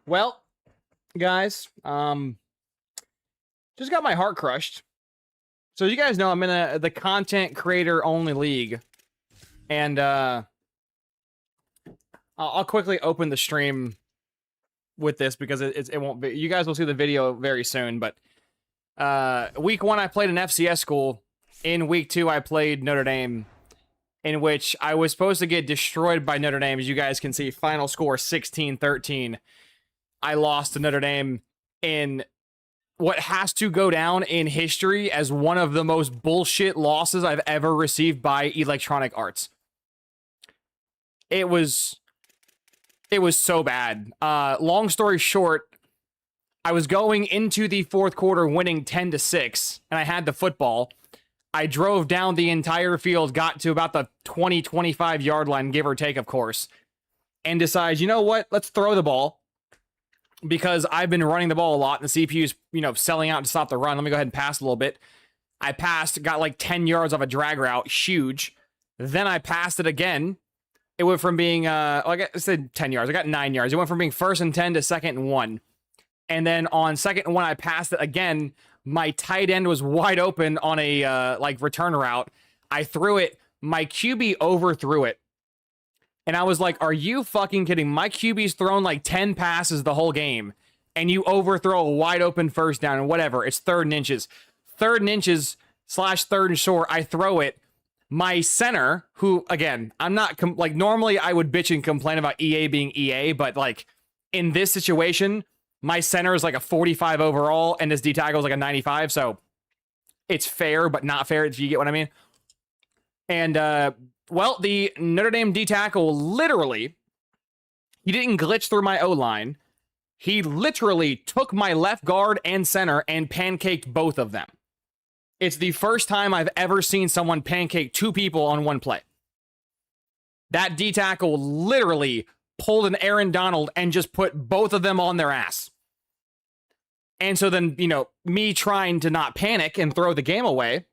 Well, guys, just got my heart crushed. So you guys know I'm in the content creator only league, and I'll quickly open the stream with this because it won't be. You guys will see the video very soon. But week 1 I played an FCS school. In week 2 I played Notre Dame, in which I was supposed to get destroyed by Notre Dame. As you guys can see, final score 16-13. I lost to Notre Dame in what has to go down in history as one of the most bullshit losses I've ever received by Electronic Arts. It was so bad. Long story short, I was going into the fourth quarter winning 10-6, and I had the football. I drove down the entire field, got to about the 20-25 yard line, give or take, of course, and decided, you know what, let's throw the ball. Because I've been running the ball a lot and the CPU's, selling out to stop the run. Let me go ahead and pass a little bit. I passed, got like 10 yards off a drag route, huge. Then I passed it again. It went from being, like I said 10 yards. I got 9 yards. It went from being 1st and 10 to 2nd and 1. And then on 2nd and 1, I passed it again. My tight end was wide open on a, return route. I threw it. My QB overthrew it. And I was like, are you fucking kidding? My QB's thrown like 10 passes the whole game, and you overthrow a wide open first down and whatever. It's 3rd and inches. 3rd and inches / 3rd and short. I throw it. My center, who, again, I'm not, normally I would bitch and complain about EA being EA, but like in this situation, my center is like a 45 overall, and this D tackle is like a 95. So it's fair, but not fair, if you get what I mean. And, well, the Notre Dame D tackle literally, he didn't glitch through my O-line. He literally took my left guard and center and pancaked both of them. It's the first time I've ever seen someone pancake 2 people on one play. That D tackle literally pulled an Aaron Donald and just put both of them on their ass. And so then, me trying to not panic and throw the game away,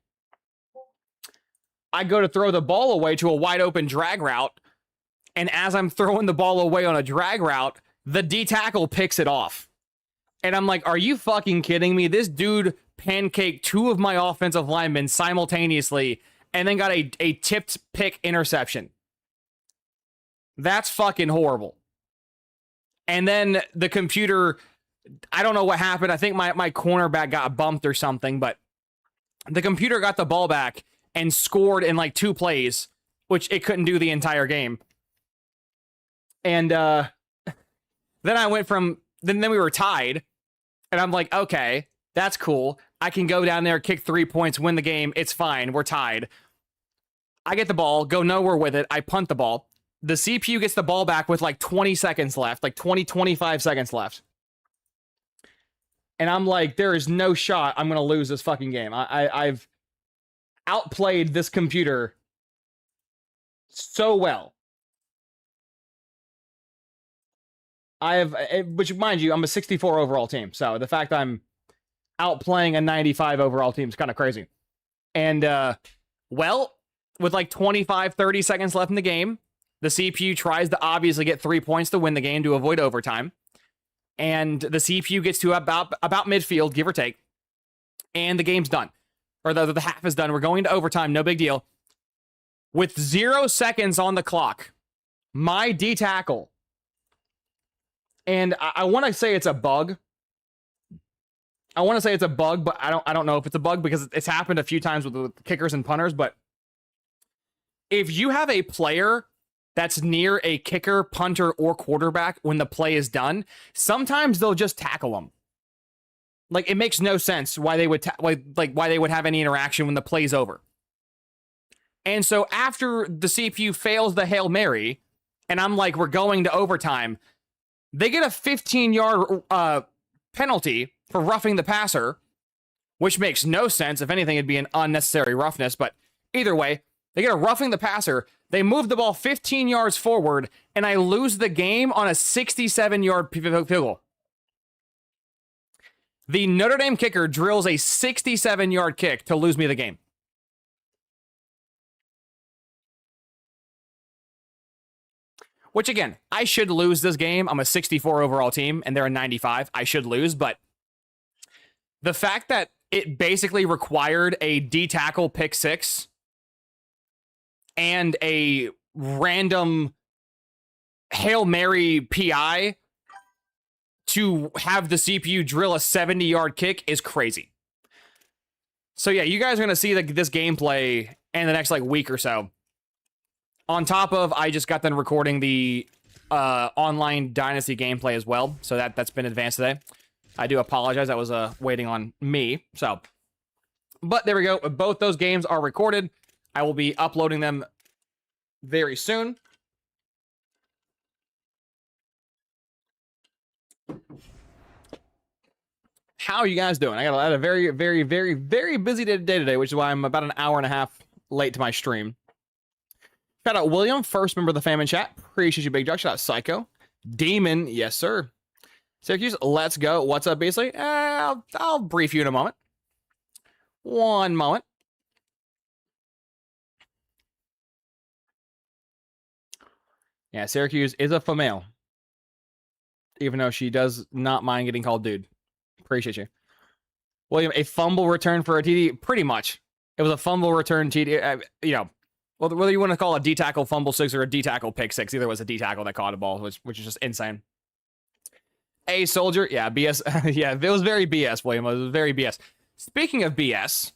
I go to throw the ball away to a wide open drag route. And as I'm throwing the ball away on a drag route, the D tackle picks it off. And I'm like, are you fucking kidding me? This dude pancaked 2 of my offensive linemen simultaneously and then got a tipped pick interception. That's fucking horrible. And then the computer, I don't know what happened. I think my cornerback got bumped or something, but the computer got the ball back and scored in like 2 plays, which it couldn't do the entire game. And then I went from, then we were tied, and I'm like, okay, that's cool. I can go down there, kick 3 points, win the game. It's fine. We're tied. I get the ball, go nowhere with it. I punt the ball. The CPU gets the ball back with like 20 seconds left, like 25 seconds left. And I'm like, there is no shot I'm going to lose this fucking game. I've outplayed this computer so well. Which mind you, I'm a 64 overall team. So the fact I'm outplaying a 95 overall team is kind of crazy. And, well, with like 25, 30 seconds left in the game, the CPU tries to obviously get 3 points to win the game to avoid overtime. And the CPU gets to about midfield, give or take. And the game's done. Or the half is done. We're going to overtime. No big deal. With 0 seconds on the clock, my D tackle, and I want to say it's a bug. I want to say it's a bug, but I don't know if it's a bug because it's happened a few times with kickers and punters. But if you have a player that's near a kicker, punter, or quarterback when the play is done, sometimes they'll just tackle them. Like, it makes no sense why they would why they would have any interaction when the play's over. And so after the CPU fails the Hail Mary, and I'm like, we're going to overtime, they get a 15-yard penalty for roughing the passer, which makes no sense. If anything, it'd be an unnecessary roughness. But either way, they get a roughing the passer. They move the ball 15 yards forward, and I lose the game on a 67-yard field goal. The Notre Dame kicker drills a 67-yard kick to lose me the game. Which, again, I should lose this game. I'm a 64 overall team, and they're a 95. I should lose, but the fact that it basically required a D-tackle pick six and a random Hail Mary PI to have the CPU drill a 70-yard kick is crazy. So yeah, you guys are going to see this gameplay in the next week or so. On top of, I just got done recording the online Dynasty gameplay as well. So that's been advanced today. I do apologize. That was waiting on me. So, but there we go. Both those games are recorded. I will be uploading them very soon. How are you guys doing? I had a very, very, very, very busy day today, which is why I'm about an hour and a half late to my stream. Shout out William, first member of the family chat. Appreciate you, Big Duck. Shout out Psycho. Demon, yes, sir. Syracuse, let's go. What's up, Beasley? I'll brief you in a moment. One moment. Yeah, Syracuse is a female. Even though she does not mind getting called dude. Appreciate you. William, a fumble return for a TD? Pretty much. It was a fumble return TD. Whether you want to call a D-tackle fumble six or a D-tackle pick six, either was a D-tackle that caught a ball, which is just insane. A soldier, yeah, BS. Yeah, it was very BS, William. It was very BS. Speaking of BS,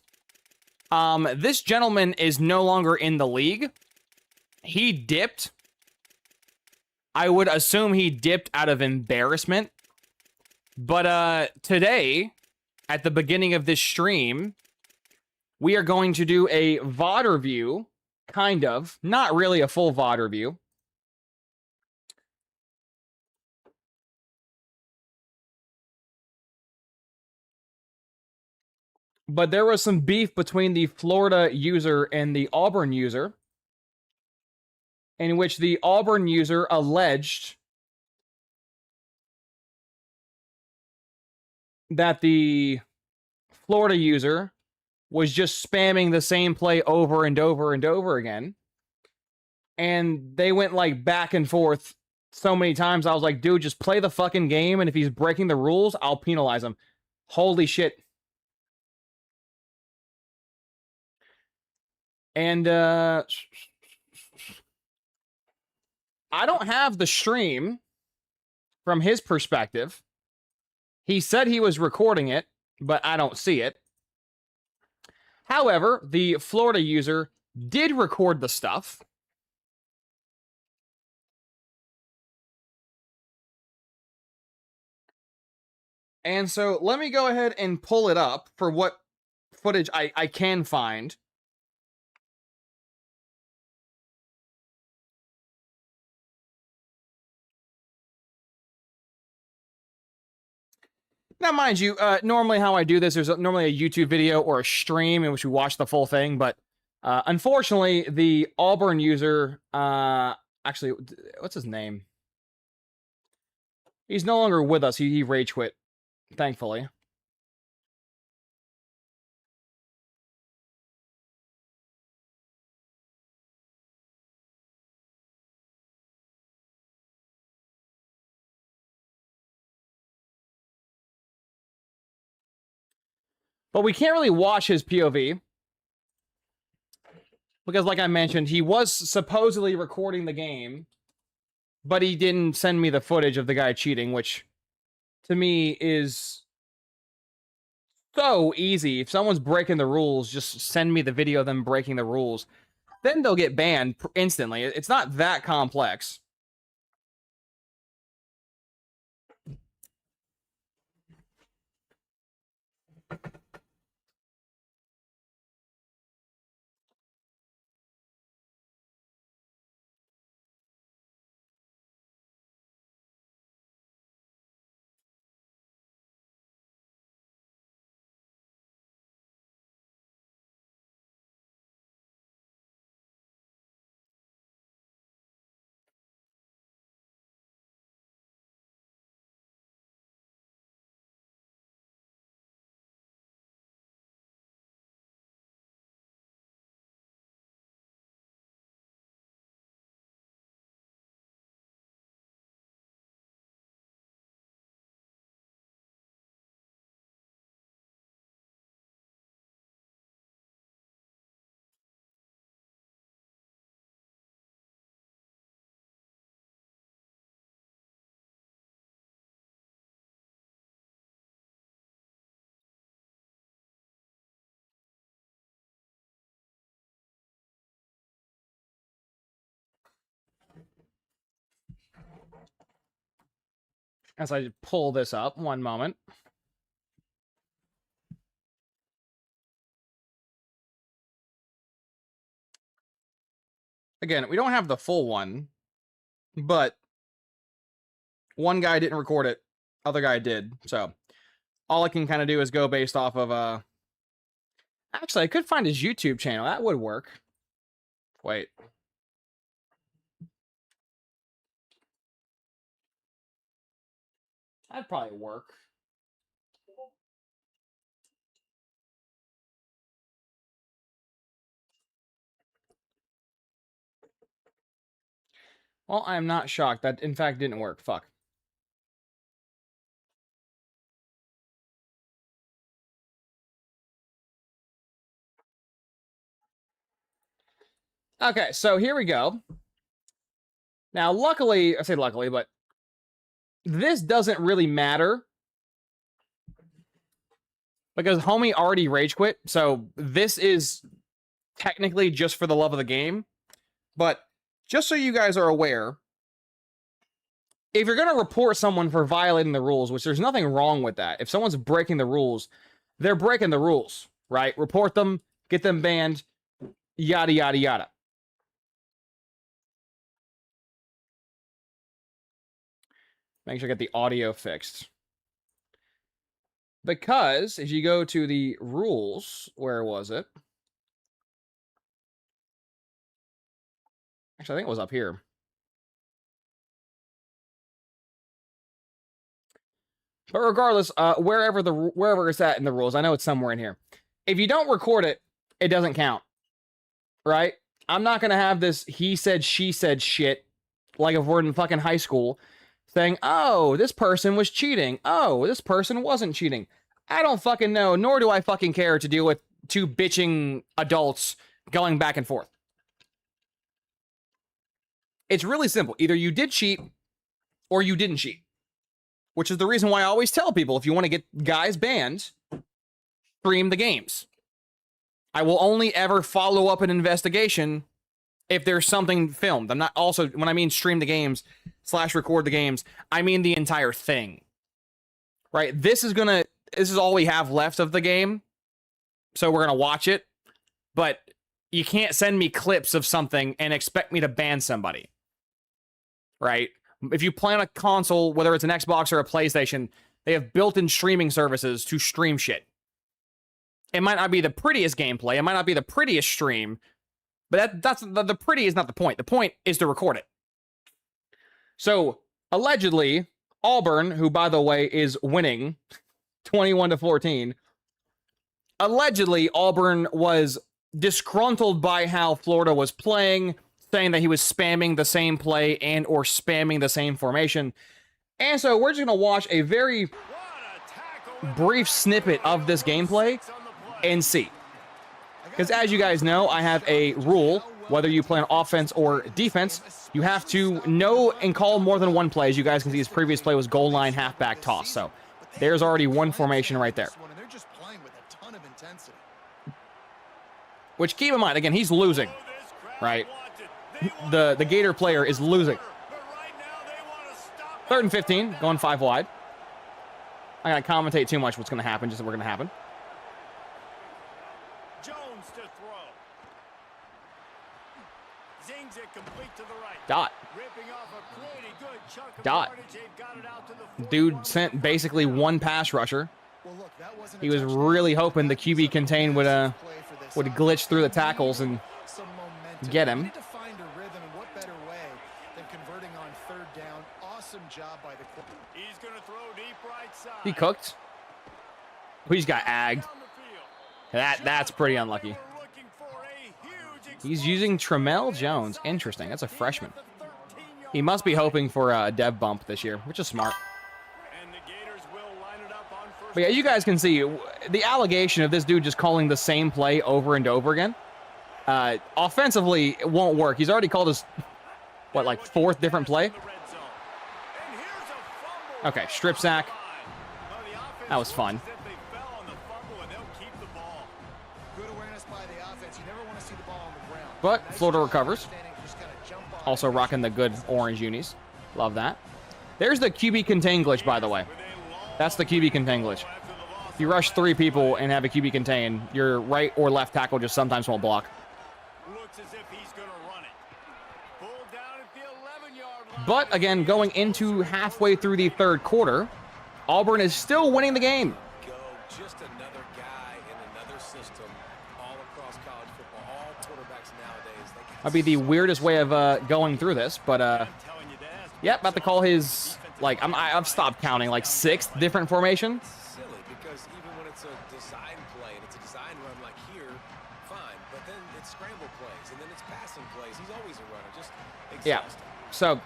this gentleman is no longer in the league. He dipped. I would assume he dipped out of embarrassment. But today, at the beginning of this stream, we are going to do a VOD review, kind of. Not really a full VOD review. But there was some beef between the Florida user and the Auburn user, in which the Auburn user alleged that the Florida user was just spamming the same play over and over and over again. And they went back and forth so many times. I was like, dude, just play the fucking game. And if he's breaking the rules, I'll penalize him. Holy shit. And I don't have the stream from his perspective. He said he was recording it, but I don't see it. However, the Florida user did record the stuff. And so let me go ahead and pull it up for what footage I can find. Now, mind you, normally how I do this, there's normally a YouTube video or a stream in which we watch the full thing, but unfortunately, the Auburn user, actually, what's his name? He's no longer with us. He rage quit, thankfully. But we can't really watch his POV. Because, like I mentioned, he was supposedly recording the game, but he didn't send me the footage of the guy cheating, which, to me, is so easy. If someone's breaking the rules, just send me the video of them breaking the rules. Then they'll get banned instantly. It's not that complex. As I pull this up, one moment. Again, we don't have the full one, but one guy didn't record it, other guy did. So all I can kind of do is go based off of actually, I could find his YouTube channel. That would work. Wait. That'd probably work. Well, I am not shocked. That, in fact, didn't work. Fuck. Okay, so here we go. Now, luckily, I say luckily, but this doesn't really matter because homie already rage quit. So this is technically just for the love of the game. But just so you guys are aware, if you're going to report someone for violating the rules, which there's nothing wrong with that. If someone's breaking the rules, they're breaking the rules, right? Report them, get them banned, yada, yada, yada. Make sure I get the audio fixed. Because if you go to the rules, where was it? Actually, I think it was up here. But regardless, wherever it's at in the rules, I know it's somewhere in here. If you don't record it, it doesn't count, right? I'm not gonna have this he said, she said shit like if we're in fucking high school saying, oh, this person was cheating. Oh, this person wasn't cheating. I don't fucking know, nor do I fucking care to deal with two bitching adults going back and forth. It's really simple. Either you did cheat or you didn't cheat. Which is the reason why I always tell people, if you want to get guys banned, stream the games. I will only ever follow up an investigation if there's something filmed. I'm not also, when I mean stream the games / record the games, I mean the entire thing. Right? This is all we have left of the game. So we're going to watch it. But you can't send me clips of something and expect me to ban somebody. Right? If you play on a console, whether it's an Xbox or a PlayStation, they have built-in streaming services to stream shit. It might not be the prettiest gameplay. It might not be the prettiest stream. But that's the pretty is not the point. The point is to record it. So, allegedly, Auburn, who, by the way, is winning 21-14, allegedly, Auburn was disgruntled by how Florida was playing, saying that he was spamming the same play and or spamming the same formation. And so we're just going to watch a very brief snippet of this gameplay and see. Because as you guys know, I have a rule, whether you play on offense or defense, you have to know and call more than one play. As you guys can see, his previous play was goal line, halfback, toss. So there's already one formation right there. Which, keep in mind, again, he's losing, right? The Gator player is losing. 3rd and 15, going 5 wide. I'm going to commentate too much what's going to happen, just what's going to happen. Jones to throw. Zings it complete to the right. Dot. Ripping off a pretty good chunk of Dot. yardage. They've got it out to the 40. Dude sent basically one pass rusher. He was really hoping the QB contain would glitch through the tackles and get him. He's going to throw deep right side. He cooked. He's got agged. That's pretty unlucky. He's using Tramel Jones. Interesting. That's a freshman. He must be hoping for a dev bump this year, which is smart. But yeah, you guys can see the allegation of this dude just calling the same play over and over again. Offensively, it won't work. He's already called his, what, like 4th different play? Okay, strip sack. That was fun. But Florida recovers. Also rocking the good orange unis. Love that. There's the QB contain glitch, by the way. That's the QB contain glitch. If you rush 3 people and have a QB contain, your right or left tackle just sometimes won't block. Looks as if he's going to run it. Pulled down at the 11-yard line. But again, going into halfway through the third quarter, Auburn is still winning the game. Go. Just another guy in another system all across college football. All quarterbacks nowadays. That'd be the weirdest way of going through this, but I'm telling you, that's yeah, about to call his, like, I've stopped counting, like 6th different formation. silly because even when it's a design play and it's a design run like here, fine. But then it's scramble plays and then it's passing plays. He's always a runner. Just Yeah. exhausting. So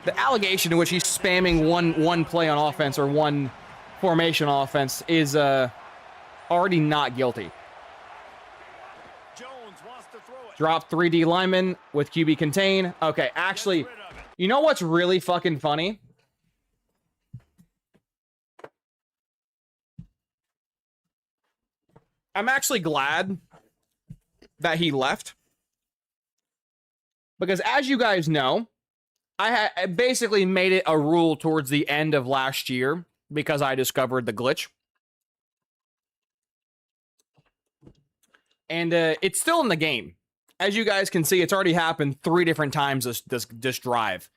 the allegation in which he's spamming one play on offense or one formation on offense is already not guilty. Jones wants to throw it. Drop 3D lineman with QB contain. Okay, actually, Rid of it. you know what's really fucking funny? I'm actually glad that he left. Because as you guys know, I basically made it a rule towards the end of last year because I discovered the glitch. And it's still in the game. As you guys can see, it's already happened 3 different times this drive.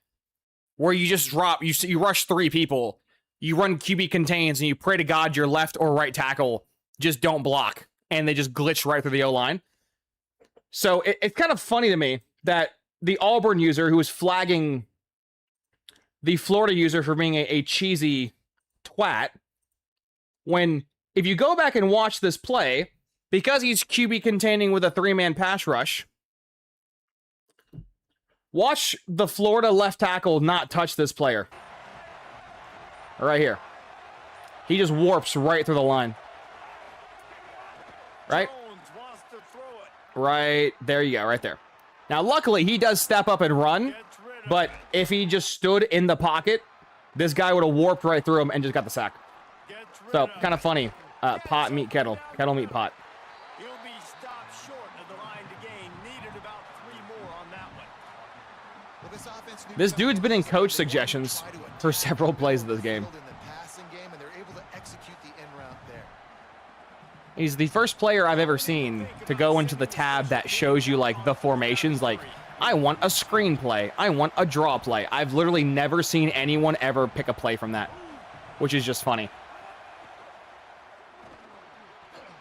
Where you just drop, you rush 3 people, you run QB contains, and you pray to God your left or right tackle just don't block. And they just glitch right through the O-line. So it's kind of funny to me that the Auburn user who was flagging the Florida user for being a cheesy twat, when if you go back and watch this play, because he's QB containing with a 3-man pass rush, watch the Florida left tackle not touch this player. Right here. He just warps right through the line. Right? Jones wants to throw it. Right there you go, right there. Now, luckily, he does step up and run, Gets rid of but it. if he just stood in the pocket, this guy would have warped right through him and just got the sack. Gets rid So, of kind of it. funny. Pot meet kettle. Kettle meet pot. He'll be stopped short of the line to gain. Needed about 3 more on that one. This dude's been in coach suggestions for several plays of this game. He's the first player I've ever seen to go into the tab that shows you, like, the formations. Like, I want a screenplay. I want a draw play. I've literally never seen anyone ever pick a play from that, which is just funny.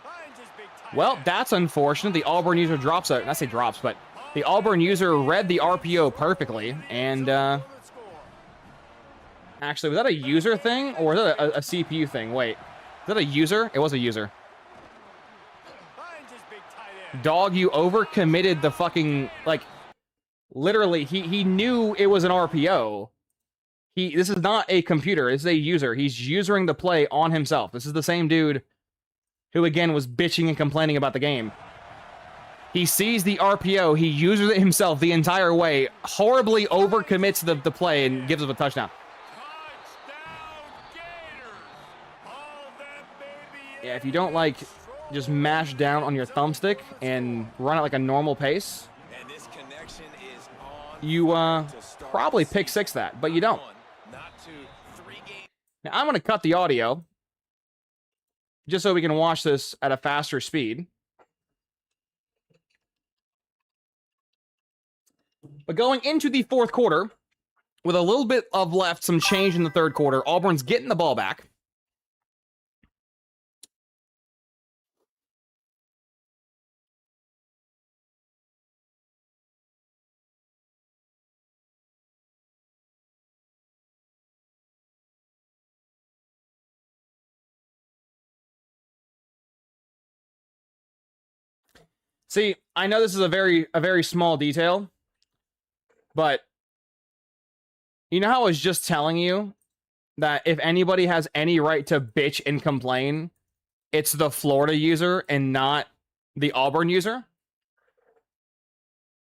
Finds his big tight Well, end. that's unfortunate. The Auburn user drops a, I say drops, but the Auburn user read the RPO perfectly, and Bullet score. actually, was that a user thing, or was that a CPU thing? Wait, is that a user? It was a user. Finds his big tight end. Dog, you overcommitted the fucking, like, literally, he knew it was an RPO. This is not a computer, this is a user. He's usering the play on himself. This is the same dude who, again, was bitching and complaining about the game. He sees the RPO, he uses it himself the entire way, horribly overcommits the play, and gives us a touchdown. Touchdown Gators. All that baby Yeah, if you don't, like, just mash down on your thumbstick and run at, like, a normal pace, And this connection is on. you to start probably the pick season. 6 that, but you don't. 1, not 2, 3 games. Now, I'm going to cut the audio just so we can watch this at a faster speed. But going into the fourth quarter, with a little bit of left, some change in the third quarter, Auburn's getting the ball back. See, I know this is a very small detail, but you know how I was just telling you that if anybody has any right to bitch and complain, it's the Florida user and not the Auburn user?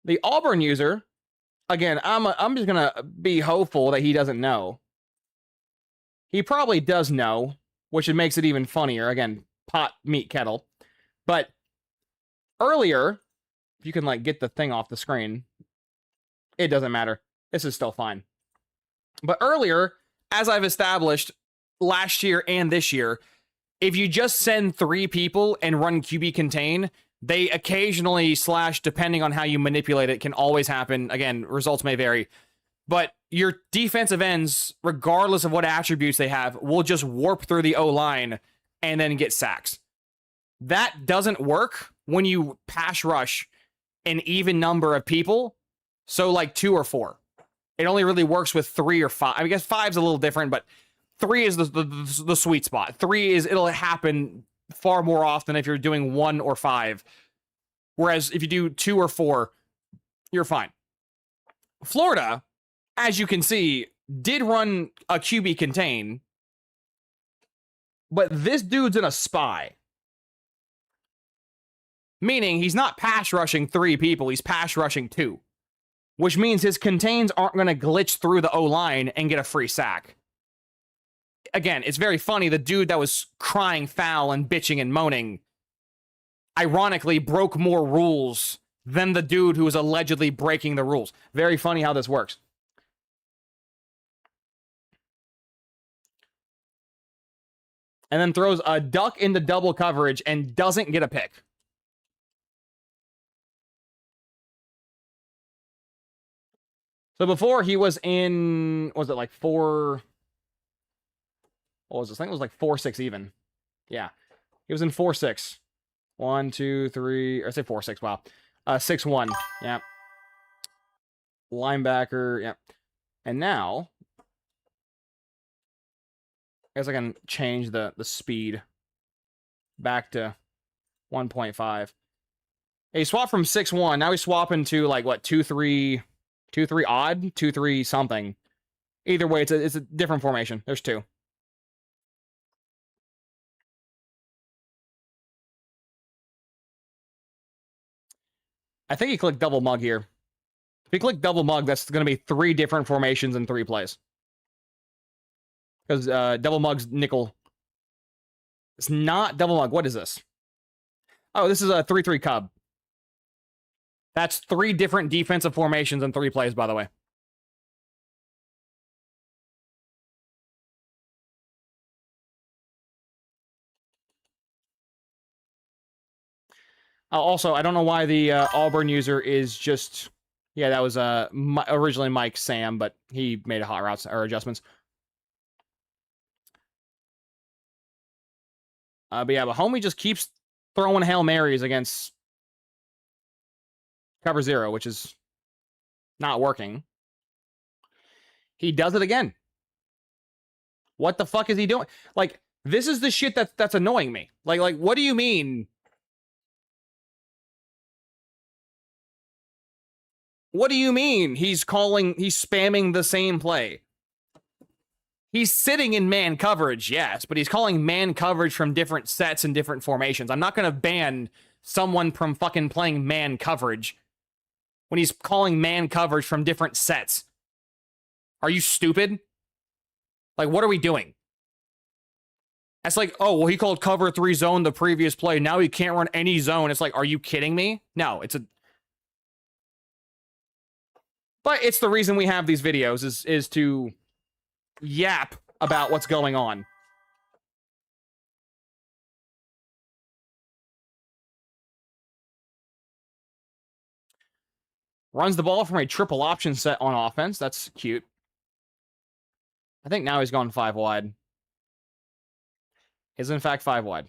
The Auburn user, again, I'm just gonna be hopeful that he doesn't know. He probably does know, which it makes it even funnier. Again, pot, meat, kettle. But earlier, if you can, like, get the thing off the screen, it doesn't matter. This is still fine. But earlier, as I've established last year and this year, if you just send 3 people and run QB contain, they occasionally / depending on how you manipulate it, can always happen. Again, results may vary. But your defensive ends, regardless of what attributes they have, will just warp through the O-line and then get sacks. That doesn't work when you pass rush an even number of people. So like 2 or 4. It only really works with 3 or 5. I guess 5's a little different, but 3 is the sweet spot. 3 is, it'll happen far more often if you're doing 1 or 5. Whereas if you do 2 or 4, you're fine. Florida, as you can see, did run a QB contain, but this dude's in a spy. Meaning he's not pass rushing 3 people, he's pass rushing 2. Which means his contains aren't going to glitch through the O-line and get a free sack. Again, it's very funny. The dude that was crying foul and bitching and moaning, ironically, broke more rules than the dude who was allegedly breaking the rules. Very funny how this works. And then throws a duck into double coverage and doesn't get a pick. So before he was in, what was it like 4? What was this? I think it was like 4-6 even. Yeah. He was in 4-6. 1, 2, 3, or I say 4-6, wow. 6-1. Yeah. Linebacker, yeah. And now, I guess I can change the speed back to 1.5. He swapped from 6-1. Now he's swapping to like what, 2-3 odd, 2-3 something. Either way, it's a different formation. There's 2. I think he clicked double mug here. If he clicked double mug, that's going to be 3 different formations in 3 plays. Because double mug's nickel. It's not double mug. What is this? Oh, this is a 3-3 cub. That's 3 different defensive formations in 3 plays, by the way. Also, I don't know why the Auburn user is just... Yeah, that was originally Mike Sam, but he made a hot routes or adjustments. But yeah, but homie just keeps throwing Hail Marys against cover 0, which is not working. He does it again. What the fuck is he doing? Like, this is the shit that's annoying me. Like, what do you mean? What do you mean he's spamming the same play? He's sitting in man coverage, yes, but he's calling man coverage from different sets and different formations. I'm not going to ban someone from fucking playing man coverage when he's calling man coverage from different sets. Are you stupid? Like, what are we doing? That's like, oh, well, he called cover 3 zone the previous play. Now he can't run any zone. It's like, are you kidding me? No, it's a... But it's the reason we have these videos is to yap about what's going on. Runs the ball from a triple option set on offense. That's cute. I think now he's gone 5 wide. Is in fact 5 wide.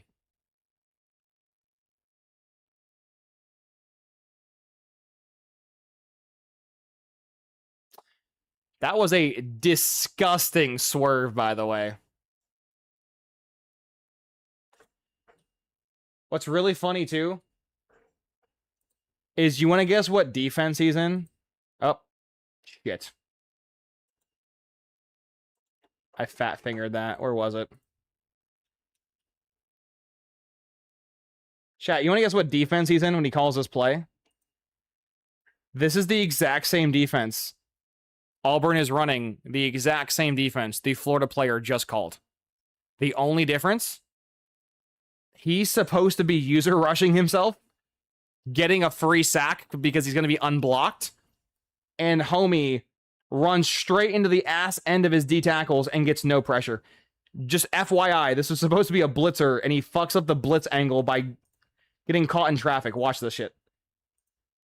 That was a disgusting swerve, by the way. What's really funny, too, is you want to guess what defense he's in? Oh, shit. I fat-fingered that. Where was it? Chat, you want to guess what defense he's in when he calls this play? This is the exact same defense. Auburn is running the exact same defense the Florida player just called. The only difference, he's supposed to be user rushing himself, getting a free sack because he's going to be unblocked, and homie runs straight into the ass end of his D tackles and gets no pressure. Just FYI, this was supposed to be a blitzer, and he fucks up the blitz angle by getting caught in traffic. Watch this shit.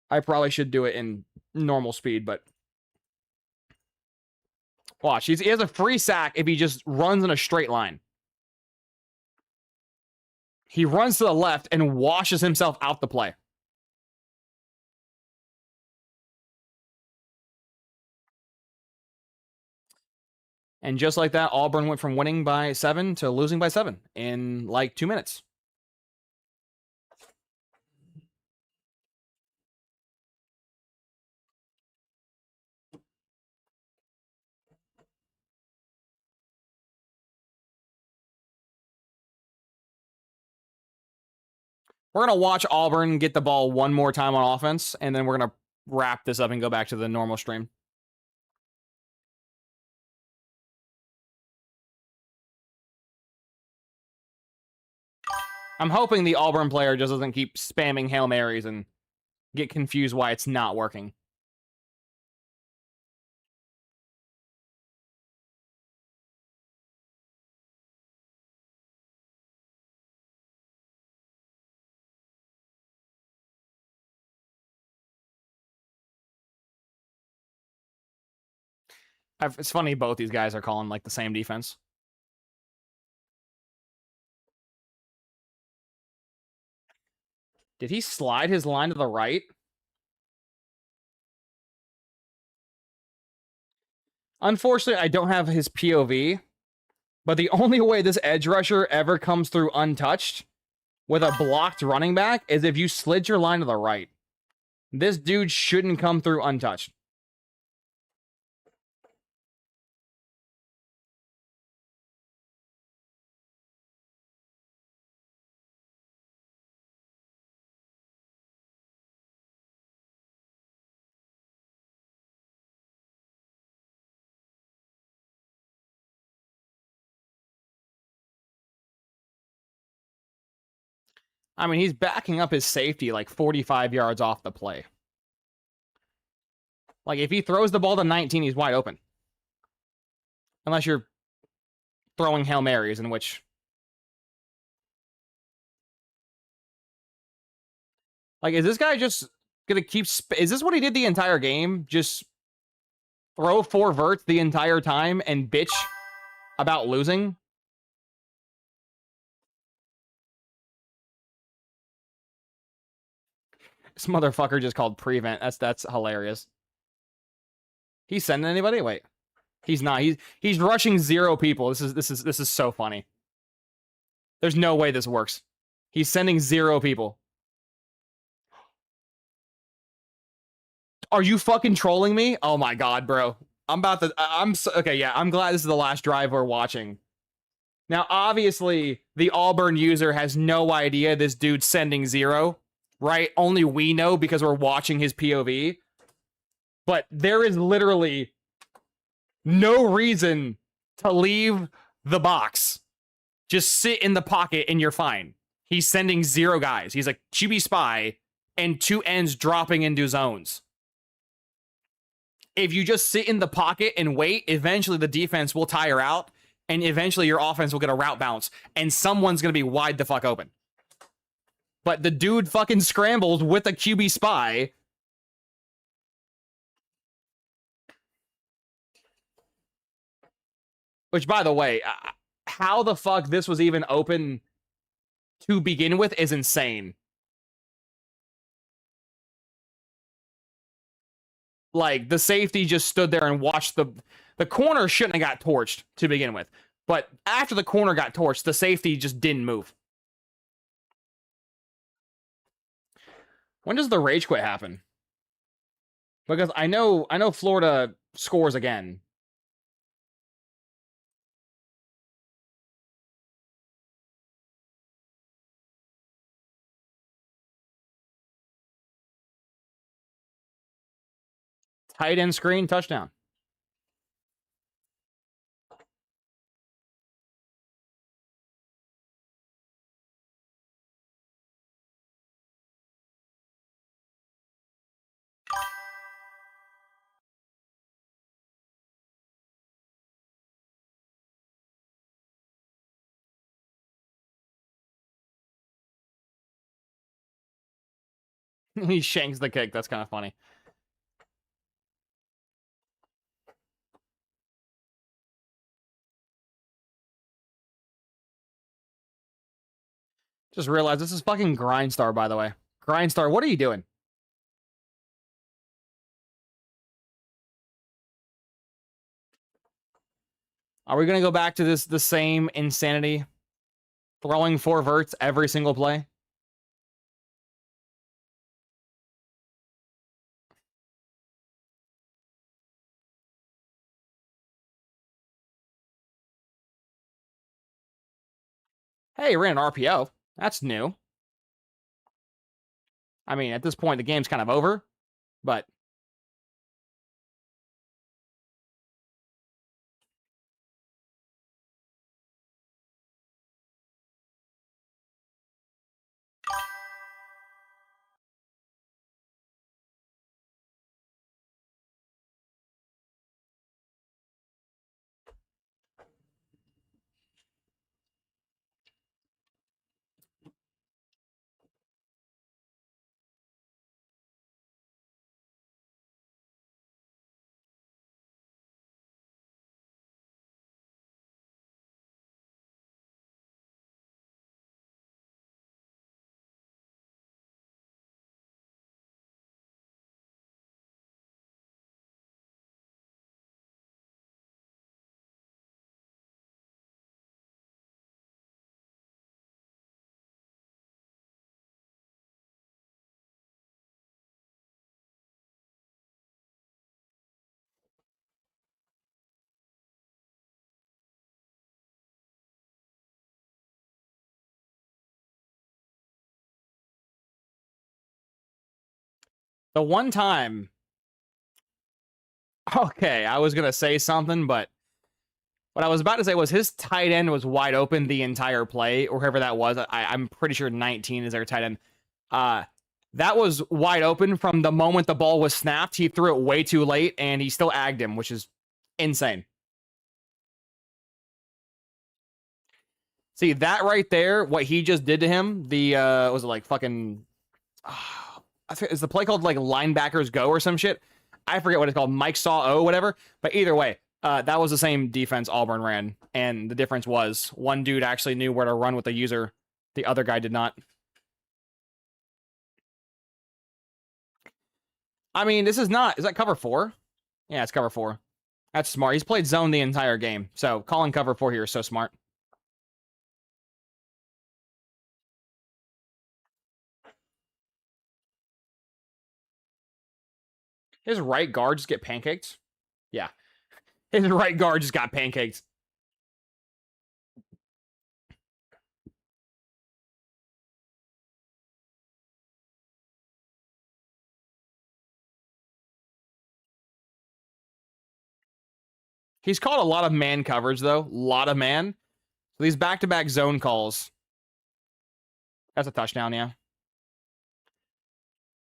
I probably should do it in normal speed, but watch. He has a free sack if he just runs in a straight line. He runs to the left and washes himself out the play. And just like that, Auburn went from winning by 7 to losing by 7 in like 2 minutes. We're going to watch Auburn get the ball one more time on offense, and then we're going to wrap this up and go back to the normal stream. I'm hoping the Auburn player just doesn't keep spamming Hail Marys and get confused why it's not working. It's funny both these guys are calling like the same defense. Did he slide his line to the right? Unfortunately, I don't have his POV, but the only way this edge rusher ever comes through untouched with a blocked running back is if you slid your line to the right. This dude shouldn't come through untouched. I mean, he's backing up his safety like 45 yards off the play. Like, if he throws the ball to 19, he's wide open. Unless you're throwing Hail Marys, in which... Like, is this guy just gonna keep... Is this what he did the entire game? Just throw 4 verts the entire time and bitch about losing? This motherfucker just called prevent. That's hilarious. He's sending anybody? Wait. He's not. He's rushing 0 people. This is so funny. There's no way this works. He's sending 0 people. Are you fucking trolling me? Oh my god, bro. Okay, yeah, I'm glad this is the last drive we're watching. Now, obviously, the Auburn user has no idea this dude's sending 0, right? Only we know because we're watching his POV. But there is literally no reason to leave the box. Just sit in the pocket and you're fine. He's sending 0 guys. He's a QB spy and 2 ends dropping into zones. If you just sit in the pocket and wait, eventually the defense will tire out, and eventually your offense will get a route bounce, and someone's going to be wide the fuck open. But the dude fucking scrambles with a QB spy. Which, by the way, how the fuck this was even open to begin with is insane. Like, the safety just stood there and watched the corner shouldn't have got torched to begin with. But after the corner got torched, the safety just didn't move. When does the rage quit happen? Because I know Florida scores again. Tight end screen, touchdown. He shanks the kick. That's kind of funny. Just realized this is fucking Grindstar, by the way. Grindstar, what are you doing? Are we going to go back to the same insanity? Throwing 4 verts every single play? Hey, ran an RPO. That's new. I mean, at this point, the game's kind of over, but... The one time... Okay, I was going to say something, but... What I was about to say was his tight end was wide open the entire play, or whoever that was. I'm pretty sure 19 is their tight end. That was wide open from the moment the ball was snapped. He threw it way too late, and he still agged him, which is insane. See, that right there, what he just did to him, was it like fucking... I think, is the play called like linebackers go or some shit? I forget what it's called. Mike saw O, whatever. But either way, that was the same defense Auburn ran. And the difference was one dude actually knew where to run with the user. The other guy did not. I mean, this is not... Is that cover 4? Yeah, it's cover 4. That's smart. He's played zone the entire game. So calling cover 4 here is so smart. His right guard just get pancaked? Yeah. His right guard just got pancaked. He's called a lot of man coverage, though. A lot of man. So these back-to-back zone calls. That's a touchdown, yeah.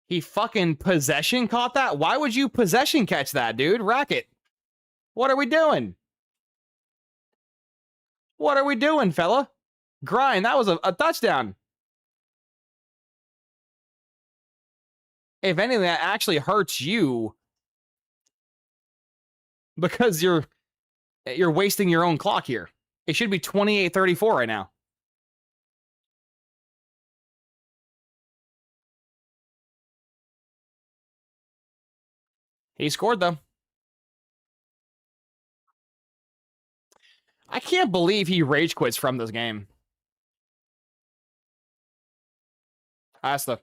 He fucking possession caught that? Why would you possession catch that, dude? Racket. What are we doing? What are we doing, fella? Grind, that was a touchdown. If anything, that actually hurts you. Because you're wasting your own clock here. It should be 28-34 right now. He scored, though. I can't believe he rage quits from this game. That's the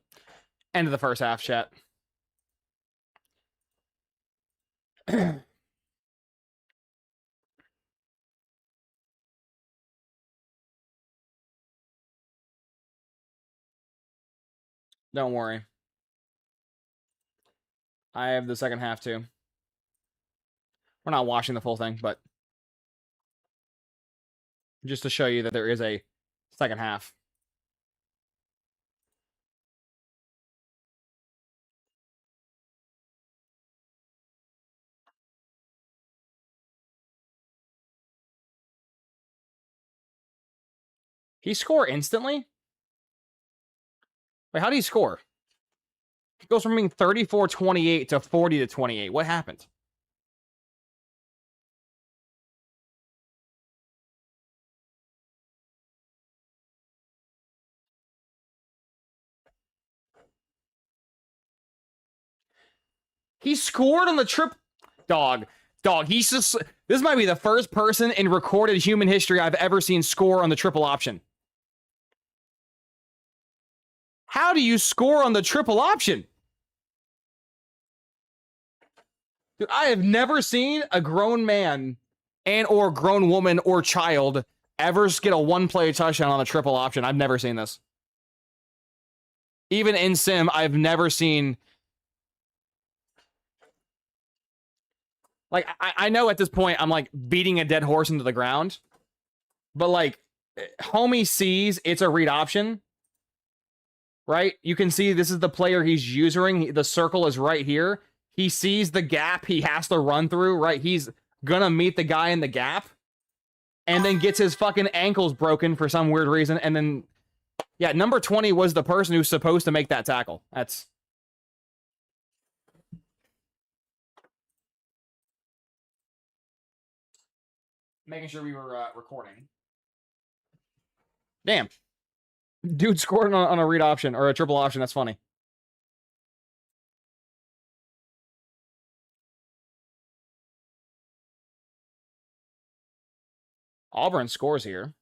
end of the first half, chat. Don't worry. I have the second half, too. We're not watching the full thing, but just to show you that there is a second half. He score instantly? Wait, how do you score? It goes from being 34-28 to 40-28. What happened? He scored on the trip. Dog. He's just. This might be the first person in recorded human history I've ever seen score on the triple option. How do you score on the triple option? Dude, I have never seen a grown man and or grown woman or child ever get a one-play touchdown on the triple option. I've never seen this. Even in sim, I've never seen. Like, I know at this point I'm like beating a dead horse into the ground, but like, homie sees it's a read option, right? You can see this is the player he's using. The circle is right here. He sees the gap he has to run through, right? He's gonna meet the guy in the gap and then gets his fucking ankles broken for some weird reason. And then, yeah, number 20 was the person who's supposed to make that tackle. That's. Making sure we were recording. Damn. Dude scored on a read option or a triple option. That's funny. Auburn scores here.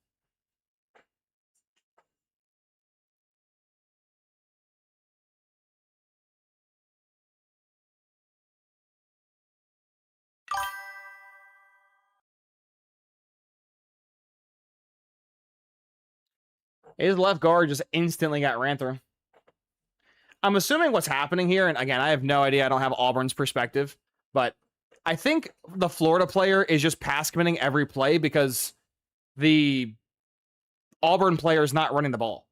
His left guard just instantly got ran through. I'm assuming what's happening here, and again, I have no idea. I don't have Auburn's perspective, but I think the Florida player is just pass committing every play because the Auburn player is not running the ball.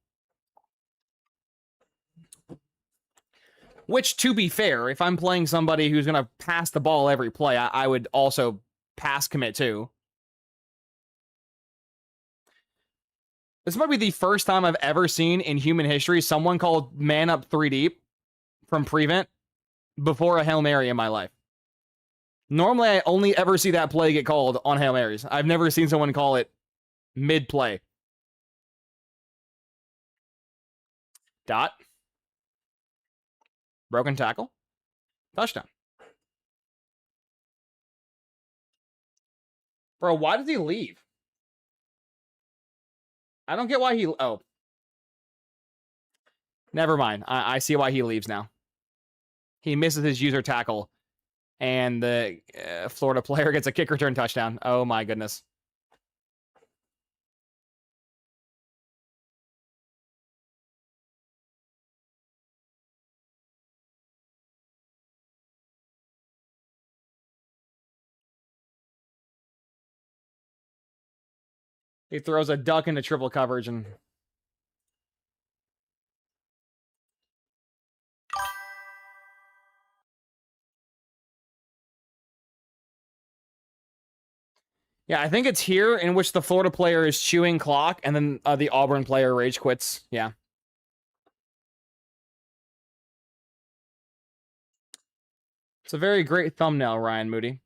Which, to be fair, if I'm playing somebody who's going to pass the ball every play, I would also pass commit too. This might be the first time I've ever seen in human history someone called man up 3 deep from prevent before a Hail Mary in my life. Normally, I only ever see that play get called on Hail Marys. I've never seen someone call it mid-play. Dot. Broken tackle. Touchdown. Bro, why did he leave? I don't get why he... Oh. Never mind. I see why he leaves now. He misses his user tackle. And the Florida player gets a kick return touchdown. Oh my goodness. He throws a duck into triple coverage and... Yeah, I think it's here in which the Florida player is chewing clock and then the Auburn player rage quits. Yeah. It's a very great thumbnail, Ryan Moody.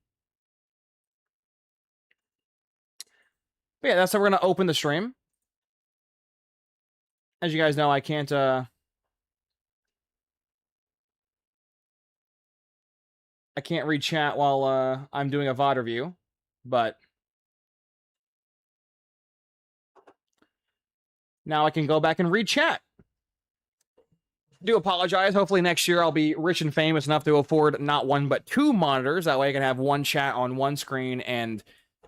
But yeah, that's how we're going to open the stream. As you guys know, I can't... I can't read chat while I'm doing a VOD review, but... Now I can go back and read chat. Do apologize. Hopefully next year I'll be rich and famous enough to afford not one but 2 monitors. That way I can have one chat on one screen and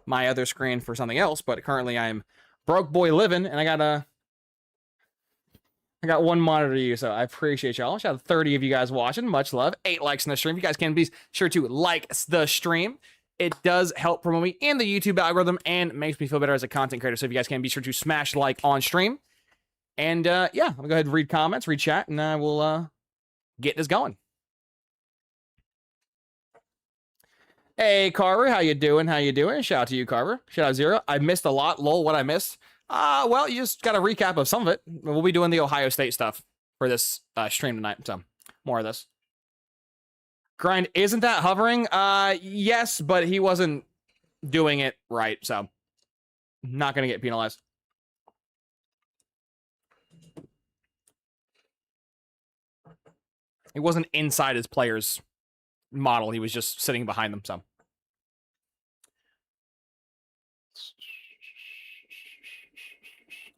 my other screen for something else. But currently I'm broke boy living, and I got one monitor to use. So I appreciate y'all. Shout out to 30 of you guys watching. Much love. 8 likes in the stream. You guys can be sure to like the stream. It does help promote me in the YouTube algorithm and makes me feel better as a content creator. So if you guys can be sure to smash like on stream. And yeah, I'm gonna go ahead and read comments, read chat, and we'll get this going. Hey, Carver, how you doing? How you doing? Shout out to you, Carver. Shout out Zero. I missed a lot. Lol, what I missed? Well, you just got a recap of some of it. We'll be doing the Ohio State stuff for this stream tonight. So More of this. Grind isn't that hovering? Yes, but he wasn't doing it right, so not gonna get penalized. He wasn't inside his player's model. He was just sitting behind them, so.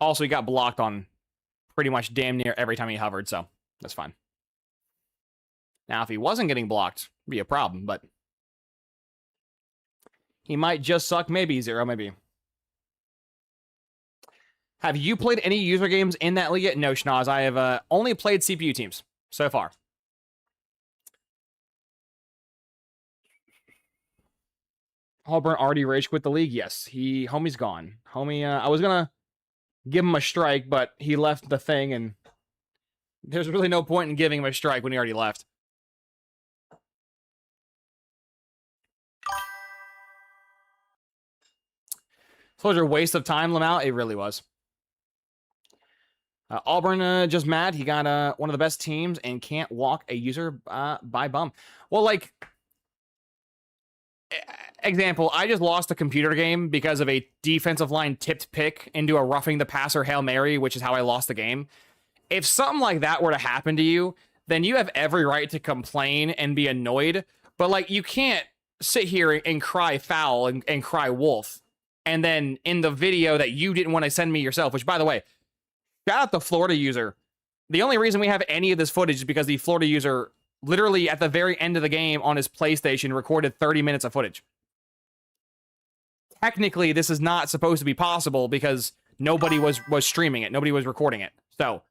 Also, he got blocked on pretty much damn near every time he hovered, so that's fine. Now, if he wasn't getting blocked, it'd be a problem, but he might just suck. Maybe, Zero, maybe. Have you played any user games in that league yet? No, Schnoz. I have only played CPU teams so far. Auburn already rage quit the league? Yes. Homie's gone. Homie, I was gonna give him a strike, but he left the thing, and there's really no point in giving him a strike when he already left. Soldier, waste of time, Lamau. It really was. Auburn just mad. He got one of the best teams and can't walk a user by bum. Well, like, example, I just lost a computer game because of a defensive line tipped pick into a roughing the passer Hail Mary, which is how I lost the game. If something like that were to happen to you, then you have every right to complain and be annoyed. But, like, you can't sit here and cry foul and cry wolf. And then in the video that you didn't want to send me yourself, which, by the way, shout out the Florida user. The only reason we have any of this footage is because the Florida user literally at the very end of the game on his PlayStation recorded 30 minutes of footage. Technically, this is not supposed to be possible because nobody was streaming it. Nobody was recording it. So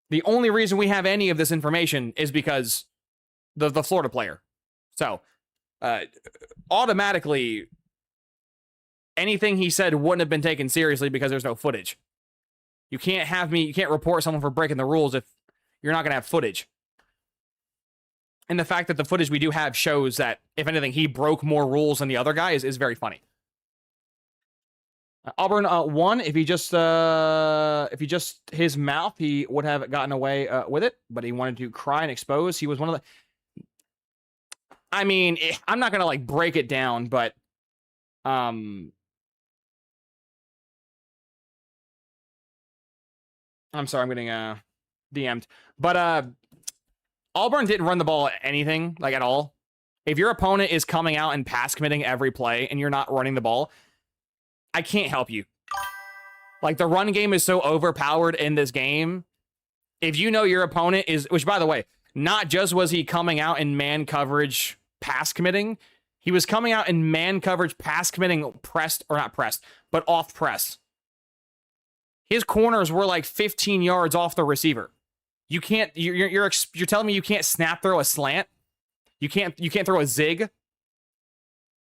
the only reason we have any of this information is because the Florida player. So automatically, anything he said wouldn't have been taken seriously because there's no footage. You can't report someone for breaking the rules if you're not going to have footage. And the fact that the footage we do have shows that, if anything, he broke more rules than the other guy is very funny. Auburn won. If he just his mouth, he would have gotten away with it, but he wanted to cry and expose. He was one of the... I mean, I'm not going to, like, break it down, but... I'm sorry, I'm getting DM'd. But Auburn didn't run the ball anything, like, at all. If your opponent is coming out and pass committing every play and you're not running the ball, I can't help you. Like, the run game is so overpowered in this game. If you know your opponent is, which, by the way, not just was he coming out in man coverage pass committing, he was coming out in man coverage pass committing pressed, or not pressed, but off press. His corners were like 15 yards off the receiver. You can't. You're telling me you can't snap throw a slant? You can't throw a zig.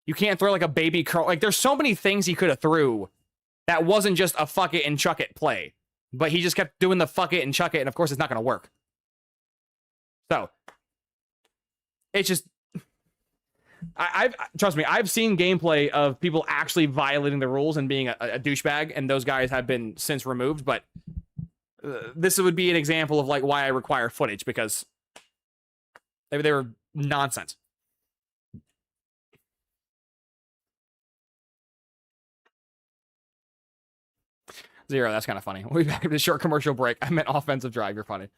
You can't throw like a baby curl. Like, there's so many things he could have threw that wasn't just a fuck it and chuck it play, but he just kept doing the fuck it and chuck it, and of course it's not going to work. So it's just. Trust me, I've seen gameplay of people actually violating the rules and being a douchebag, and those guys have been since removed, but this would be an example of, like, why I require footage, because they were nonsense. Zero, that's kind of funny. We'll be back to a short commercial break. I meant offensive drive. You're funny.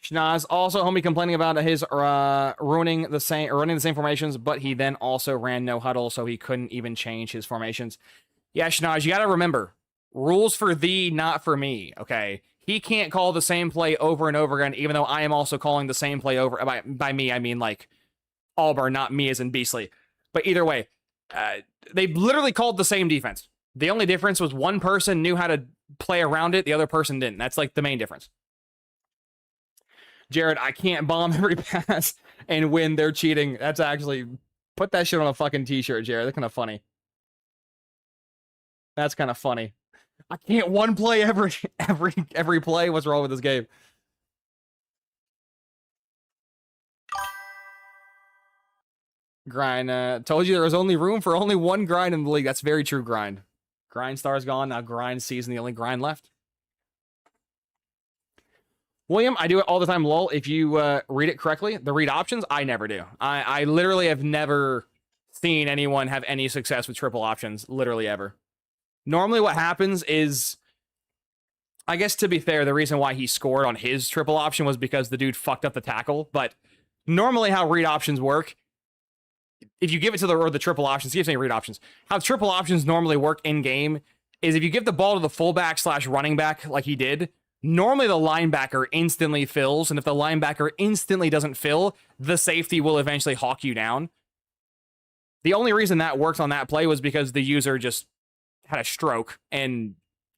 Schnoz, also homie complaining about his running the same formations, but he then also ran no huddle, so he couldn't even change his formations. Yeah, Schnoz, you got to remember, rules for thee, not for me, okay? He can't call the same play over and over again, even though I am also calling the same play over. By me, I mean, like, Auburn, not me as in Beastly. But either way, they literally called the same defense. The only difference was one person knew how to play around it, the other person didn't. That's, like, the main difference. Jared, I can't bomb every pass and win. They're cheating. That's actually... Put that shit on a fucking t-shirt, Jared. That's kind of funny. That's kind of funny. I can't one play every play. What's wrong with this game? Grind. Told you there was only room for only one grind in the league. That's very true, Grind. Grind Star's gone. Now Grind season, the only grind left. William, I do it all the time, lol. If you read it correctly, the read options, I never do. I literally have never seen anyone have any success with triple options, literally ever. Normally what happens is, I guess to be fair, the reason why he scored on his triple option was because the dude fucked up the tackle, but normally how read options work, if you give it to the triple options, see if any read options, how triple options normally work in game is if you give the ball to the fullback / running back like he did, normally the linebacker instantly fills, and if the linebacker instantly doesn't fill, the safety will eventually hawk you down. The only reason that worked on that play was because the user just had a stroke, and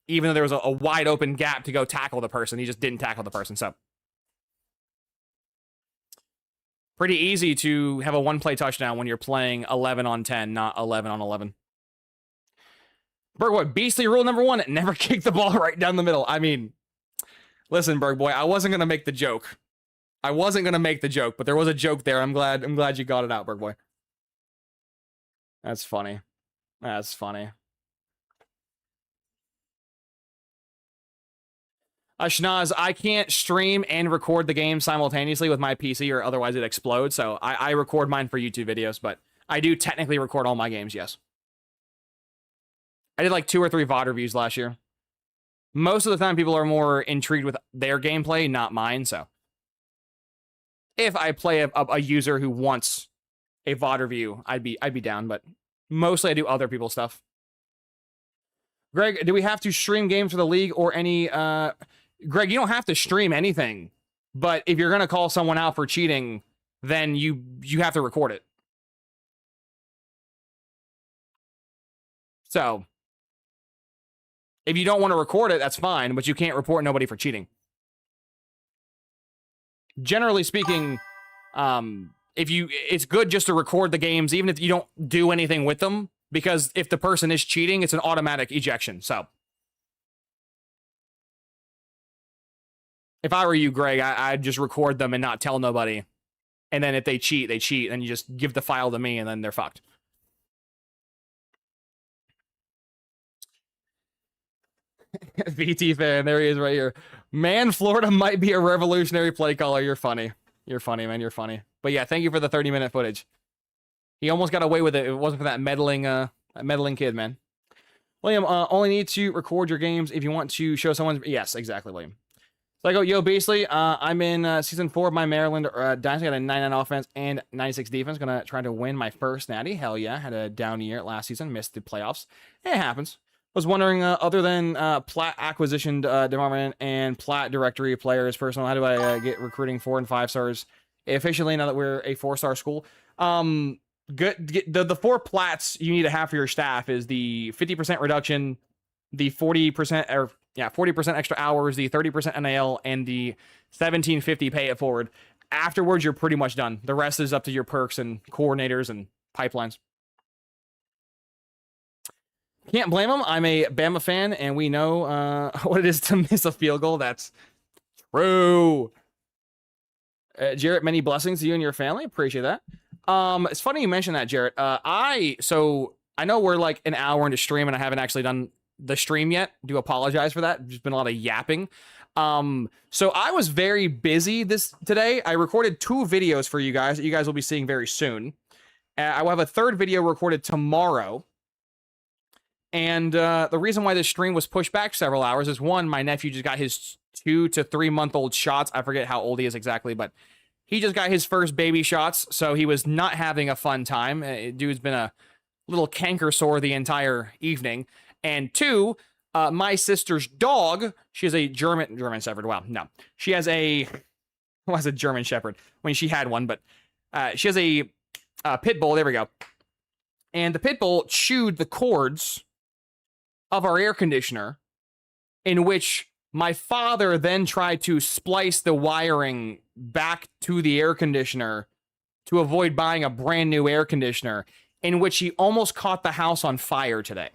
even though there was a wide open gap to go tackle the person, he just didn't tackle the person. So pretty easy to have a one-play touchdown when you're playing 11 on 10, not 11 on 11. Bergboy, beastly rule number 1, never kick the ball right down the middle. I mean, listen, Bergboy, I wasn't going to make the joke. But there was a joke there. I'm glad you got it out, Bergboy. That's funny. Shnaz, I can't stream and record the game simultaneously with my PC or otherwise it explodes. So I record mine for YouTube videos, but I do technically record all my games, yes. I did like 2 or 3 VOD reviews last year. Most of the time people are more intrigued with their gameplay, not mine, so. If I play a user who wants a VOD review, I'd be down, but mostly I do other people's stuff. Greg, do we have to stream games for the league or any, Greg, you don't have to stream anything, but if you're going to call someone out for cheating, then you have to record it. So, if you don't want to record it, that's fine, but you can't report nobody for cheating. Generally speaking, it's good just to record the games, even if you don't do anything with them, because if the person is cheating, it's an automatic ejection. So, if I were you, Greg, I'd just record them and not tell nobody. And then if they cheat, they cheat, and you just give the file to me, and then they're fucked. VT fan, there he is right here. Man, Florida might be a revolutionary play caller. You're funny. You're funny, man. You're funny. But yeah, thank you for the 30-minute footage. He almost got away with it. It wasn't for that meddling kid, man. William, only need to record your games if you want to show someone. Yes, exactly, William. So I go, yo, Beastly, I'm in season 4 of my Maryland Dynasty. Got a 99 offense and 96 defense. Gonna try to win my first natty. Hell yeah. Had a down year last season. Missed the playoffs. It happens. Was wondering, other than Platt acquisitioned department and Platt directory players, personal, how do I get recruiting 4 and 5 stars efficiently now that we're a 4-star school? Good. The 4 Platts you need to have for your staff is the 50% reduction, the 40% 40% extra hours, the 30% NAL, and the 1750 pay it forward. Afterwards, you're pretty much done. The rest is up to your perks and coordinators and pipelines. Can't blame him. I'm a Bama fan, and we know what it is to miss a field goal. That's true. Jarrett, many blessings to you and your family. Appreciate that. It's funny you mentioned that, Jarrett. So I know we're like an hour into stream, and I haven't actually done the stream yet. Do apologize for that. There's been a lot of yapping. So I was very busy today. I recorded 2 videos for you guys that you guys will be seeing very soon. I will have a 3rd video recorded tomorrow. And the reason why this stream was pushed back several hours is, 1, my nephew just got his 2 to 3 month old shots. I forget how old he is exactly, but he just got his first baby shots, so he was not having a fun time. Dude's been a little canker sore the entire evening. And 2, my sister's dog, she has a German Shepherd. Wow, no. She has a German Shepherd. I mean, she had one, but she has a pit bull. There we go. And the pit bull chewed the cords of our air conditioner, in which my father then tried to splice the wiring back to the air conditioner to avoid buying a brand new air conditioner, in which he almost caught the house on fire today.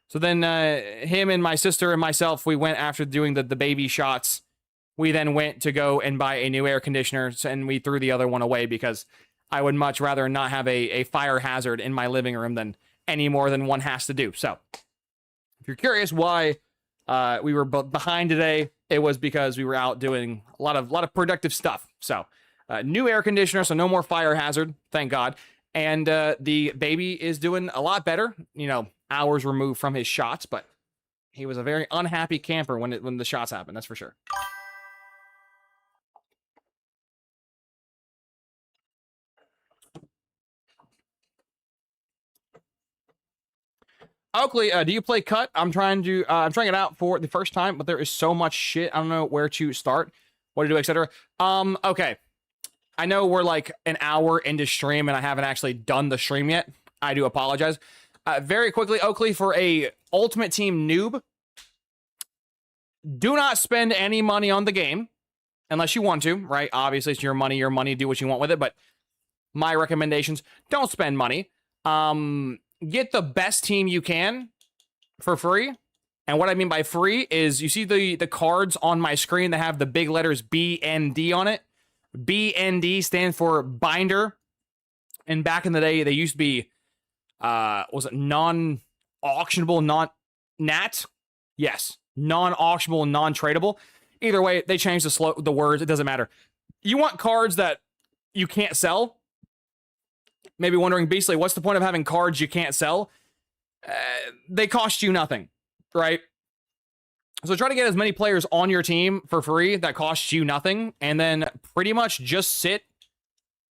So then him and my sister and myself, we went after doing the baby shots. We then went to go and buy a new air conditioner, and we threw the other one away because I would much rather not have a fire hazard in my living room than any more than one has to do. So if you're curious why we were behind today, it was because we were out doing a lot of productive stuff. So, new air conditioner, so no more fire hazard, thank God. And the baby is doing a lot better. You know, hours removed from his shots, but he was a very unhappy camper when the shots happened. That's for sure. Oakley, do you play cut? I'm trying it out for the first time, but there is so much shit. I don't know where to start, what to do, etc. Okay. I know we're like an hour into stream and I haven't actually done the stream yet. I do apologize. Very quickly, Oakley, for a Ultimate Team noob, do not spend any money on the game unless you want to, right? Obviously, it's your money, do what you want with it, but my recommendations, don't spend money. Get the best team you can for free. And what I mean by free is you see the cards on my screen that have the big letters BND on it. BND stands for binder. And back in the day, they used to be, was it non-auctionable, non-nat? Yes, non-auctionable, non-tradable. Either way, they changed the words. It doesn't matter. You want cards that you can't sell? Maybe wondering, Beastly, what's the point of having cards you can't sell? They cost you nothing, right? So try to get as many players on your team for free that costs you nothing, and then pretty much just sit,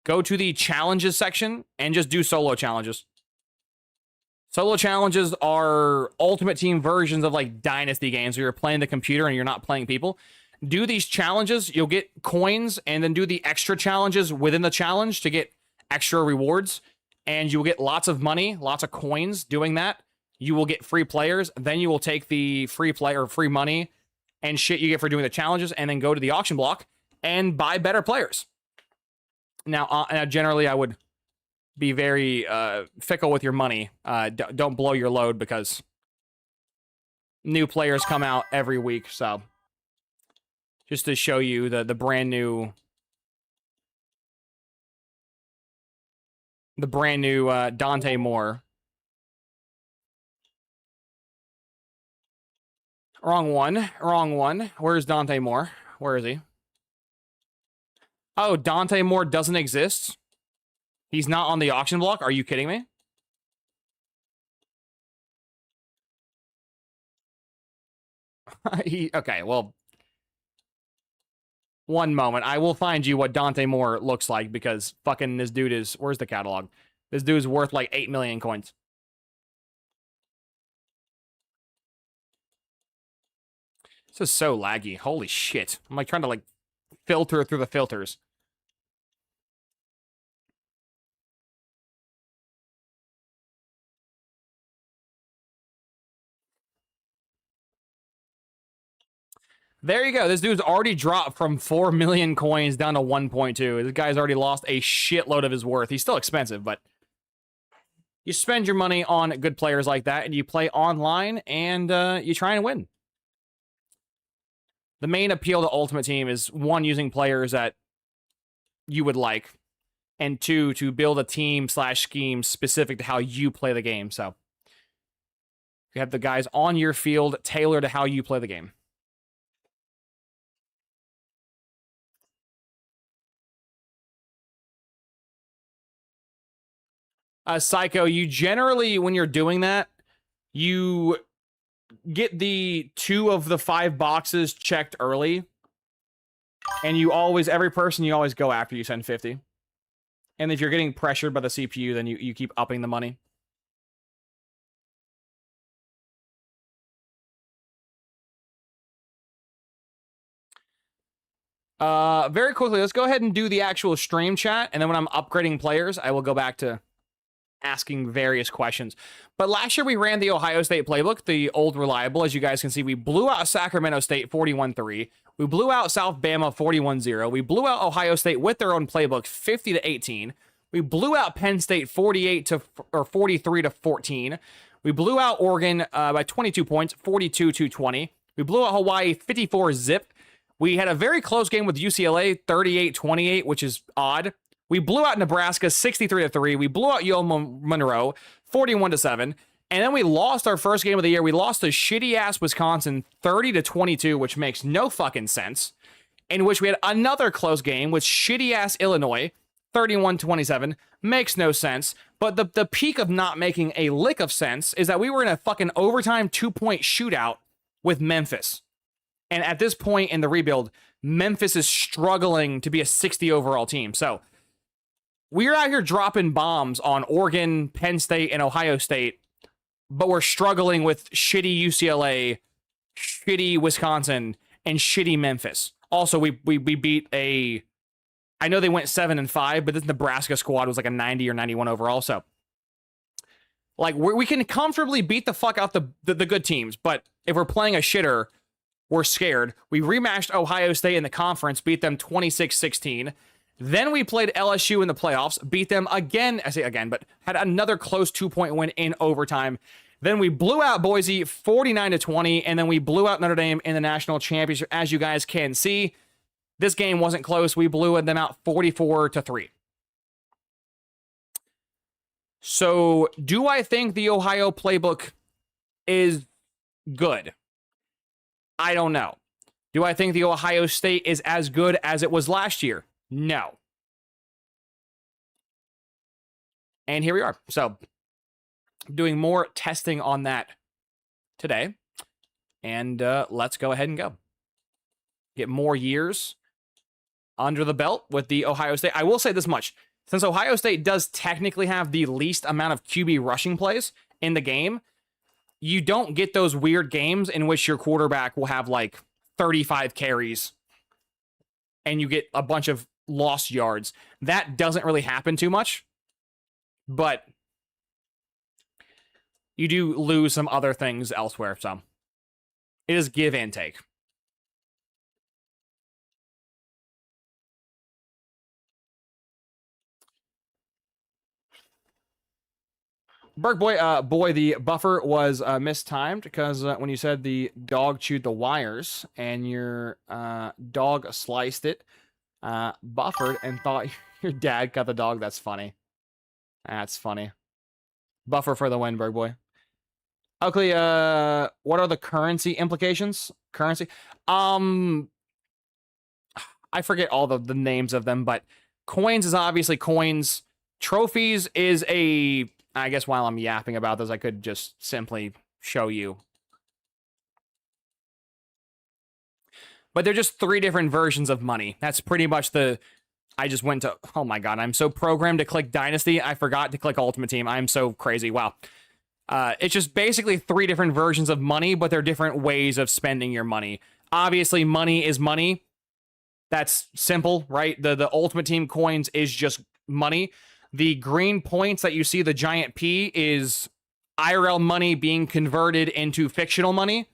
go to the challenges section, and just do solo challenges. Solo challenges are Ultimate Team versions of like Dynasty games where you're playing the computer and you're not playing people. Do these challenges, you'll get coins, and then do the extra challenges within the challenge to get extra rewards, and you will get lots of money, lots of coins doing that. You will get free players. Then you will take the free money and shit you get for doing the challenges and then go to the auction block and buy better players. Now, generally, I would be very fickle with your money. Don't blow your load because new players come out every week. So just to show you the brand new Dante Moore. Wrong one. Where's Dante Moore? Where is he? Oh, Dante Moore doesn't exist? He's not on the auction block? Are you kidding me? Okay, well, one moment. I will find you what Dante Moore looks like because fucking this dude is... Where's the catalog? This dude's worth like 8 million coins. This is so laggy. Holy shit. I'm like trying to like filter through the filters. There you go. This dude's already dropped from 4 million coins down to 1.2. This guy's already lost a shitload of his worth. He's still expensive, but you spend your money on good players like that, and you play online, and you try and win. The main appeal to Ultimate Team is, one, using players that you would like, and two, to build a team/scheme specific to how you play the game. So you have the guys on your field tailored to how you play the game. Psycho, you generally, when you're doing that, you get the 2 of the 5 boxes checked early. And you always, every person you always go after, you send 50. And if you're getting pressured by the CPU, then you keep upping the money. Very quickly, let's go ahead and do the actual stream chat. And then when I'm upgrading players, I will go back to asking various questions. But last year we ran the Ohio State playbook, the old reliable. As you guys can see, we blew out Sacramento State 41-3. We blew out South Bama 41-0. We blew out Ohio State with their own playbook 50-18. We blew out Penn State 43-14. We blew out Oregon by 22 points, 42-20. We blew out Hawaii 54-zip. We had a very close game with UCLA 38-28, which is odd. We blew out Nebraska 63-3. We blew out UL Monroe 41-7. And then we lost our first game of the year. We lost to shitty-ass Wisconsin 30-22, which makes no fucking sense. In which we had another close game with shitty-ass Illinois, 31-27. Makes no sense. But the peak of not making a lick of sense is that we were in a fucking overtime 2-point shootout with Memphis. And at this point in the rebuild, Memphis is struggling to be a 60 overall team. So we're out here dropping bombs on Oregon, Penn State, and Ohio State, but we're struggling with shitty UCLA, shitty Wisconsin, and shitty Memphis. Also, we beat a... I know they went 7-5, but this Nebraska squad was like a 90 or 91 overall. So, like, we can comfortably beat the fuck out the good teams. But if we're playing a shitter, we're scared. We rematched Ohio State in the conference, beat them 26-16. Then we played LSU in the playoffs, beat them again. I say again, but had another close 2-point win in overtime. Then we blew out Boise 49-20, and then we blew out Notre Dame in the national championship, as you guys can see. This game wasn't close. We blew them out 44-3. So, do I think the Ohio playbook is good? I don't know. Do I think the Ohio State is as good as it was last year? No. And here we are. So, doing more testing on that today. And let's go ahead and go. Get more years under the belt with the Ohio State. I will say this much. Since Ohio State does technically have the least amount of QB rushing plays in the game, you don't get those weird games in which your quarterback will have like 35 carries and you get a bunch of lost yards. That doesn't really happen too much, but you do lose some other things elsewhere. So it is give and take. Berg boy, the buffer was mistimed because when you said the dog chewed the wires and your dog sliced it, buffered and thought your dad cut the dog. That's funny. That's funny. Buffer for the win, Berg boy. Oakley, what are the currency implications? Currency? I forget all the names of them, but coins is obviously coins. Trophies is a... I guess while I'm yapping about this, I could just simply show you. But they're just 3 different versions of money. That's pretty much the... I just went to... Oh my god, I'm so programmed to click Dynasty, I forgot to click Ultimate Team. I'm so crazy. Wow. It's just basically 3 different versions of money, but they're different ways of spending your money. Obviously, money is money. That's simple, right? The Ultimate Team coins is just money. The green points that you see, the giant P, is IRL money being converted into fictional money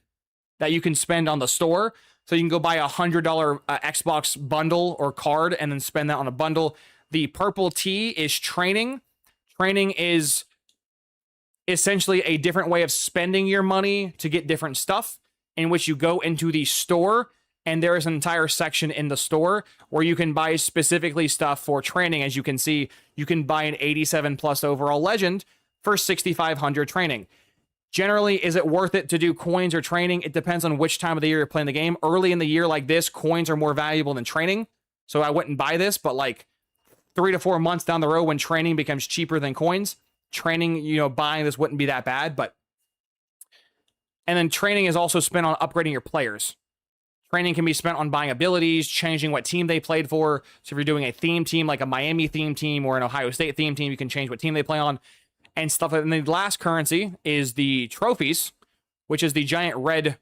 that you can spend on the store. So you can go buy a $100 Xbox bundle or card and then spend that on a bundle. The purple T is training. Training is essentially a different way of spending your money to get different stuff, in which you go into the store and there is an entire section in the store where you can buy specifically stuff for training. As you can see, you can buy an 87 plus overall legend for 6,500 training. Generally, is it worth it to do coins or training? It depends on which time of the year you're playing the game. Early in the year like this, coins are more valuable than training. So I wouldn't buy this, but like 3 to 4 months down the road when training becomes cheaper than coins, training, buying this wouldn't be that bad. And then training is also spent on upgrading your players. Training can be spent on buying abilities, changing what team they played for. So if you're doing a theme team, like a Miami theme team or an Ohio State theme team, you can change what team they play on and stuff. And the last currency is the trophies, which is the giant red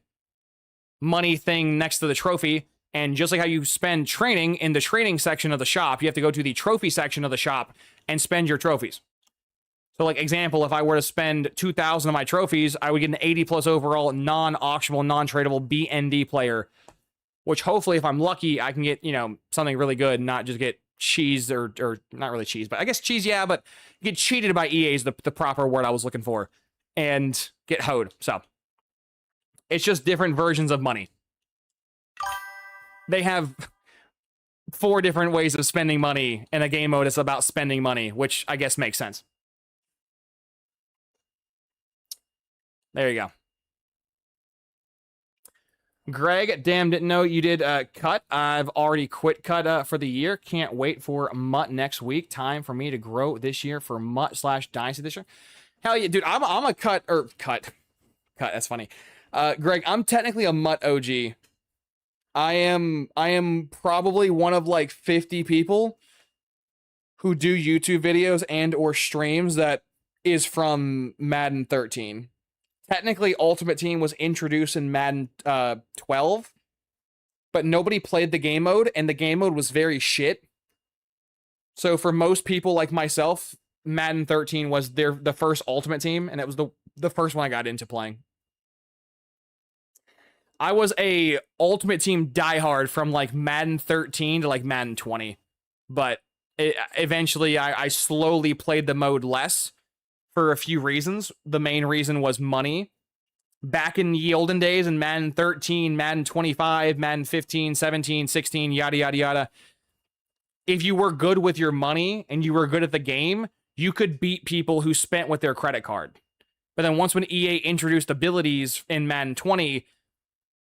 money thing next to the trophy. And just like how you spend training in the training section of the shop, you have to go to the trophy section of the shop and spend your trophies. So like example, if I were to spend 2,000 of my trophies, I would get an 80 plus overall non-auctionable, non-tradable BND player, which hopefully, if I'm lucky, I can get, something really good, not just get cheese or not really cheese, but I guess cheese, yeah, but get cheated by EA is the proper word I was looking for, and get hoed. So it's just different versions of money. They have 4 different ways of spending money in a game mode. It's about spending money, which I guess makes sense. There you go. Greg, damn, didn't know you did cut. I've already quit cut for the year. Can't wait for Mutt next week. Time for me to grow this year for Mutt/Dynasty this year. Hell yeah, dude. I'm a cut. That's funny. Greg, I'm technically a Mutt OG. I am probably one of like 50 people who do YouTube videos and or streams that is from Madden 13. Technically, Ultimate Team was introduced in Madden 12, but nobody played the game mode, and the game mode was very shit. So for most people like myself, Madden 13 was the first Ultimate Team, and it was the first one I got into playing. I was a Ultimate Team diehard from like Madden 13 to like Madden 20, but eventually I slowly played the mode less for a few reasons. The main reason was money. Back in the olden days in Madden 13, Madden 25, Madden 15, 17, 16, yada, yada, yada. If you were good with your money and you were good at the game, you could beat people who spent with their credit card. But then once when EA introduced abilities in Madden 20,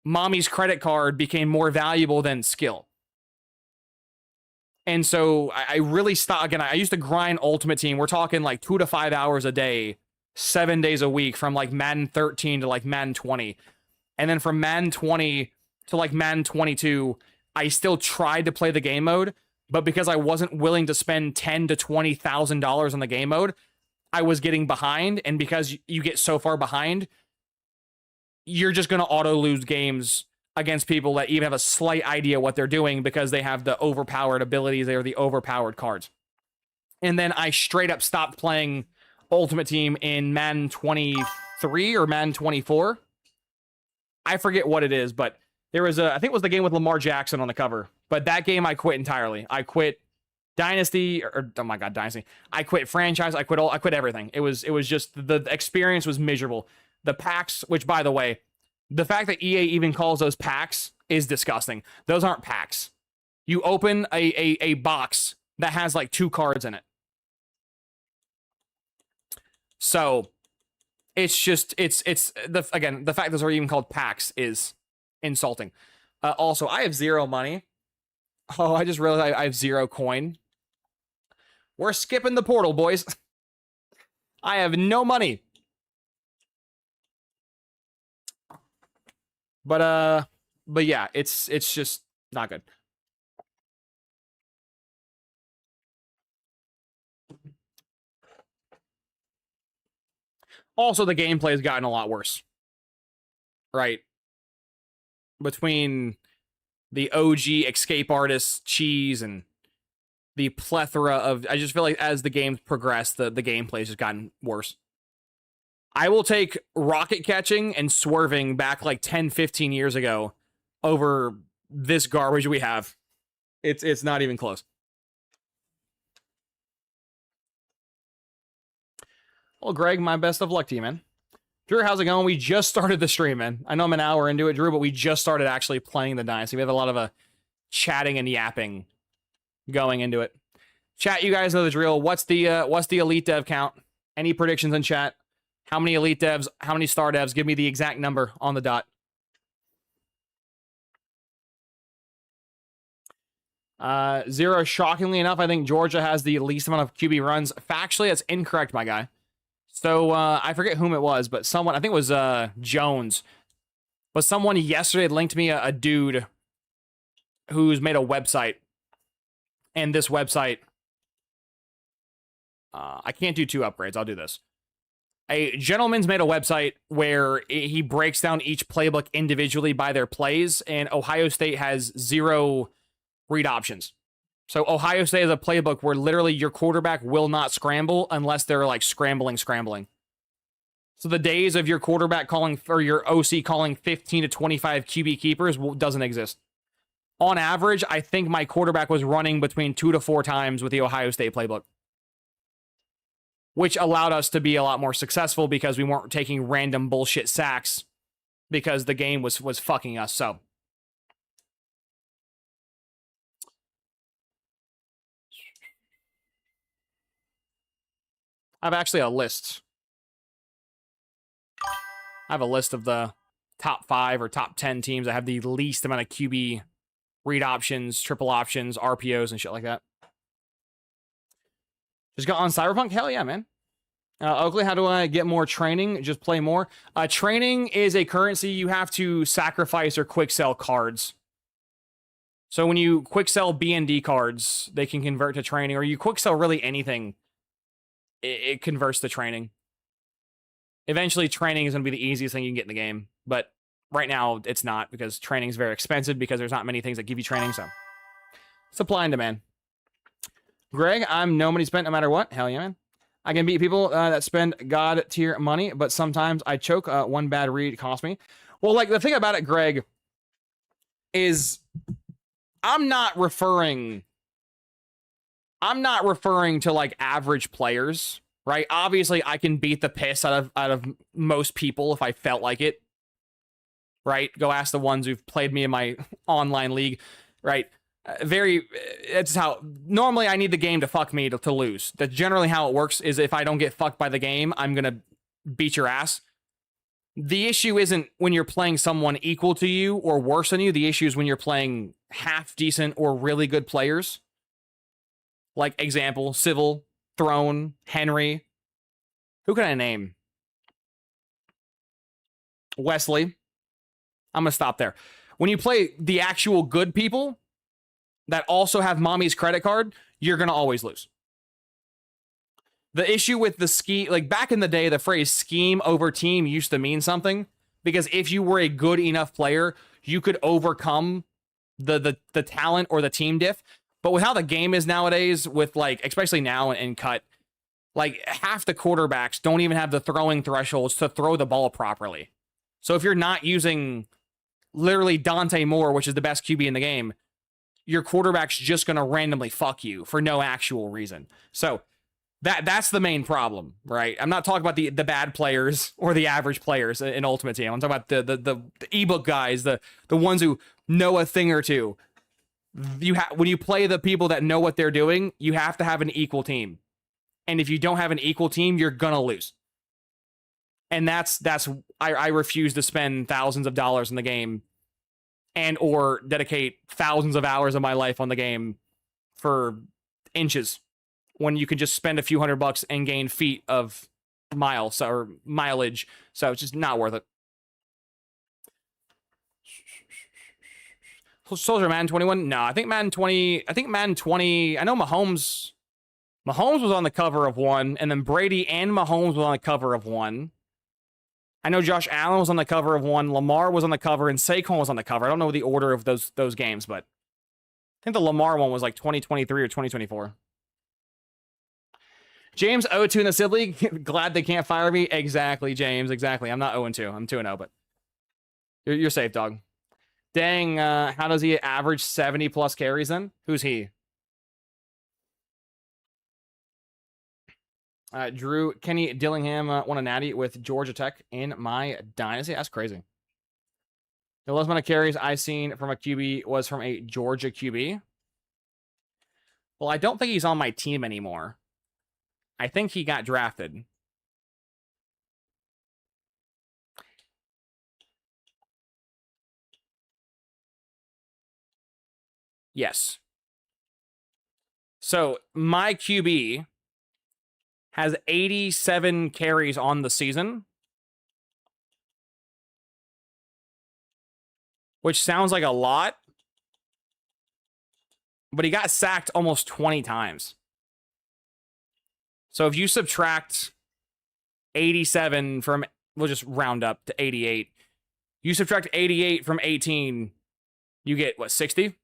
mommy's credit card became more valuable than skill. And so I really stopped. Again, I used to grind Ultimate Team. We're talking like 2 to 5 hours a day, 7 days a week from like Madden 13 to like Madden 20. And then from Madden 20 to like Madden 22, I still tried to play the game mode, but because I wasn't willing to spend $10,000 to $20,000 on the game mode, I was getting behind. And because you get so far behind, you're just going to auto lose games against people that even have a slight idea what they're doing because they have the overpowered abilities. They are the overpowered cards. And then I straight up stopped playing Ultimate Team in Madden 23 or Madden 24. I forget what it is, but there was I think it was the game with Lamar Jackson on the cover. But that game I quit entirely. I quit Dynasty, or oh my god, Dynasty. I quit franchise. I quit everything. It was just the experience was miserable. The packs, which by the way, the fact that EA even calls those packs is disgusting. Those aren't packs. You open a box that has like 2 cards in it. So it's just it's the fact that those are even called packs is insulting. Also, I have 0 money. Oh, I just realized I have 0 coin. We're skipping the portal, boys. I have no money. But yeah, it's just not good. Also, the gameplay has gotten a lot worse. Right? Between the OG escape artist cheese and the plethora of, I just feel like as the games progress, the gameplay has just gotten worse. I will take rocket catching and swerving back like 10, 15 years ago over this garbage we have. It's not even close. Well, Greg, my best of luck to you, man. Drew, how's it going? We just started the stream, man. I know I'm an hour into it, Drew, but we just started actually playing the Dynasty. We have a lot of chatting and yapping going into it. Chat, you guys know the drill. What's the elite dev count? Any predictions in chat? How many elite devs? How many star devs? Give me the exact number on the dot. 0. Shockingly enough, I think Georgia has the least amount of QB runs. Factually, that's incorrect, my guy. So I forget whom it was, but someone, I think it was Jones. But someone yesterday linked me a dude who's made a website. And this website, I can't do 2 upgrades. I'll do this. A gentleman's made a website where he breaks down each playbook individually by their plays, and Ohio State has 0 read options. So Ohio State has a playbook where literally your quarterback will not scramble unless they're like scrambling. So the days of your quarterback calling, or your OC calling 15 to 25 QB keepers doesn't exist. On average, I think my quarterback was running between 2 to 4 times with the Ohio State playbook, which allowed us to be a lot more successful because we weren't taking random bullshit sacks because the game was fucking us. So I have actually a list. I have a list of the top 5 or top 10 teams that have the least amount of QB read options, triple options, RPOs, and shit like that. Just got on Cyberpunk? Hell yeah, man. Oakley, how do I get more training? Just play more. Training is a currency you have to sacrifice or quick sell cards. So when you quick sell B&D cards, they can convert to training, or you quick sell really anything, it converts to training. Eventually, training is going to be the easiest thing you can get in the game, but right now it's not, because training is very expensive because there's not many things that give you training, so supply and demand. Greg, I'm no money spent no matter what. Hell yeah, man. I can beat people that spend God tier money, but sometimes I choke. One bad read cost me. Well, like, the thing about it, Greg, is I'm not referring to like average players, right? Obviously, I can beat the piss out of most people if I felt like it, right? Go ask the ones who've played me in my online league, right? It's how normally I need the game to fuck me to lose. That's generally how it works. Is if I don't get fucked by the game, I'm gonna beat your ass. The issue isn't when you're playing someone equal to you or worse than you. The issue is when you're playing half decent or really good players. Like example, Civil, Throne, Henry. Who can I name? Wesley. I'm gonna stop there. When you play the actual good people that also have mommy's credit card, you're going to always lose. The issue with the scheme, like back in the day, the phrase scheme over team used to mean something, because if you were a good enough player, you could overcome the talent or the team diff. But with how the game is nowadays, with like, especially now in cut, like half the quarterbacks don't even have the throwing thresholds to throw the ball properly. So if you're not using literally Dante Moore, which is the best QB in the game, your quarterback's just going to randomly fuck you for no actual reason. So that's the main problem, right? I'm not talking about the bad players or the average players in Ultimate Team. I'm talking about the ebook guys, the ones who know a thing or two. When you play the people that know what they're doing, you have to have an equal team. And if you don't have an equal team, you're going to lose. And I refuse to spend thousands of dollars in the game and or dedicate thousands of hours of my life on the game for inches, when you can just spend a few $100 and gain feet of miles or mileage. So it's just not worth it. Soldier Madden 21? No, I think Madden 20. I know Mahomes was on the cover of one, and then Brady and Mahomes was on the cover of one. I know Josh Allen was on the cover of one, Lamar was on the cover, and Saquon was on the cover. I don't know the order of those games, but I think the Lamar one was like 2023 or 2024. James 0-2 in the Civ League. Glad they can't fire me. Exactly, James. Exactly. I'm not 0-2. I'm 2-0, but you're safe, dog. Dang, how does he average 70 plus carries then? Who's he? Drew Kenny Dillingham won a natty with Georgia Tech in my dynasty. That's crazy. The last amount of carries I seen from a QB was from a Georgia QB. Well, I don't think he's on my team anymore. I think he got drafted. Yes. So my QB has 87 carries on the season, which sounds like a lot, but he got sacked almost 20 times. So if you subtract 87 from, we'll just round up to 88. You subtract 88 from 18, you get, what, 60?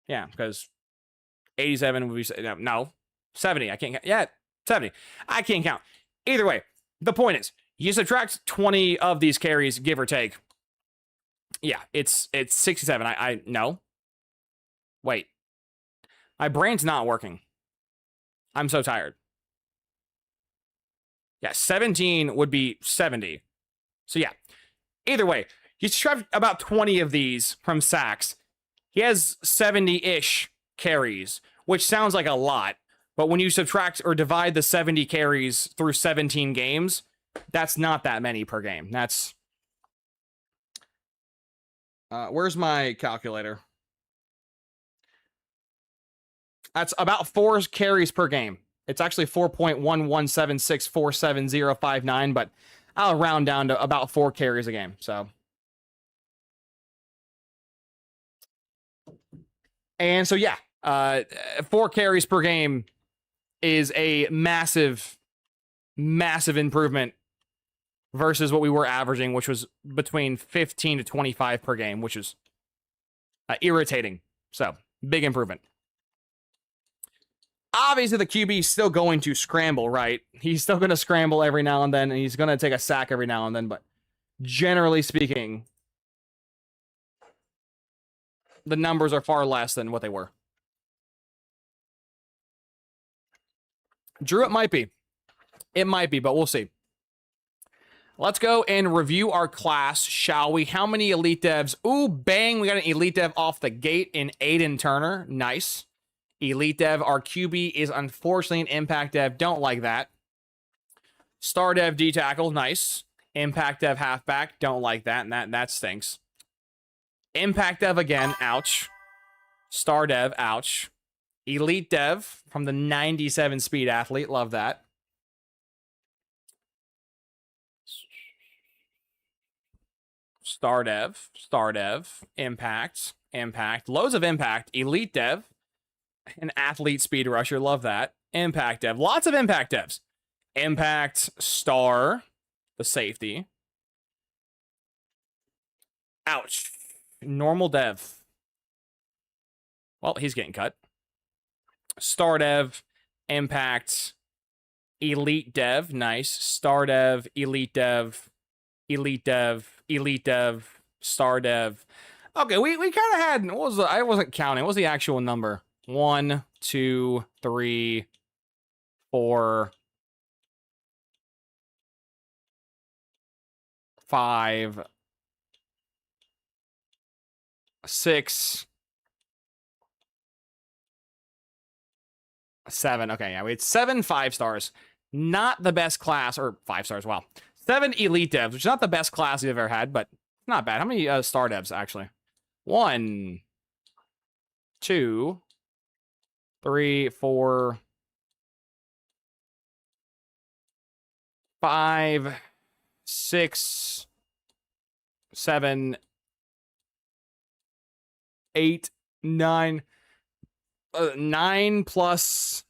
Yeah, because 87 would be, no, 70. I can't, yeah, 70. I can't count. Either way, the point is, you subtract 20 of these carries, give or take. Yeah, it's 67. I no. Wait. My brain's not working. I'm so tired. Yeah, 17 would be 70. So yeah. Either way, you subtract about 20 of these from sacks. He has 70-ish carries, which sounds like a lot. But when you subtract or divide the 70 carries through 17 games, That's not that many per game. That's where's my calculator? That's about 4 carries per game. It's actually 4.117647059, but I'll round down to about 4 carries a game. So, and so yeah, 4 carries per game is a massive, massive improvement versus what we were averaging, which was between 15 to 25 per game, which is irritating. So, big improvement. Obviously, the QB is still going to scramble, right? He's still going to scramble every now and then, and he's going to take a sack every now and then, but generally speaking, the numbers are far less than what they were. Drew, it might be. It might be, but we'll see. Let's go and review our class, shall we? How many Elite Devs? Ooh, bang, we got an Elite Dev off the gate in Aiden Turner. Nice. Elite Dev, our QB is unfortunately an Impact Dev. Don't like that. Star Dev D-Tackle, nice. Impact Dev Halfback, don't like that, and that stinks. Impact Dev again, ouch. Star Dev, ouch. Elite Dev from the 97 speed athlete, love that. Star Dev, Impact, loads of Impact, Elite Dev, an athlete speed rusher, love that. Impact Dev, lots of Impact Devs. Impact, Star, the safety. Ouch. Normal Dev. Well, he's getting cut. Star Dev, Impact, Elite Dev, nice. Star Dev, Elite Dev, Elite Dev, Elite Dev, Star Dev. Okay, we kind of had, what was the, I wasn't counting. What was the actual number? 1, 2, 3, 4, 5, 6, 7. Okay, yeah, we had 7 5-stars. Not the best class, or 5 stars, wow. 7 Elite Devs, which is not the best class we've ever had, but not bad. How many Star Devs, actually? 1, 2, 3, 4, 5, 6, 7, 8, 9. 9 plus,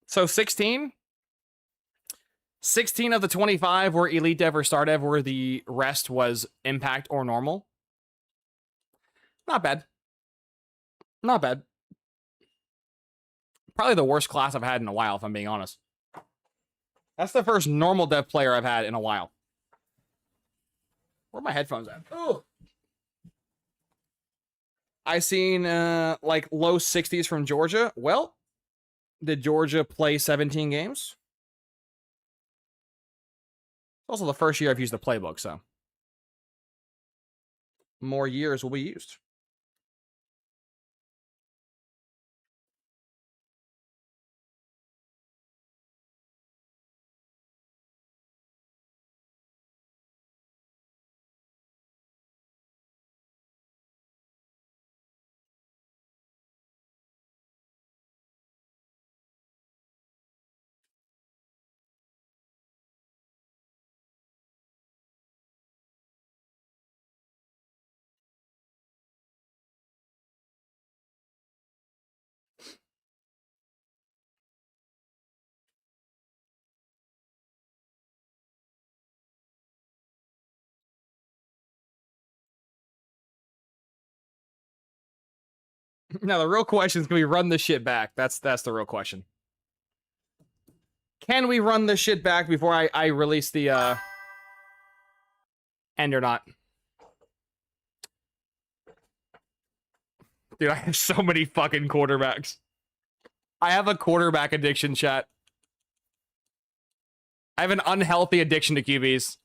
so 16? 16 of the 25 were Elite Dev or Star Dev, where the rest was Impact or Normal. Not bad. Not bad. Probably the worst class I've had in a while, if I'm being honest. That's the first Normal Dev player I've had in a while. Where are my headphones at? Oh. I seen like low 60s from Georgia. Well, did Georgia play 17 games? It's also the first year I've used the playbook, so more years will be used. Now the real question is, can we run this shit back? That's the real question. Can we run this shit back before I release the end or not? Dude, I have so many fucking quarterbacks. I have a quarterback addiction, chat. I have an unhealthy addiction to QBs.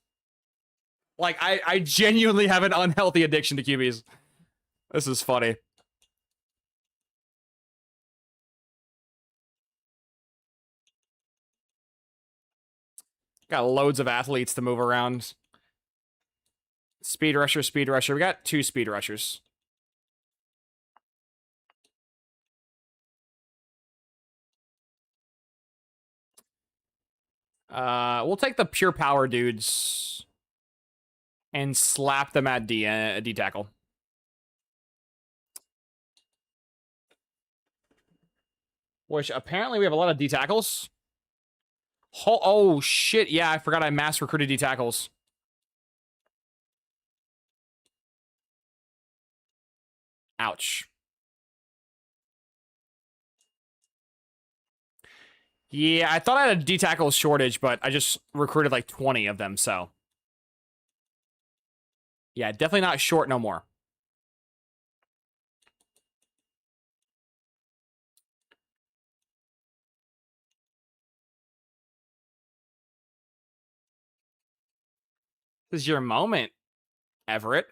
Like, I genuinely have an unhealthy addiction to QBs. This is funny. Got loads of athletes to move around. Speed rusher, speed rusher. We got 2 speed rushers. We'll take the pure power dudes and slap them at D tackle. Which apparently we have a lot of D tackles. Oh shit! Yeah, I forgot I mass recruited D tackles. Ouch. Yeah, I thought I had a D tackle shortage, but I just recruited like 20 of them, so. Yeah, definitely not short no more. This is your moment, Everett.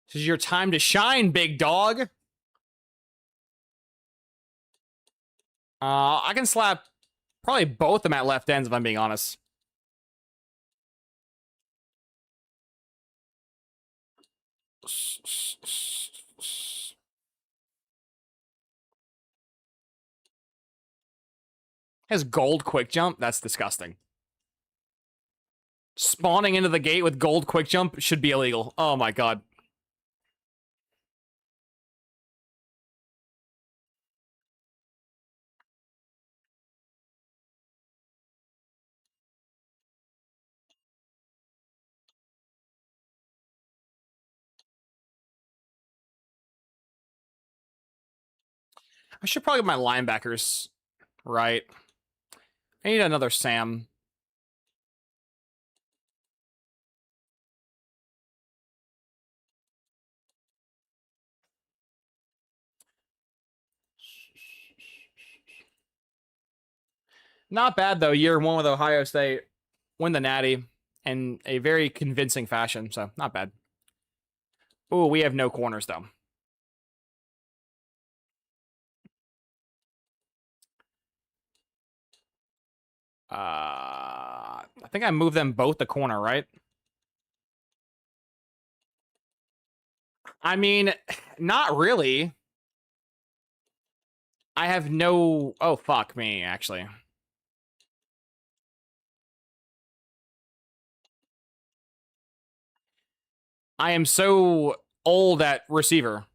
This is your time to shine, big dog. I can slap probably both of them at left ends if I'm being honest. Has gold quick jump? That's disgusting. Spawning into the gate with gold quick jump should be illegal. Oh my god. I should probably get my linebackers right. I need another Sam. Not bad, though. Year 1 with Ohio State. Win the Natty in a very convincing fashion, so not bad. Ooh, we have no corners, though. I think I moved them both to corner, right? I mean, not really. I have no... Oh, fuck me, actually. I am so old at receiver.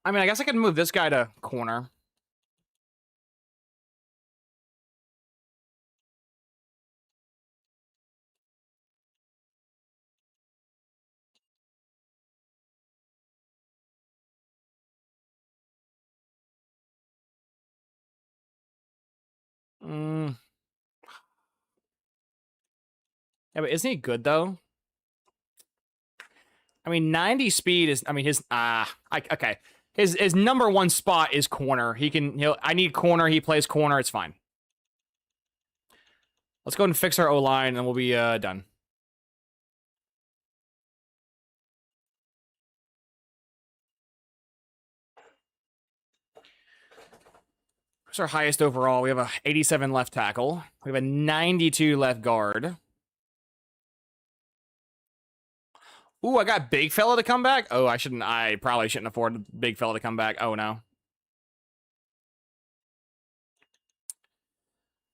I mean, I guess I could move this guy to corner. Yeah, but isn't he good, though? I mean, 90 speed is... I mean, his... okay. His number 1 spot is corner. I need corner. He plays corner. It's fine. Let's go ahead and fix our O-line, and we'll be done. What's our highest overall? We have a 87 left tackle. We have a 92 left guard. Ooh, I got Big Fella to come back? Oh, I probably shouldn't afford Big Fella to come back. Oh, no.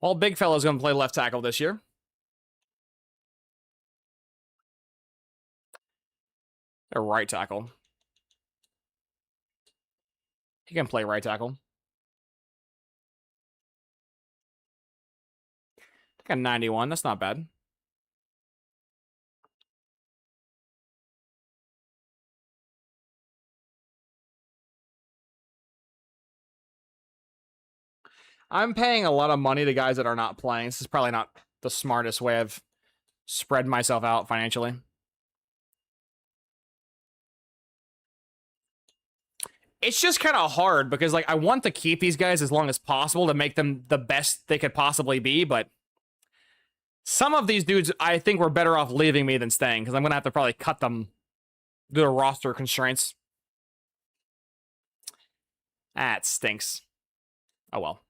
Well, Big Fella's going to play left tackle this year. A right tackle. He can play right tackle. Got 91. That's not bad. I'm paying a lot of money to guys that are not playing. This is probably not the smartest way I've spread myself out financially. It's just kind of hard because, like, I want to keep these guys as long as possible to make them the best they could possibly be, but some of these dudes I think were better off leaving me than staying because I'm going to have to probably cut them due to roster constraints. That stinks. Oh, well.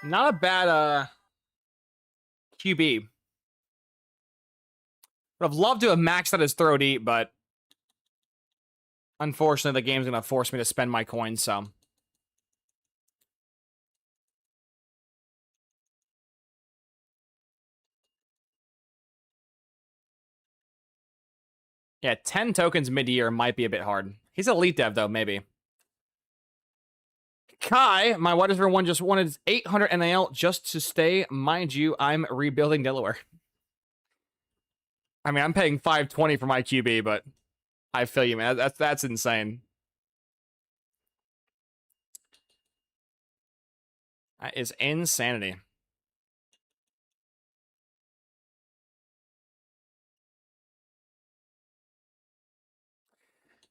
Not a bad QB. Would have loved to have maxed out his throw deep, but unfortunately, the game's going to force me to spend my coins, so. Yeah, 10 tokens mid-year might be a bit hard. He's elite dev, though, maybe. Kai, my wide receiver one, just wanted 800 NAL just to stay. Mind you, I'm rebuilding Delaware. I mean, I'm paying 520 for my QB, but I feel you, man. That's insane. That is insanity.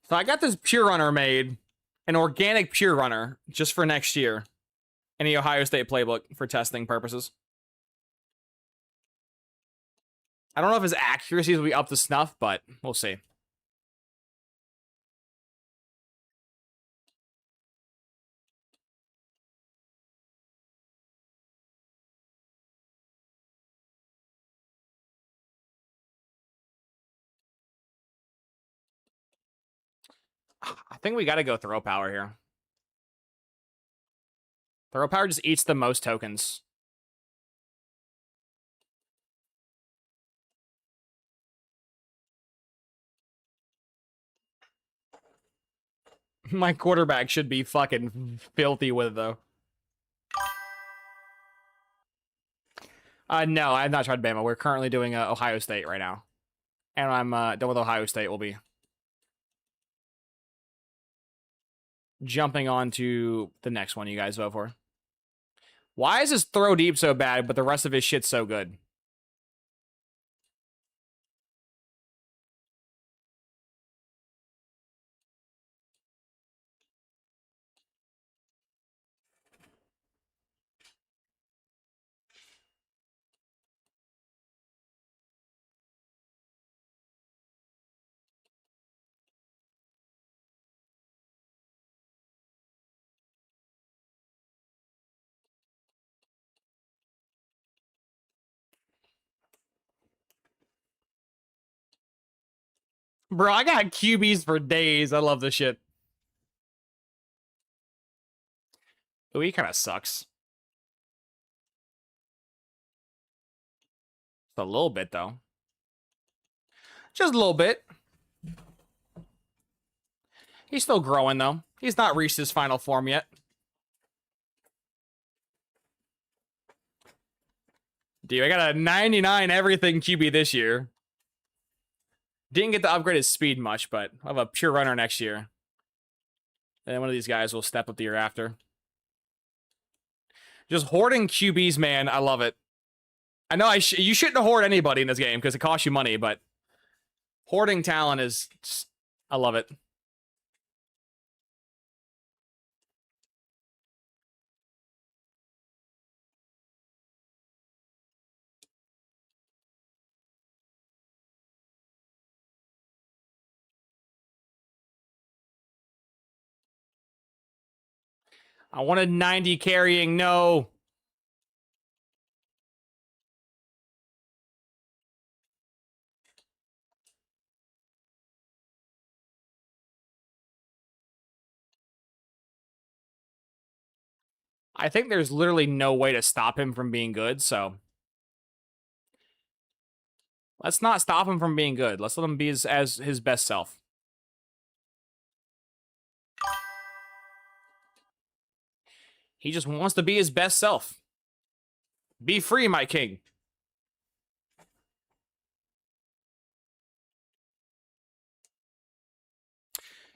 So I got this Pure Runner made, an organic Pure Runner, just for next year. In the Ohio State playbook for testing purposes. I don't know if his accuracy will be up to snuff, but we'll see. I think we got to go throw power here. Throw power just eats the most tokens. My quarterback should be fucking filthy with it, though. No, I have not tried Bama. We're currently doing Ohio State right now. And I'm done with Ohio State. We'll be jumping on to the next one you guys vote for. Why is his throw deep so bad, but the rest of his shit's so good? Bro, I got QBs for days. I love this shit. Ooh, he kind of sucks. Just a little bit, though. Just a little bit. He's still growing, though. He's not reached his final form yet. Dude, I got a 99 everything QB this year. Didn't get to upgrade his speed much, but I'll have a pure runner next year. And one of these guys will step up the year after. Just hoarding QBs, man. I love it. I know you shouldn't hoard anybody in this game because it costs you money, but hoarding talent is... I love it. I wanted 90 carrying. No. I think there's literally no way to stop him from being good, so Let's not stop him from being good. Let's let him be as his best self. He just wants to be his best self. Be free, my king.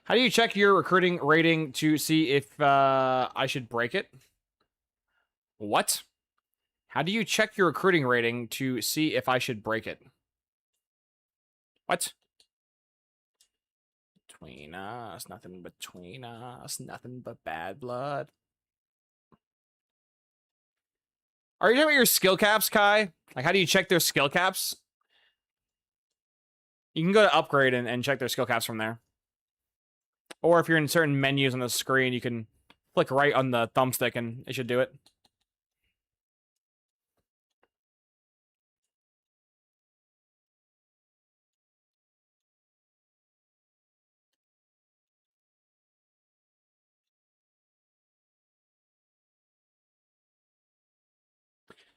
How do you check your recruiting rating to see if I should break it? What? How do you check your recruiting rating to see if I should break it? What? Between us, nothing between us, nothing but bad blood. Are you talking about your skill caps, Kai? Like, how do you check their skill caps? You can go to upgrade and check their skill caps from there. Or if you're in certain menus on the screen, you can click right on the thumbstick and it should do it.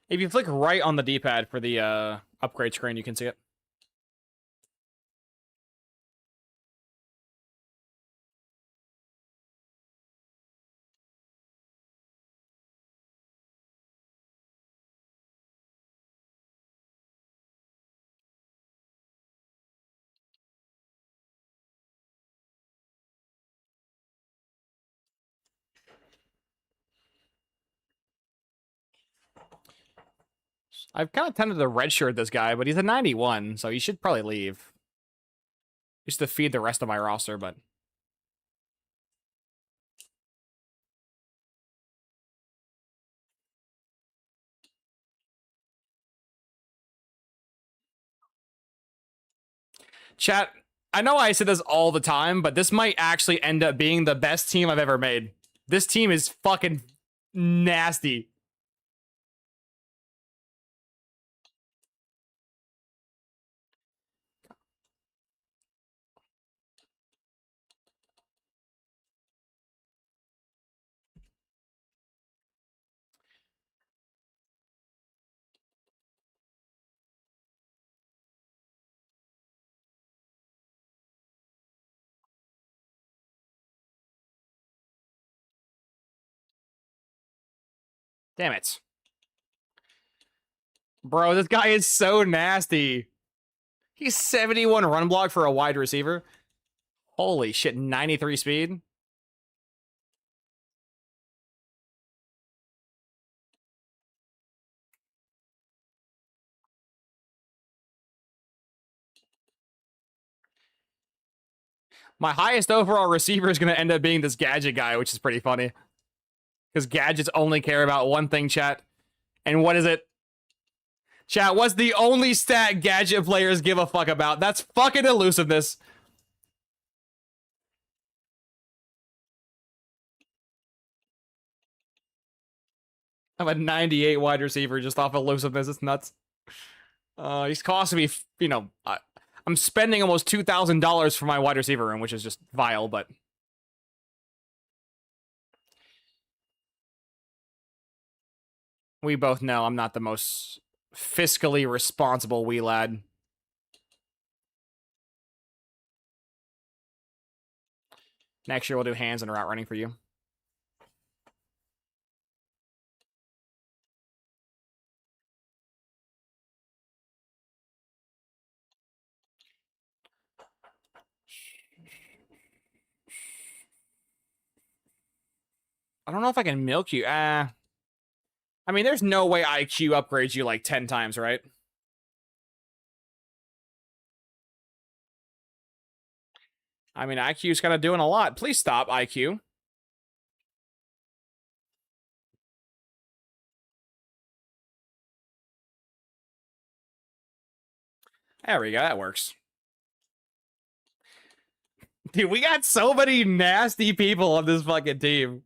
If you flick right on the D-pad for the upgrade screen, you can see it. I've kind of tended to redshirt this guy, but he's a 91, so he should probably leave. Just to feed the rest of my roster, but... Chat, I know I say this all the time, but this might actually end up being the best team I've ever made. This team is fucking nasty. Damn it. Bro, this guy is so nasty. He's 71 run block for a wide receiver. Holy shit, 93 speed. My highest overall receiver is going to end up being this Gadget guy, which is pretty funny. Because Gadgets only care about one thing, chat. And what is it? Chat, what's the only stat Gadget players give a fuck about? That's fucking elusiveness. I'm a 98 wide receiver just off elusiveness. It's nuts. He's costing me, you know, I'm spending almost $2,000 for my wide receiver room, which is just vile, but... We both know I'm not the most fiscally responsible wee lad. Next year we'll do hands and route running for you. I don't know if I can milk you. I mean, there's no way IQ upgrades you like 10 times, right? I mean, IQ's kind of doing a lot. Please stop, IQ. There we go. That works. Dude, we got so many nasty people on this fucking team.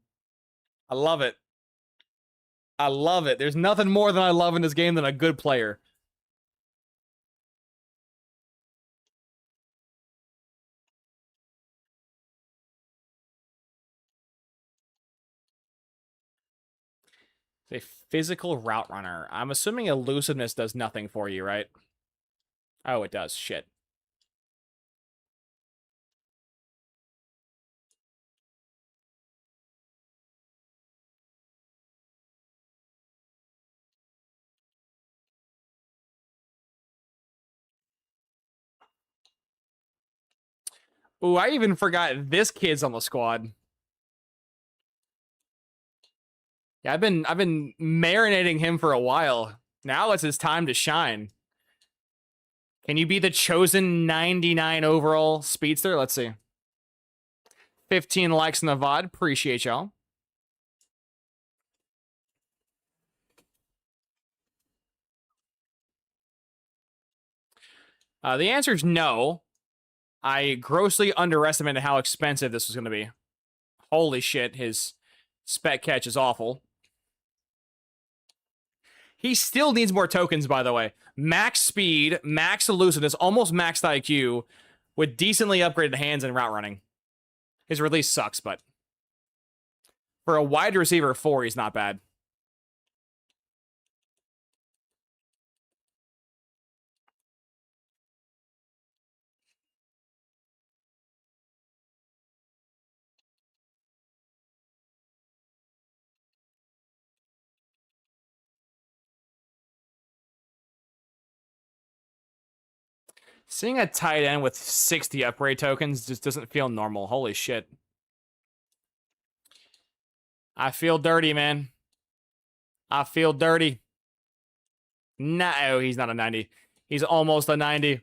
I love it. I love it. There's nothing more than I love in this game than a good player. It's a physical route runner. I'm assuming elusiveness does nothing for you, right? Oh, it does. Shit. Ooh, I even forgot this kid's on the squad. Yeah, I've been marinating him for a while. Now it's his time to shine. Can you be the chosen 99 overall speedster? Let's see. 15 likes in the VOD. Appreciate y'all. The answer is no. I grossly underestimated how expensive this was going to be. Holy shit, his spec catch is awful. He still needs more tokens, by the way. Max speed, max elusiveness, almost maxed IQ, with decently upgraded hands and route running. His release sucks, but for a wide receiver 4, he's not bad. Seeing a tight end with 60 upgrade tokens just doesn't feel normal. Holy shit. I feel dirty, man. I feel dirty. No, he's not a 90. He's almost a 90.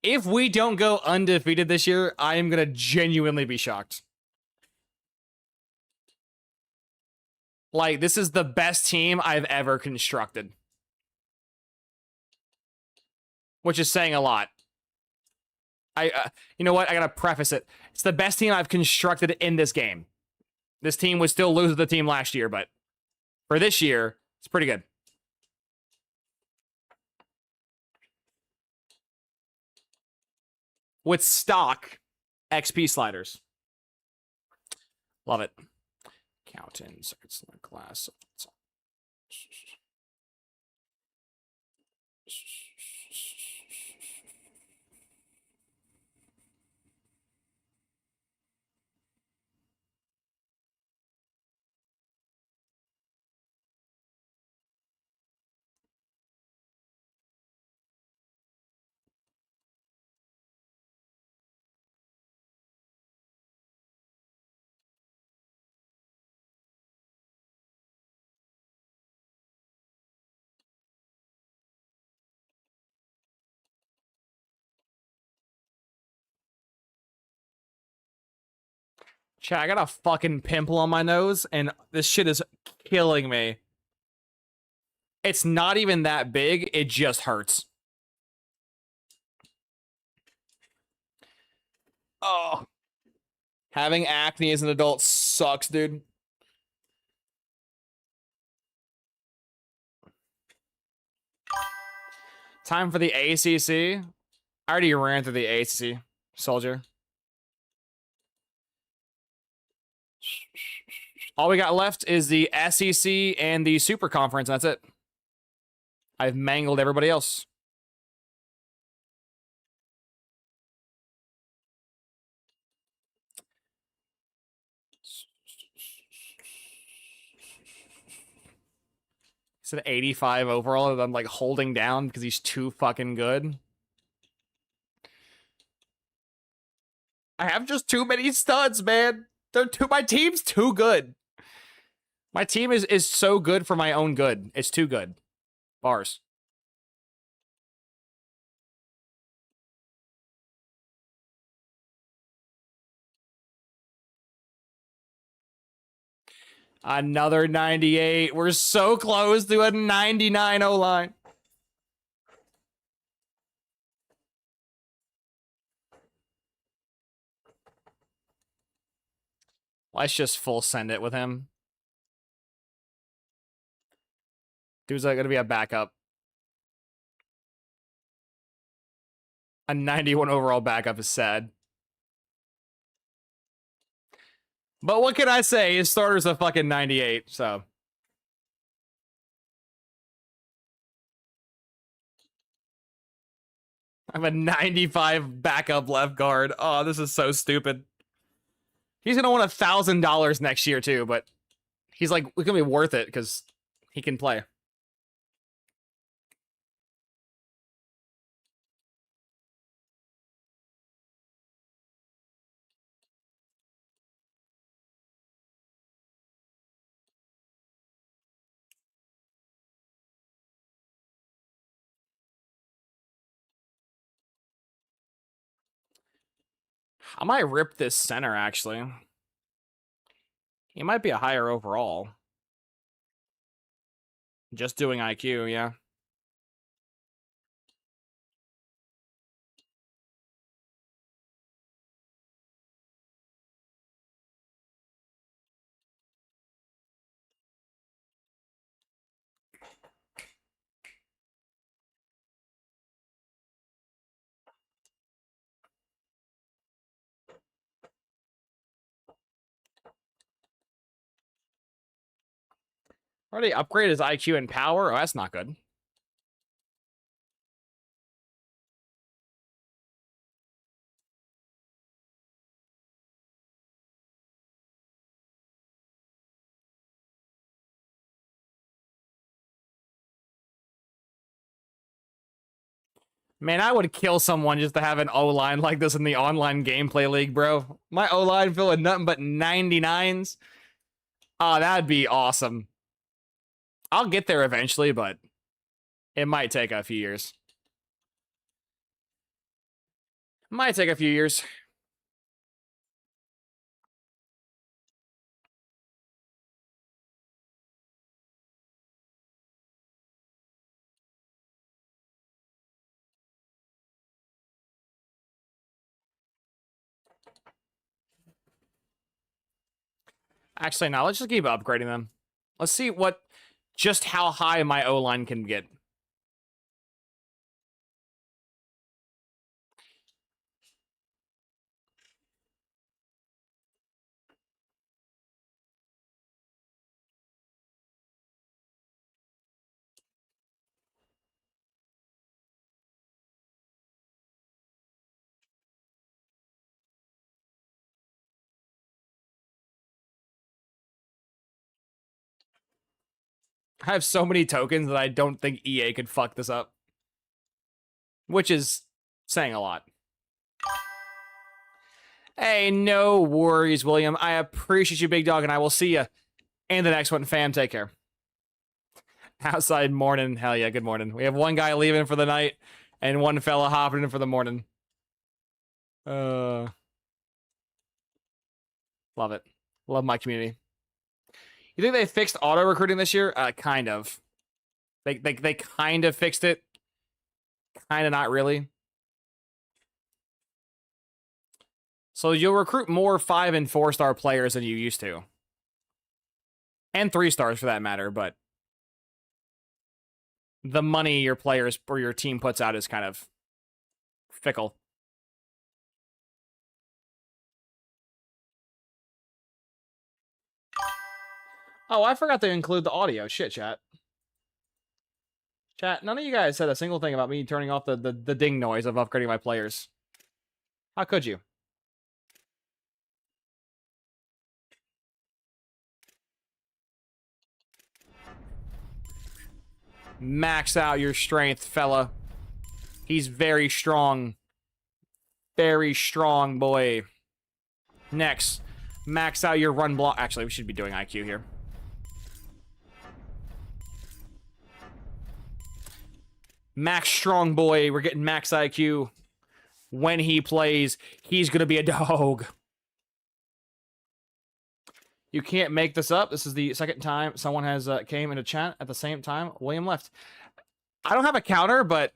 If we don't go undefeated this year, I am going to genuinely be shocked. Like, this is the best team I've ever constructed. Which is saying a lot. You know what? I gotta preface it. It's the best team I've constructed in this game. This team would still lose to the team last year, but for this year, it's pretty good. With stock XP sliders. Love it. Count in circuits in the class. Chat, I got a fucking pimple on my nose, and this shit is killing me. It's not even that big, it just hurts. Oh. Having acne as an adult sucks, dude. Time for the ACC. I already ran through the ACC, soldier. All we got left is the SEC and the Super Conference. That's it. I've mangled everybody else. It's an 85 overall that I'm like holding down because he's too fucking good. I have just too many studs, man. My team's too good. My team is so good for my own good. It's too good. Bars. Another 98. We're so close to a 99 O-line. Let's just full send it with him. Dude's like gonna be a backup. A 91 overall backup is sad. But what can I say? His starter's a fucking 98, so. I'm a 95 backup left guard. Oh, this is so stupid. He's gonna want $1,000 next year too, but he's like, it's gonna be worth it because he can play. I might rip this center, actually. He might be a higher overall. Just doing IQ, yeah. Already upgraded his IQ and power? Oh, that's not good. Man, I would kill someone just to have an O-line like this in the online gameplay league, bro. My O-line filled with nothing but 99s. Oh, that'd be awesome. I'll get there eventually, but it might take a few years. Might take a few years. Actually, now let's just keep upgrading them. Let's see just how high my O-line can get. I have so many tokens that I don't think EA could fuck this up. Which is saying a lot. Hey, no worries, William. I appreciate you, big dog, and I will see you in the next one, fam. Take care. Outside morning. Hell yeah, good morning. We have one guy leaving for the night and one fella hopping in for the morning. Love it. Love my community. You think they fixed auto recruiting this year? Kind of. They kind of fixed it. Kind of not really. So you'll recruit more 5- and 4-star players than you used to. And 3 stars for that matter, but the money your players or your team puts out is kind of fickle. Oh, I forgot to include the audio. Shit, chat. Chat, none of you guys said a single thing about me turning off the ding noise of upgrading my players. How could you? Max out your strength, fella. He's very strong. Very strong, boy. Next, max out your run block. Actually, we should be doing IQ here. Max strong, boy. We're getting max IQ. When he plays, he's going to be a dog. You can't make this up. This is the second time someone has came into chat at the same time. William left. I don't have a counter, but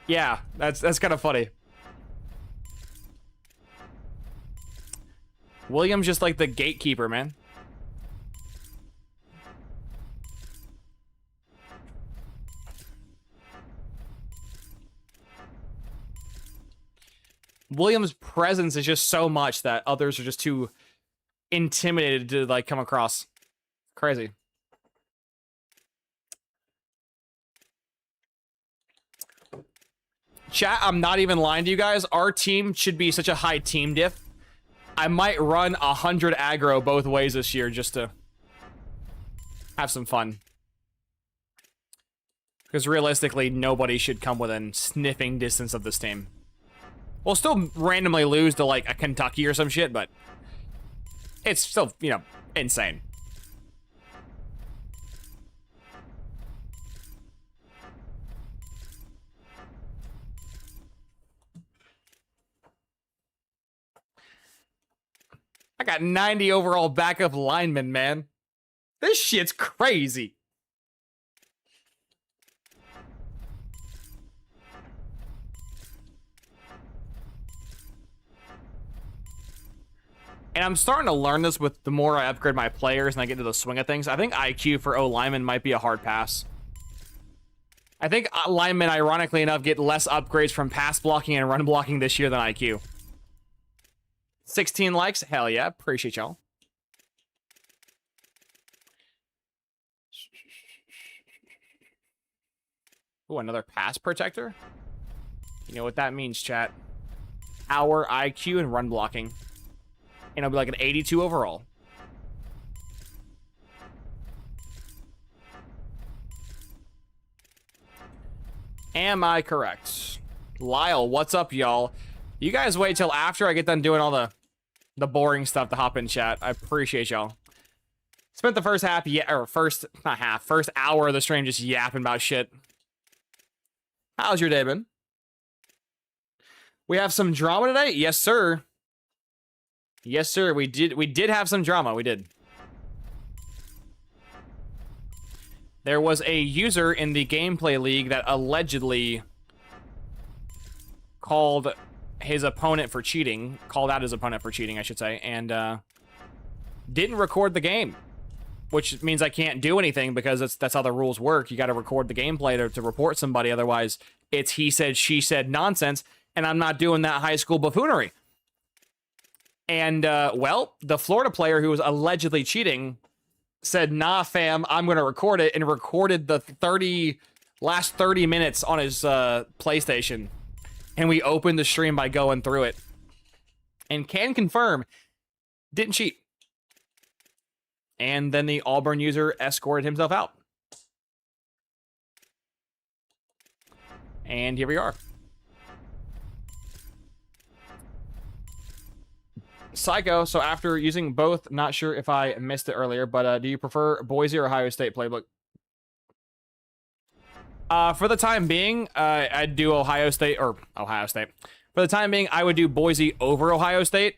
yeah, that's kind of funny. William's just like the gatekeeper, man. William's presence is just so much that others are just too intimidated to like come across. Crazy. Chat, I'm not even lying to you guys. Our team should be such a high team diff. I might run 100 aggro both ways this year just to have some fun. Because realistically, nobody should come within sniffing distance of this team. We'll still randomly lose to, like, a Kentucky or some shit, but it's still, you know, insane. I got 90 overall backup linemen, man. This shit's crazy. And I'm starting to learn this with the more I upgrade my players and I get into the swing of things. I think IQ for O lineman might be a hard pass. I think linemen, ironically enough, get less upgrades from pass blocking and run blocking this year than IQ. 16 likes? Hell yeah. Appreciate y'all. Ooh, another pass protector? You know what that means, chat. Power, IQ, and run blocking. And it'll be like an 82 overall. Am I correct? Lyle, what's up, y'all? You guys wait till after I get done doing all the boring stuff to hop in chat. I appreciate y'all. Spent the first half, first hour of the stream just yapping about shit. How's your day been? We have some drama today? Yes, sir. Yes, sir. We did have some drama. We did. There was a user in the gameplay league that allegedly called his opponent for cheating. Called out his opponent for cheating, I should say. And didn't record the game. Which means I can't do anything because that's how the rules work. You got to record the gameplay to report somebody. Otherwise, it's he said, she said nonsense. And I'm not doing that high school buffoonery. And, well, the Florida player who was allegedly cheating said, nah, fam, I'm going to record it, and recorded the last 30 minutes on his PlayStation. And we opened the stream by going through it. And can confirm, didn't cheat. And then the Auburn user escorted himself out. And here we are. Psycho, so after using both, not sure if I missed it earlier, but do you prefer Boise or Ohio State playbook? For the time being, I'd do Ohio State. For the time being, I would do Boise over Ohio State.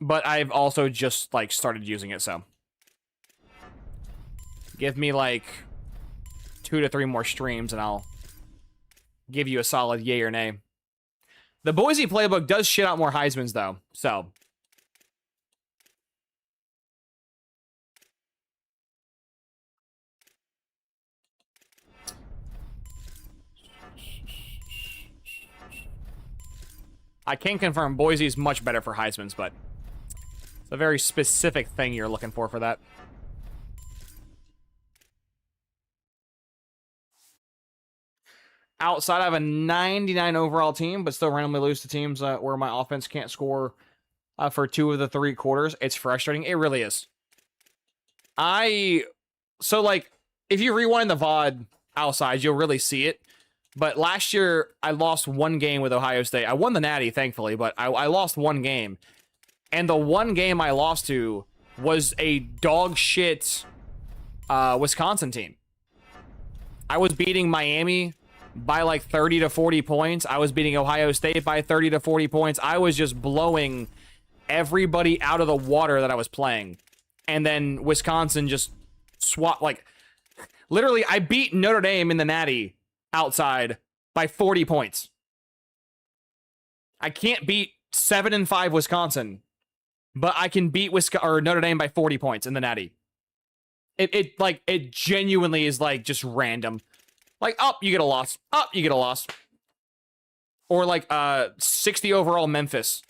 But I've also just, like, started using it, so. Give me, like, 2 to 3 more streams, and I'll give you a solid yay or nay. The Boise playbook does shit out more Heismans, though, so. I can confirm Boise is much better for Heismans, but it's a very specific thing you're looking for that. Outside, I have a 99 overall team, but still randomly lose to teams where my offense can't score for 2 of the 3 quarters. It's frustrating. It really is. So, like, if you rewind the VOD outside, you'll really see it. But last year, I lost 1 game with Ohio State. I won the Natty, thankfully, but I lost 1 game. And the 1 game I lost to was a dog shit Wisconsin team. I was beating Miami by like 30 to 40 points. I was beating Ohio State by 30 to 40 points. I was just blowing everybody out of the water that I was playing. And then Wisconsin just swapped, like, literally, I beat Notre Dame in the Natty outside by 40 points. I can't beat 7-5 Wisconsin, but I can beat Notre Dame by 40 points in the Natty. It genuinely is, like, just random. Like, you get a loss. You get a loss. Or, like, 60 overall Memphis.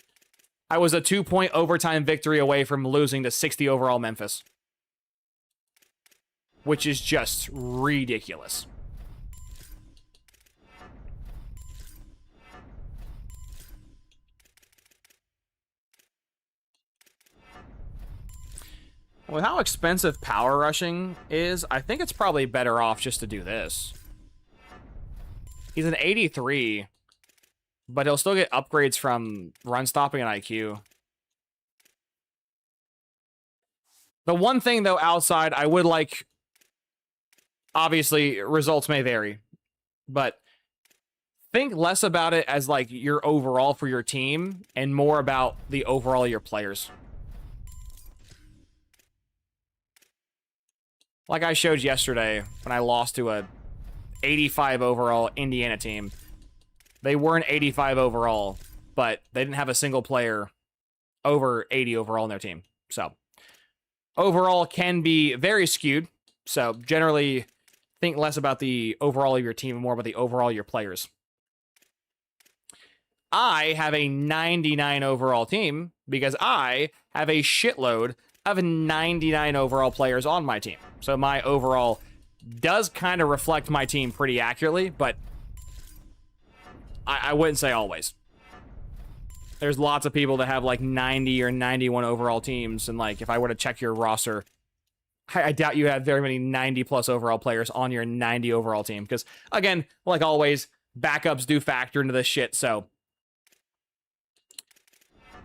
I was a 2-point overtime victory away from losing to 60 overall Memphis. Which is just ridiculous. With how expensive power rushing is, I think it's probably better off just to do this. He's an 83, but he'll still get upgrades from run stopping and IQ. The one thing, though, outside, I would like... Obviously, results may vary, but think less about it as, like, your overall for your team and more about the overall of your players. Like I showed yesterday when I lost to a 85 overall Indiana team. They weren't 85 overall, but they didn't have a single player over 80 overall in their team. So, overall can be very skewed. So, generally, think less about the overall of your team and more about the overall of your players. I have a 99 overall team because I have a shitload of 99 overall players on my team. So my overall does kind of reflect my team pretty accurately, but I wouldn't say always. There's lots of people that have like 90 or 91 overall teams, and like if I were to check your roster, I doubt you have very many 90 plus overall players on your 90 overall team. Because again, like always, backups do factor into this shit, so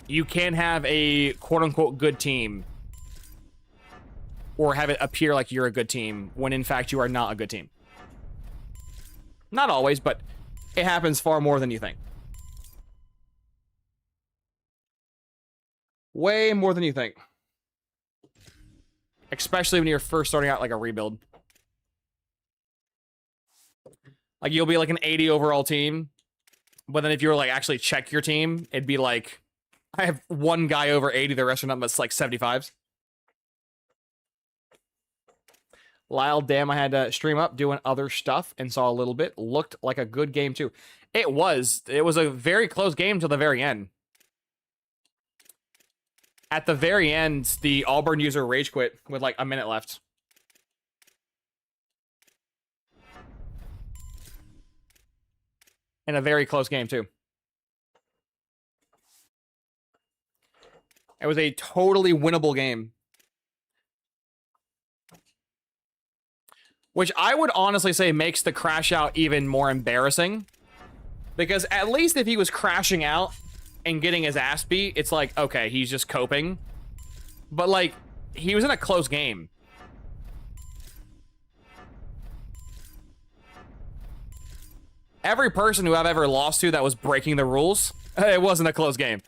you can have a quote-unquote good team or have it appear like you're a good team when in fact you are not a good team. Not always, but it happens far more than you think. Way more than you think. Especially when you're first starting out like a rebuild. Like you'll be like an 80 overall team, but then if you were like actually check your team, it'd be like, I have one guy over 80, the rest are nothing but like 75s. Lyle, damn, I had to stream up doing other stuff and saw a little bit. Looked like a good game too. It was a very close game till the very end. At the very end, the Auburn user rage quit with like a minute left. In a very close game too. It was a totally winnable game. Which I would honestly say makes the crash out even more embarrassing. Because at least if he was crashing out and getting his ass beat, it's like, okay, he's just coping. But like, he was in a close game. Every person who I've ever lost to that was breaking the rules, it wasn't a close game.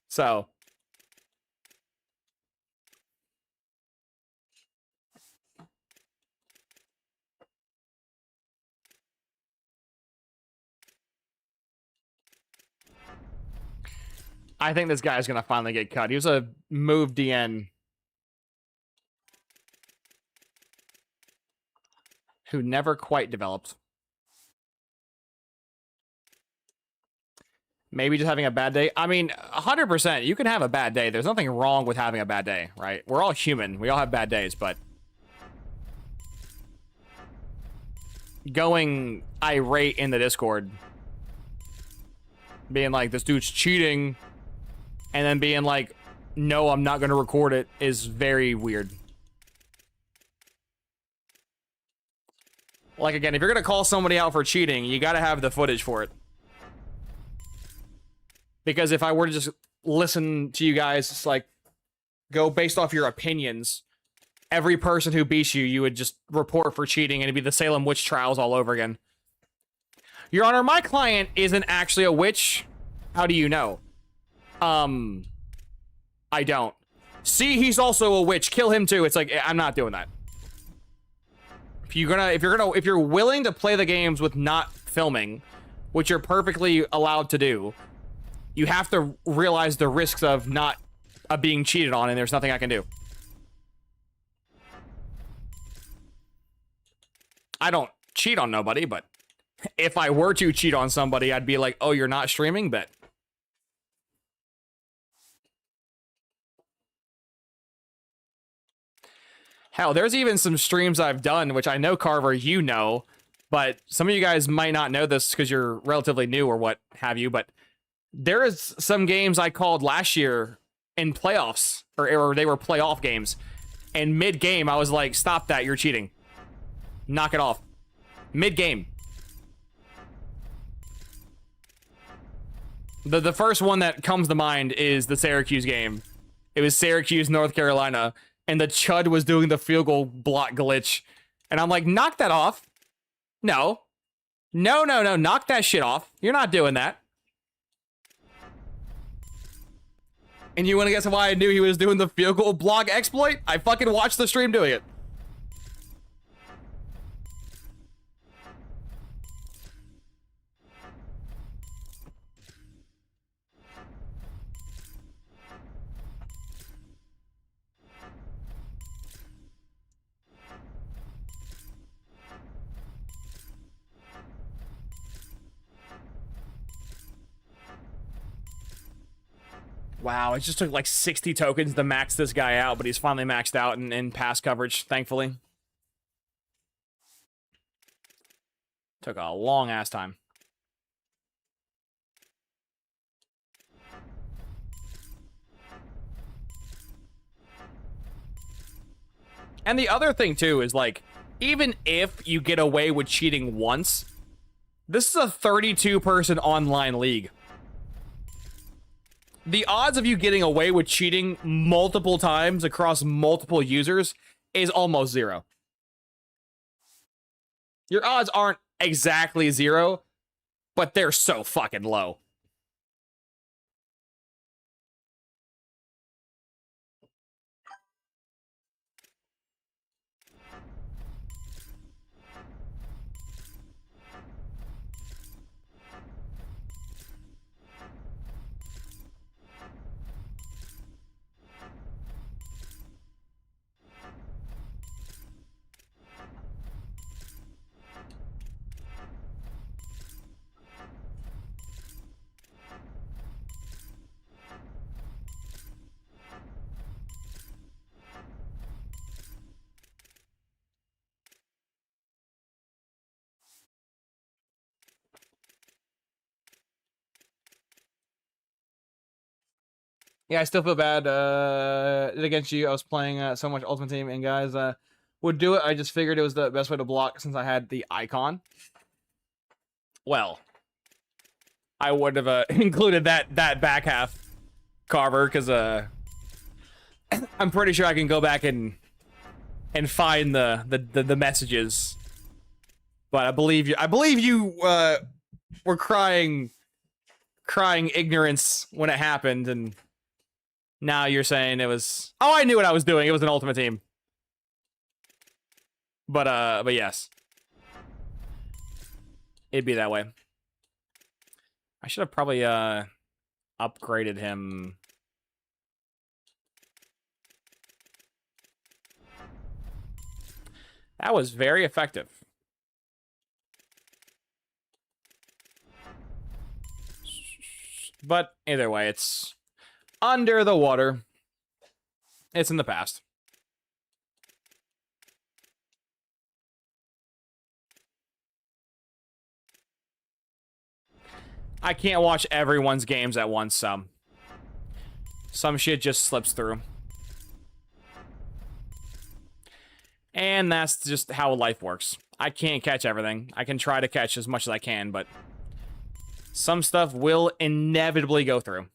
So... I think this guy's gonna finally get cut. He was a move DN who never quite developed. Maybe just having a bad day. I mean, 100%. You can have a bad day. There's nothing wrong with having a bad day, right? We're all human. We all have bad days, but going irate in the Discord, being like, this dude's cheating, and then being like, no, I'm not going to record it, is very weird. Like, again, if you're going to call somebody out for cheating, you got to have the footage for it. Because if I were to just listen to you guys, it's like, go based off your opinions, every person who beats you, you would just report for cheating, and it'd be the Salem witch trials all over again. Your Honor, my client isn't actually a witch. How do you know? I don't. See, he's also a witch. Kill him too. It's like, I'm not doing that. If you're willing to play the games with not filming, which you're perfectly allowed to do, you have to realize the risks of not being cheated on, and there's nothing I can do. I don't cheat on nobody, but if I were to cheat on somebody, I'd be like, oh, you're not streaming? Bet. Hell, there's even some streams I've done, which I know, Carver, you know, but some of you guys might not know this because you're relatively new or what have you, but there is some games I called last year in playoffs, or they were playoff games. And mid-game, I was like, stop that, you're cheating. Knock it off. Mid-game. The first one that comes to mind is the Syracuse game. It was Syracuse, North Carolina, and the Chud was doing the field goal block glitch. And I'm like, knock that off. No. No, knock that shit off. You're not doing that. And you want to guess why I knew he was doing the field goal block exploit? I fucking watched the stream doing it. Wow, it just took like 60 tokens to max this guy out, but he's finally maxed out in pass coverage, thankfully. Took a long ass time. And the other thing too is like, even if you get away with cheating once, this is a 32-person online league. The odds of you getting away with cheating multiple times across multiple users is almost zero. Your odds aren't exactly zero, but they're so fucking low. Yeah, I still feel bad against you. I was playing so much Ultimate Team, and guys would do it. I just figured it was the best way to block since I had the icon. Well, I would have included that back half, Carver, because I'm pretty sure I can go back and find the messages. But I believe you were crying ignorance when it happened, and now you're saying it was... Oh, I knew what I was doing. It was an Ultimate Team. But yes. It'd be that way. I should have probably upgraded him. That was very effective. But either way, it's under the water. It's in the past. I can't watch everyone's games at once, so some shit just slips through. And that's just how life works. I can't catch everything. I can try to catch as much as I can, but some stuff will inevitably go through.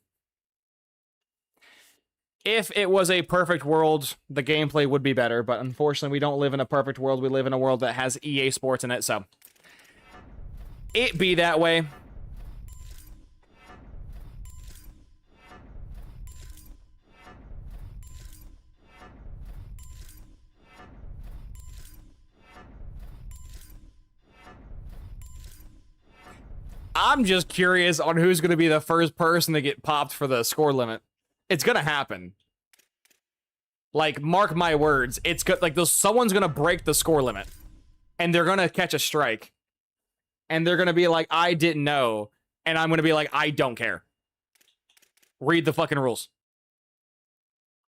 If it was a perfect world, the gameplay would be better, but unfortunately we don't live in a perfect world. We live in a world that has EA Sports in it, so it be that way. I'm just curious on who's going to be the first person to get popped for the score limit. It's going to happen. Like, mark my words. It's good. Like, someone's going to break the score limit. And they're going to catch a strike. And they're going to be like, I didn't know. And I'm going to be like, I don't care. Read the fucking rules.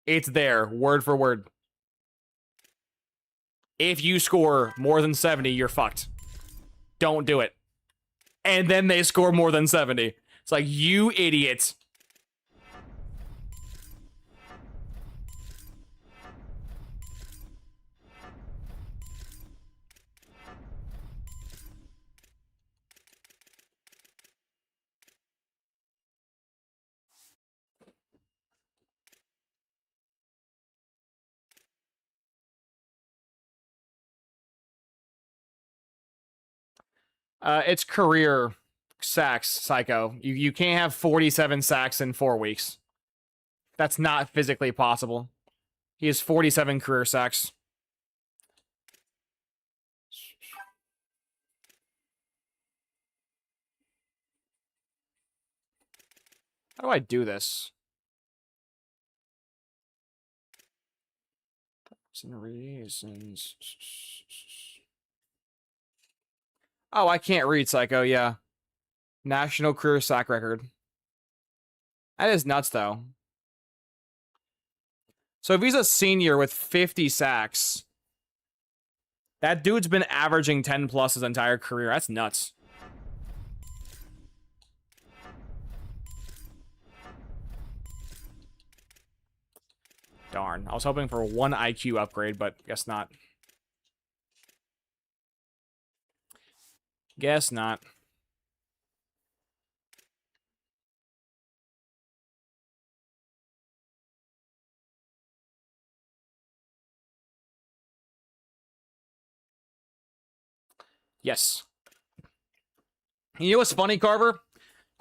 It's there, word for word. If you score more than 70, you're fucked. Don't do it. And then they score more than 70. It's like, you idiot. It's career sacks, Psycho. You can't have 47 sacks in 4 weeks. That's not physically possible. He has 47 career sacks. How do I do this? Reasons. Oh, I can't read, Psycho, yeah. National career sack record. That is nuts, though. So if he's a senior with 50 sacks, that dude's been averaging 10 plus his entire career. That's nuts. Darn. I was hoping for one IQ upgrade, but guess not. Guess not. Yes. You know what's funny, Carver?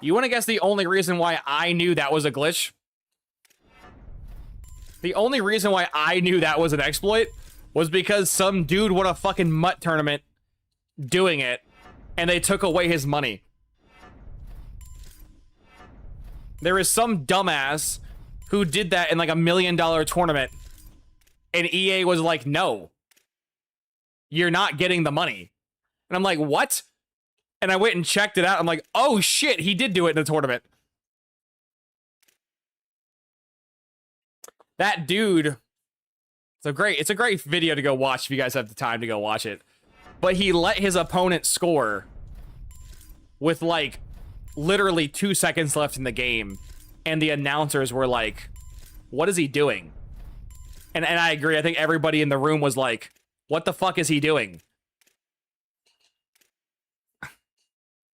You want to guess the only reason why I knew that was a glitch? The only reason why I knew that was an exploit was because some dude won a fucking MUT tournament doing it, and they took away his money. There is some dumbass who did that in like $1 million tournament, and EA was like, no, you're not getting the money. And I'm like, what? And I went and checked it out. I'm like, oh shit, he did do it in the tournament. That dude, it's a great video to go watch if you guys have the time to go watch it. But he let his opponent score with like literally 2 seconds left in the game. And the announcers were like, what is he doing? And I agree. I think everybody in the room was like, what the fuck is he doing?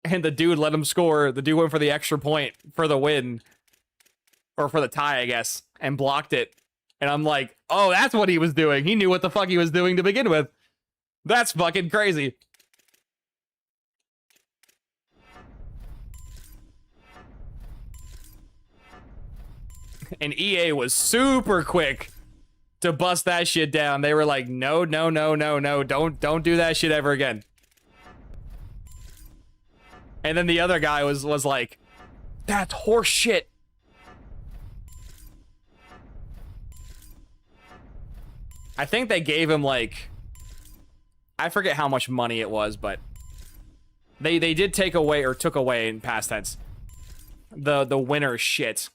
And the dude let him score. The dude went for the extra point for the win. Or for the tie, I guess. And blocked it. And I'm like, oh, that's what he was doing. He knew what the fuck he was doing to begin with. That's fucking crazy. And EA was super quick to bust that shit down. They were like, no, no, no, no, no. Don't do that shit ever again. And then the other guy was like, that's horse shit. I think they gave him like, I forget how much money it was, but they did take away, or took away in past tense, the winner's shit.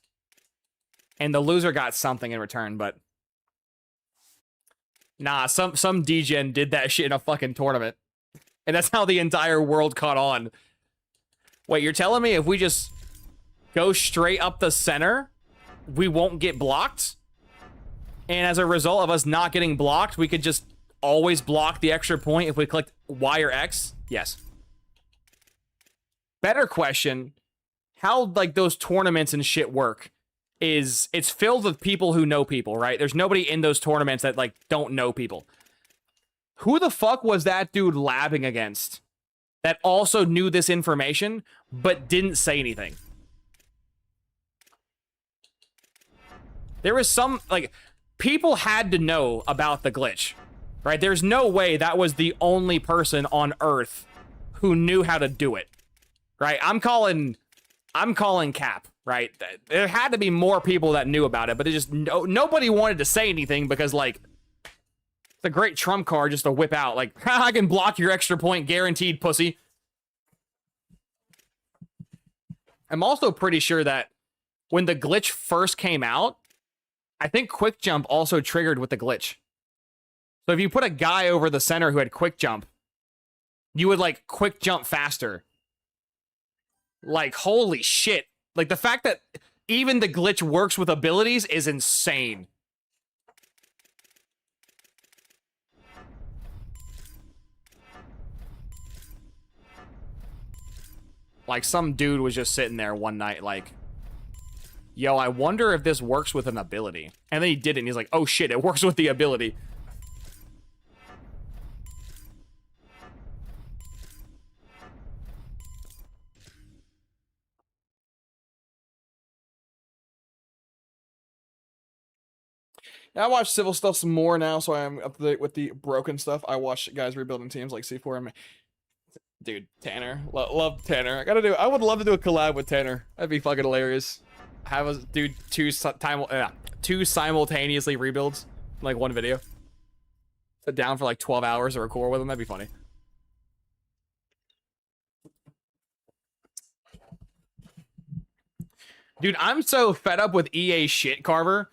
And the loser got something in return, but nah, some degen did that shit in a fucking tournament. And that's how the entire world caught on. Wait, you're telling me if we just go straight up the center, we won't get blocked? And as a result of us not getting blocked, we could just always block the extra point if we clicked Y or X? Yes. Better question, how like those tournaments and shit work is it's filled with people who know people, right? There's nobody in those tournaments that like don't know people. Who the fuck was that dude labbing against that also knew this information but didn't say anything? There was some, like, people had to know about the glitch, right? There's no way that was the only person on Earth who knew how to do it, right? I'm calling cap, right? There had to be more people that knew about it, but nobody wanted to say anything because, like, it's a great trump card just to whip out. Like, I can block your extra point guaranteed, pussy. I'm also pretty sure that when the glitch first came out, I think quick jump also triggered with the glitch. So if you put a guy over the center who had quick jump, you would like quick jump faster. Like, holy shit. Like, the fact that even the glitch works with abilities is insane. Like, some dude was just sitting there one night like, yo, I wonder if this works with an ability. And then he did it, and he's like, oh shit, it works with the ability. And I watch civil stuff some more now, so I'm up to date with the broken stuff. I watch guys rebuilding teams like C4. Dude, Tanner, love Tanner. I would love to do a collab with Tanner. That'd be fucking hilarious. Have us do two simultaneously rebuilds, like one video. Sit down for like 12 hours to record with him. That'd be funny. Dude, I'm so fed up with EA shit, Carver,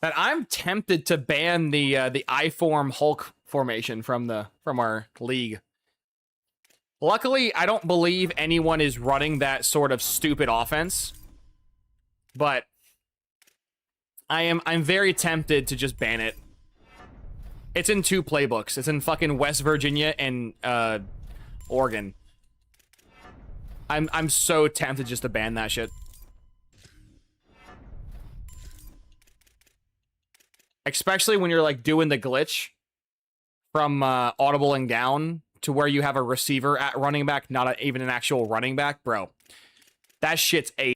that I'm tempted to ban the I-form Hulk formation from our league. Luckily, I don't believe anyone is running that sort of stupid offense, but I'm very tempted to just ban it. It's in 2 playbooks. It's in fucking West Virginia and Oregon. I'm so tempted just to ban that shit. Especially when you're like doing the glitch from audibling down to where you have a receiver at running back, not even an actual running back, bro. That shit's a.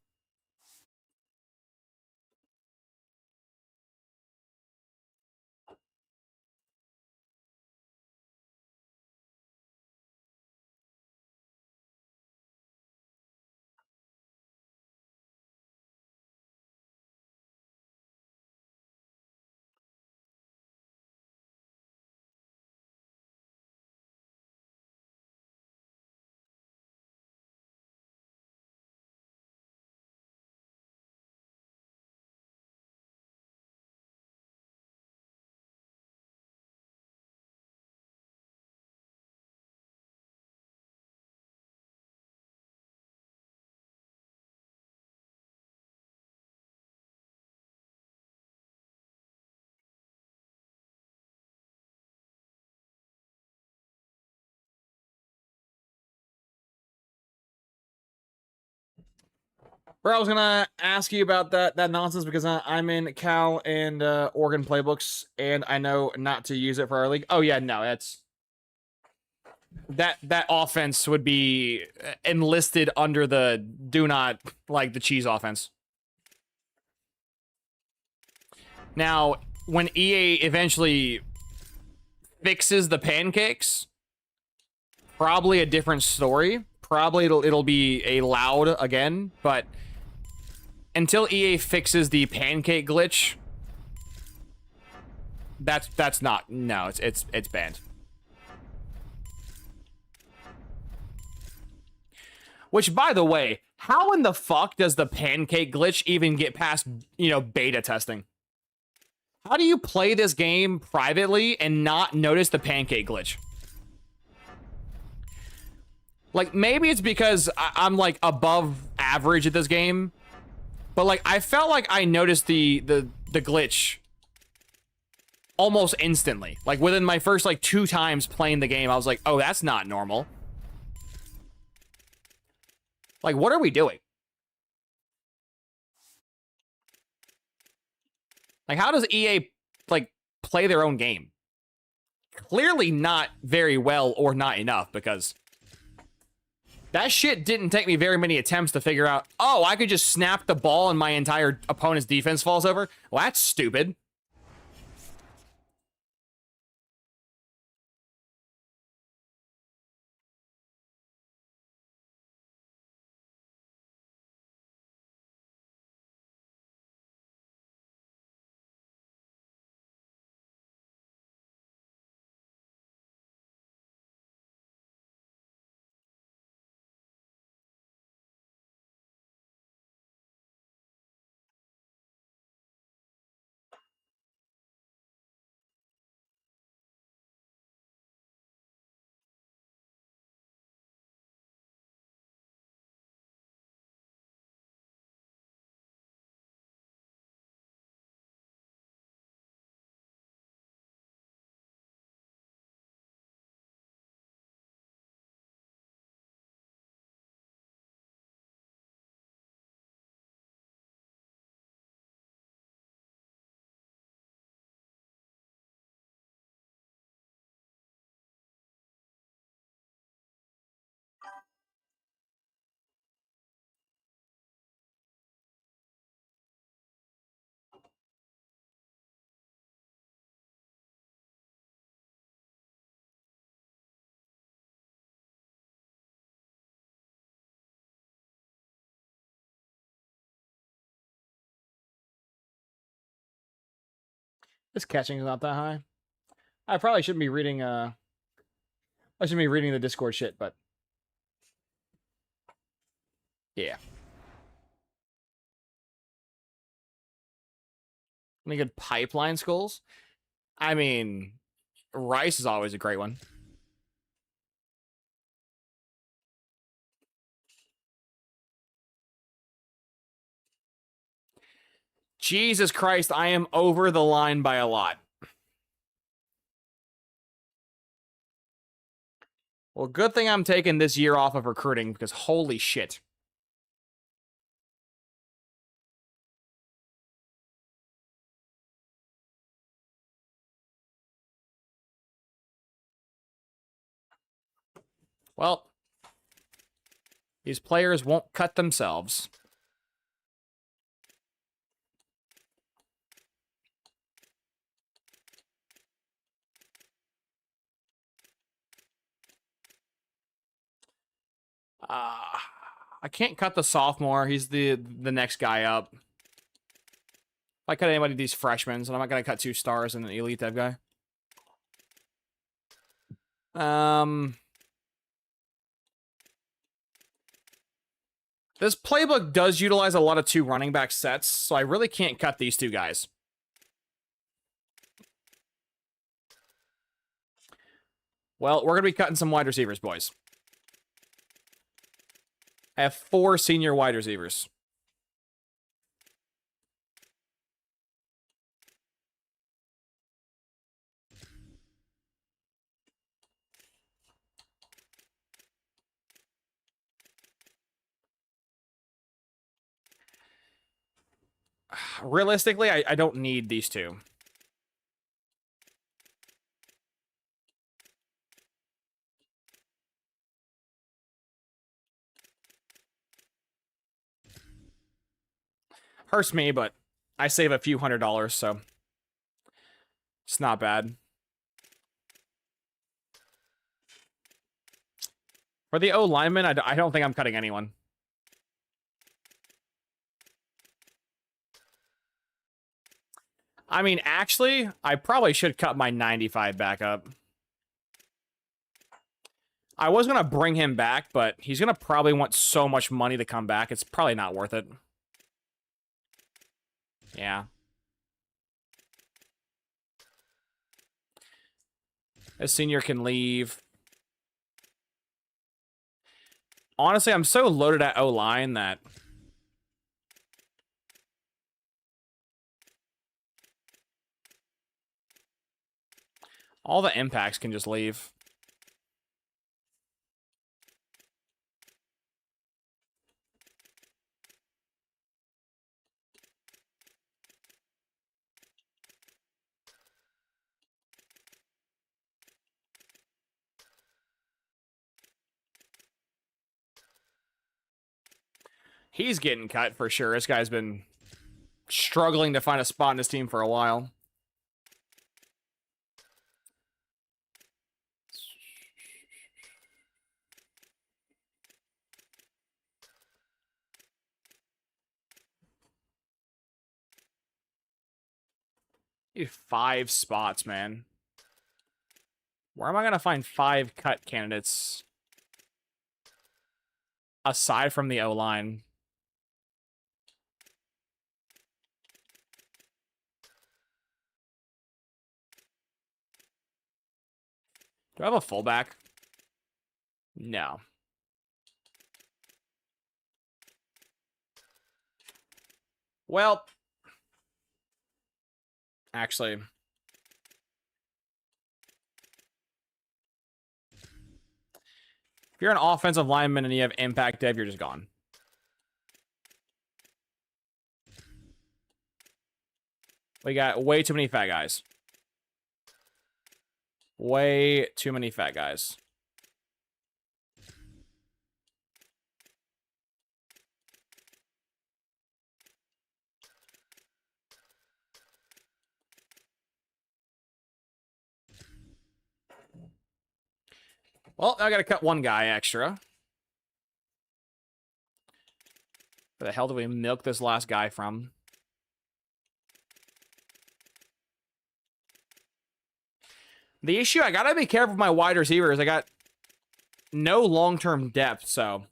Bro, I was gonna ask you about that nonsense because I'm in Cal and Oregon playbooks, and I know not to use it for our league. Oh yeah, no, that's that offense would be enlisted under the do not like the cheese offense. Now, when EA eventually fixes the pancakes, probably a different story. Probably it'll be a loud again, but until EA fixes the pancake glitch, that's not, no, it's banned. Which, by the way, how in the fuck does the pancake glitch even get past, beta testing? How do you play this game privately and not notice the pancake glitch? Like, maybe it's because I'm, like, above average at this game. But, like, I felt like I noticed the glitch almost instantly. Like, within my first, like, 2 times playing the game, I was like, oh, that's not normal. Like, what are we doing? Like, how does EA, like, play their own game? Clearly not very well or not enough, because that shit didn't take me very many attempts to figure out, oh, I could just snap the ball and my entire opponent's defense falls over. Well, that's stupid. This catching is not that high. I probably shouldn't be reading I shouldn't be reading the Discord shit, but yeah. Any good pipeline skulls? I mean, Rice is always a great one. Jesus Christ, I am over the line by a lot. Well, good thing I'm taking this year off of recruiting because holy shit. Well, these players won't cut themselves. I can't cut the sophomore. He's the next guy up. If I cut anybody of these freshmen, so I'm not going to cut 2 stars and an elite dev guy. This playbook does utilize a lot of 2 running back sets, so I really can't cut these 2 guys. Well, we're going to be cutting some wide receivers, boys. I have 4 senior wide receivers. Realistically, I don't need these 2. Hurts me, but I save a few $100s, so it's not bad. For the O lineman, I don't think I'm cutting anyone. I mean, actually, I probably should cut my 95 back up. I was going to bring him back, but he's going to probably want so much money to come back. It's probably not worth it. Yeah. A senior can leave. Honestly, I'm so loaded at O-line that... all the impacts can just leave. He's getting cut for sure. This guy's been struggling to find a spot in his team for a while. Need 5 spots, man. Where am I going to find 5 cut candidates? Aside from the O-line. Do I have a fullback? No. Well, actually, if you're an offensive lineman and you have impact dev, you're just gone. We got way too many fat guys. Way too many fat guys. Well, I gotta cut 1 guy extra. Where the hell do we milk this last guy from? The issue, I gotta be careful with my wide receivers. I got no long-term depth, so.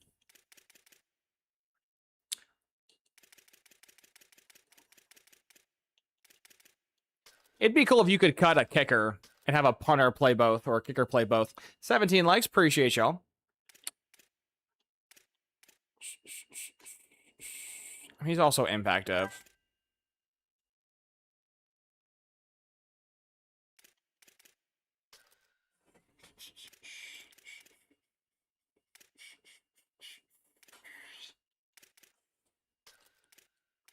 It'd be cool if you could cut a kicker and have a punter play both, or a kicker play both. 17 likes, appreciate y'all. He's also impactive.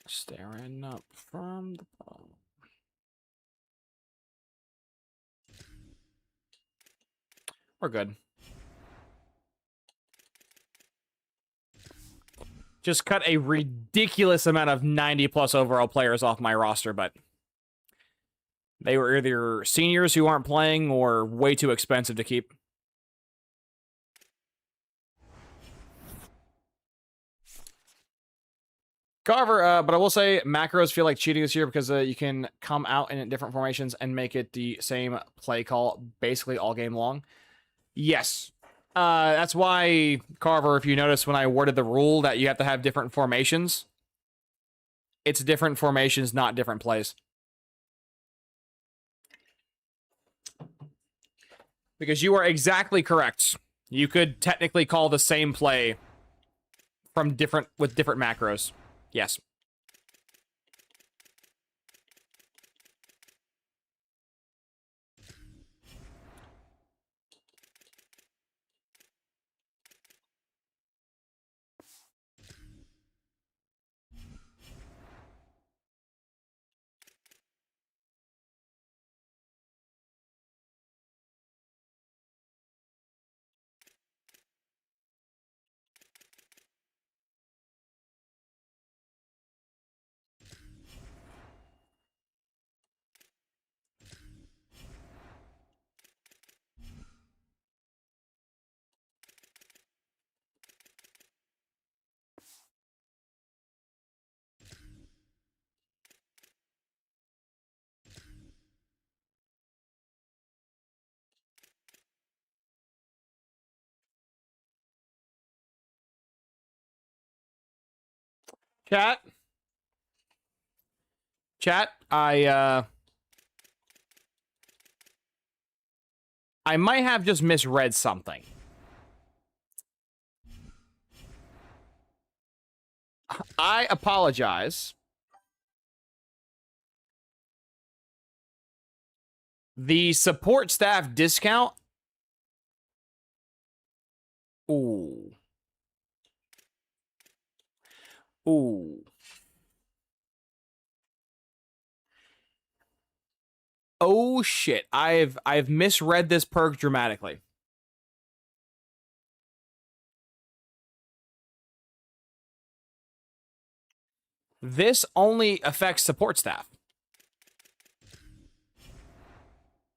Staring up from the bottom. We're good. Just cut a ridiculous amount of 90-plus overall players off my roster, but they were either seniors who aren't playing or way too expensive to keep. Carver, but I will say macros feel like cheating this year because you can come out in different formations and make it the same play call basically all game long. Yes. That's why, Carver, if you notice when I worded the rule that you have to have different formations, it's different formations, not different plays. Because you are exactly correct. You could technically call the same play from different macros. Yes. Chat, I might have just misread something. I apologize. The support staff discount. Ooh. Ooh. Oh shit. I've misread this perk dramatically. This only affects support staff,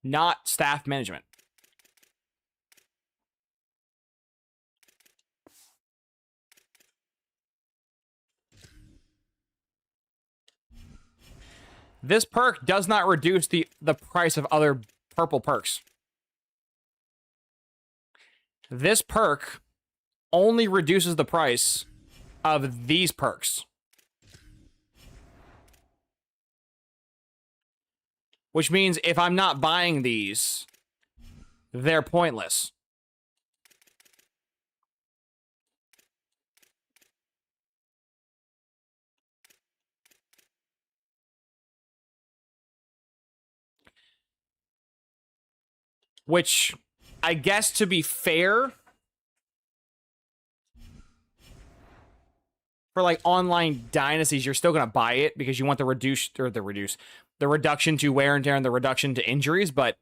not staff management. This perk does not reduce the price of other purple perks. This perk only reduces the price of these perks. Which means if I'm not buying these, they're pointless. Which, I guess to be fair, for like online dynasties, you're still gonna buy it because you want the reduction to wear and tear and the reduction to injuries. But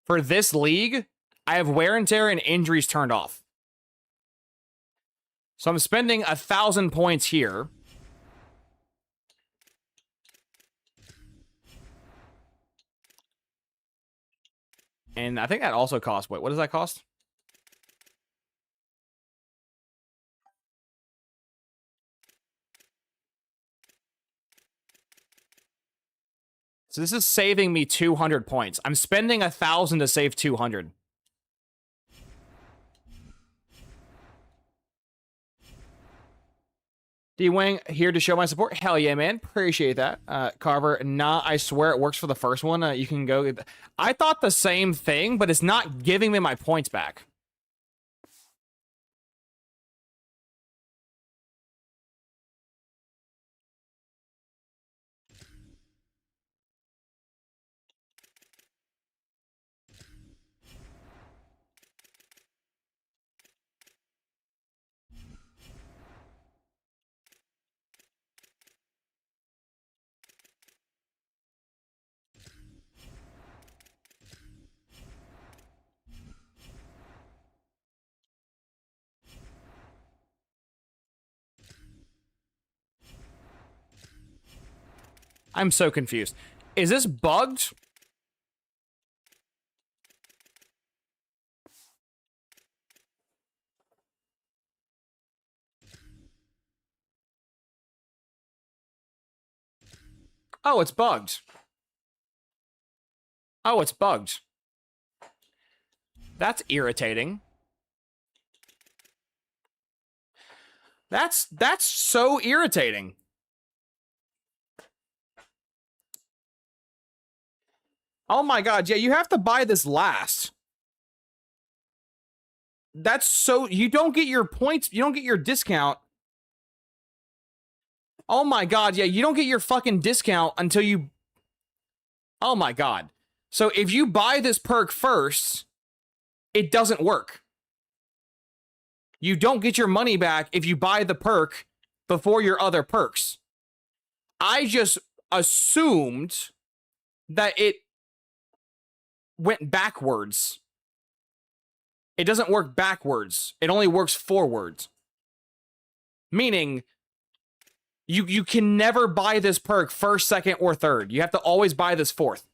for this league, I have wear and tear and injuries turned off. So I'm spending 1,000 points here. And I think that also costs, wait, what does that cost? So this is saving me 200 points. I'm spending 1,000 to save 200. D-Wing here to show my support. Hell yeah, man. Appreciate that. Carver, nah, I swear it works for the first one. You can go. I thought the same thing, but it's not giving me my points back. I'm so confused. Is this bugged? Oh, it's bugged. Oh, it's bugged. That's irritating. That's so irritating. Oh my god, yeah, you have to buy this last. That's so... You don't get your points... You don't get your discount. Oh my god, yeah, you don't get your fucking discount until you... Oh my god. So if you buy this perk first, it doesn't work. You don't get your money back if you buy the perk before your other perks. I just assumed that it went backwards. It doesn't work backwards. It only works forwards. Meaning, you can never buy this perk first, second, or third. You have to always buy this fourth.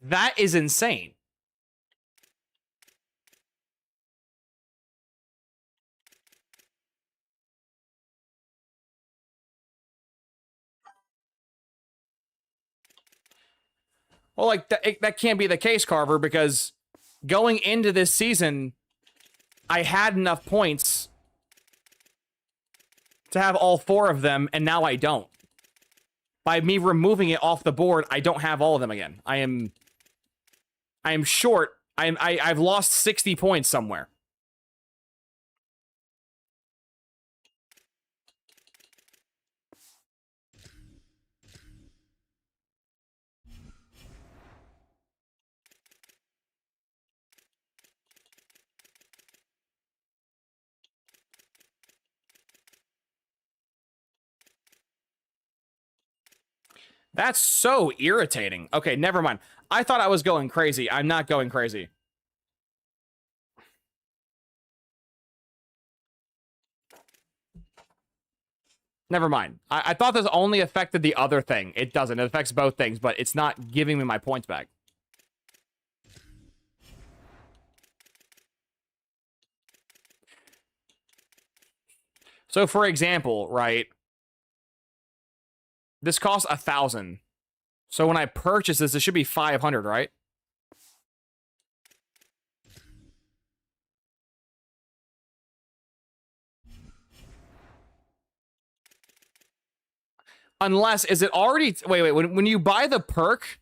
That is insane. Well, like, that can't be the case, Carver, because going into this season, I had enough points to have all 4 of them, and now I don't. By me removing it off the board, I don't have all of them again. I am short. I've lost 60 points somewhere. That's so irritating. Okay, never mind. I thought I was going crazy. I'm not going crazy. Never mind. I thought this only affected the other thing. It doesn't. It affects both things, but it's not giving me my points back. So, for example, right? This costs 1,000. So when I purchase this, it should be 500, right? Unless, is it already... Wait, when you buy the perk,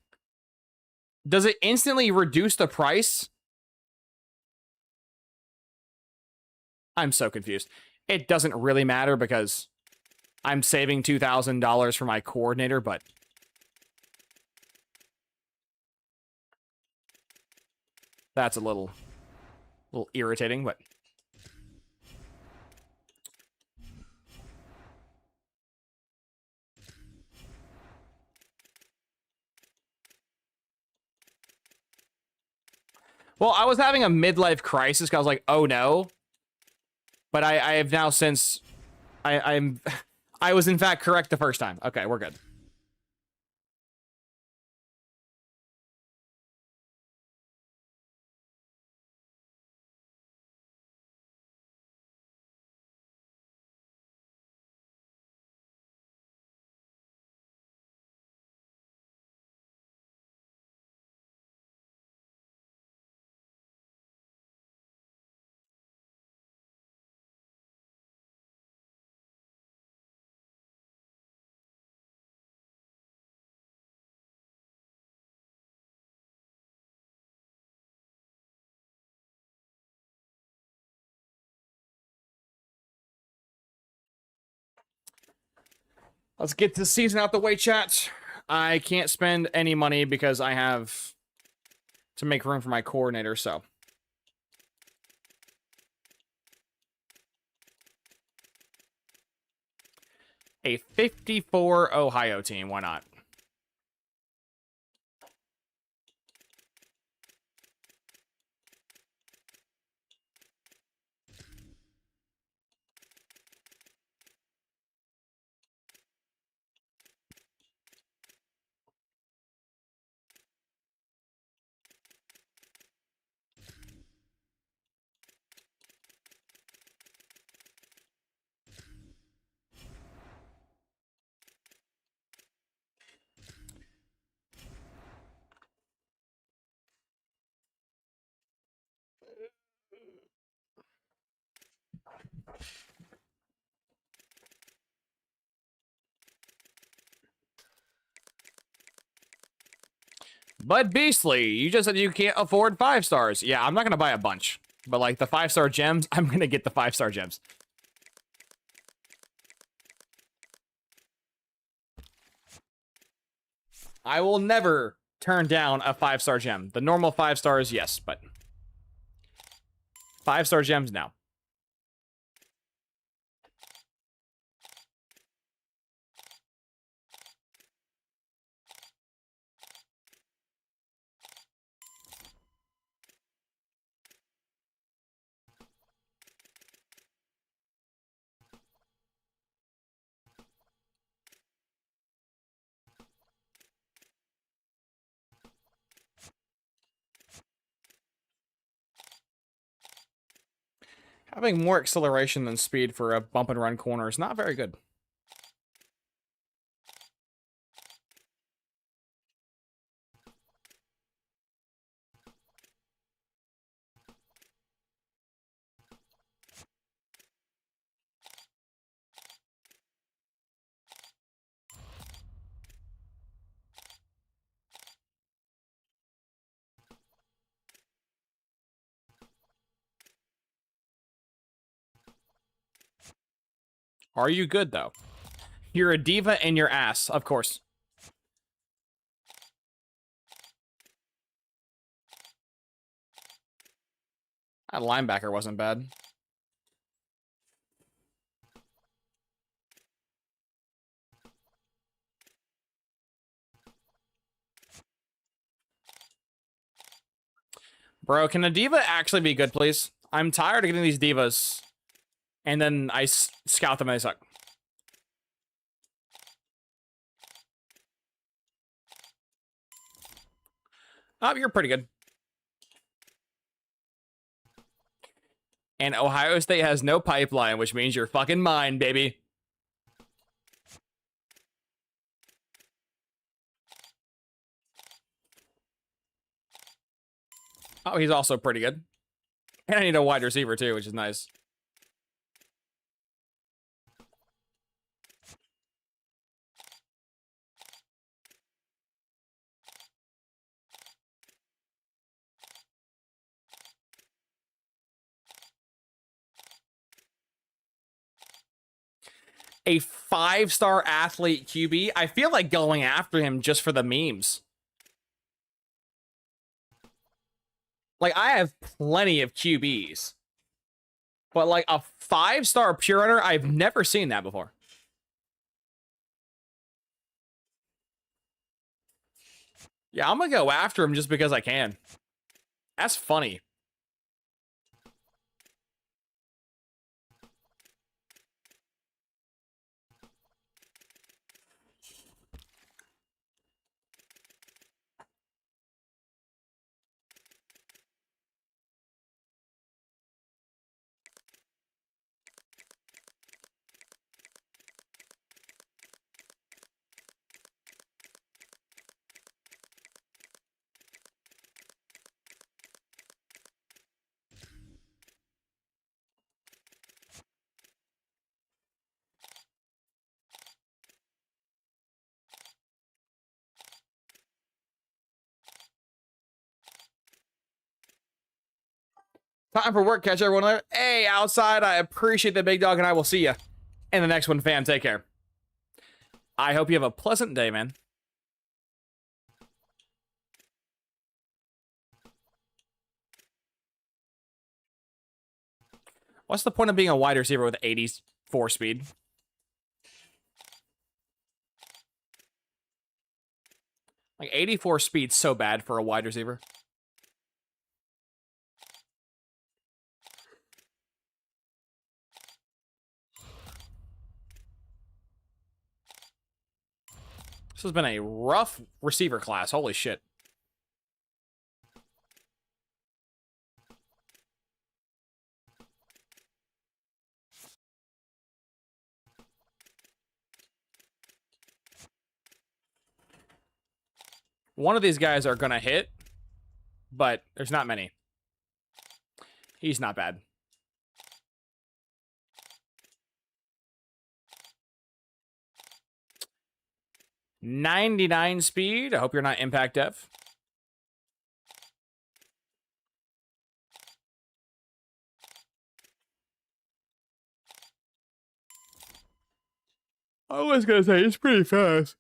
does it instantly reduce the price? I'm so confused. It doesn't really matter because I'm saving $2,000 for my coordinator, but... That's a little irritating, but... Well, I was having a midlife crisis because I was like, oh no. But I have now since... I was in fact correct the first time. Okay, we're good. Let's get this season out the way, chat. I can't spend any money because I have to make room for my coordinator, so. A 54 Ohio team, why not? Bud Beastly, you just said you can't afford 5 stars. Yeah, I'm not gonna buy a bunch. But like the 5-star gems, I'm gonna get the 5-star gems. I will never turn down a 5-star gem. The normal 5 stars, yes, but 5-star gems, no. Having more acceleration than speed for a bump and run corner is not very good. Are you good, though? You're a diva and your ass, of course. That linebacker wasn't bad. Bro, can a diva actually be good, please? I'm tired of getting these divas. And then I scout them and they suck. Oh, you're pretty good. And Ohio State has no pipeline, which means you're fucking mine, baby. Oh, he's also pretty good. And I need a wide receiver, too, which is nice. A 5-star athlete QB? I feel like going after him just for the memes. Like, I have plenty of QBs. But, like, a 5-star pure runner, I've never seen that before. Yeah, I'm gonna go after him just because I can. That's funny. Time for work. Catch everyone later. Hey, outside, I appreciate the big dog, and I will see you in the next one, fam. Take care. I hope you have a pleasant day, man. What's the point of being a wide receiver with 84 speed? Like 84 speed's so bad for a wide receiver. This has been a rough receiver class. Holy shit. One of these guys are gonna hit, but there's not many. He's not bad. .99 speed. I hope you're not Impact F. I was gonna say it's pretty fast.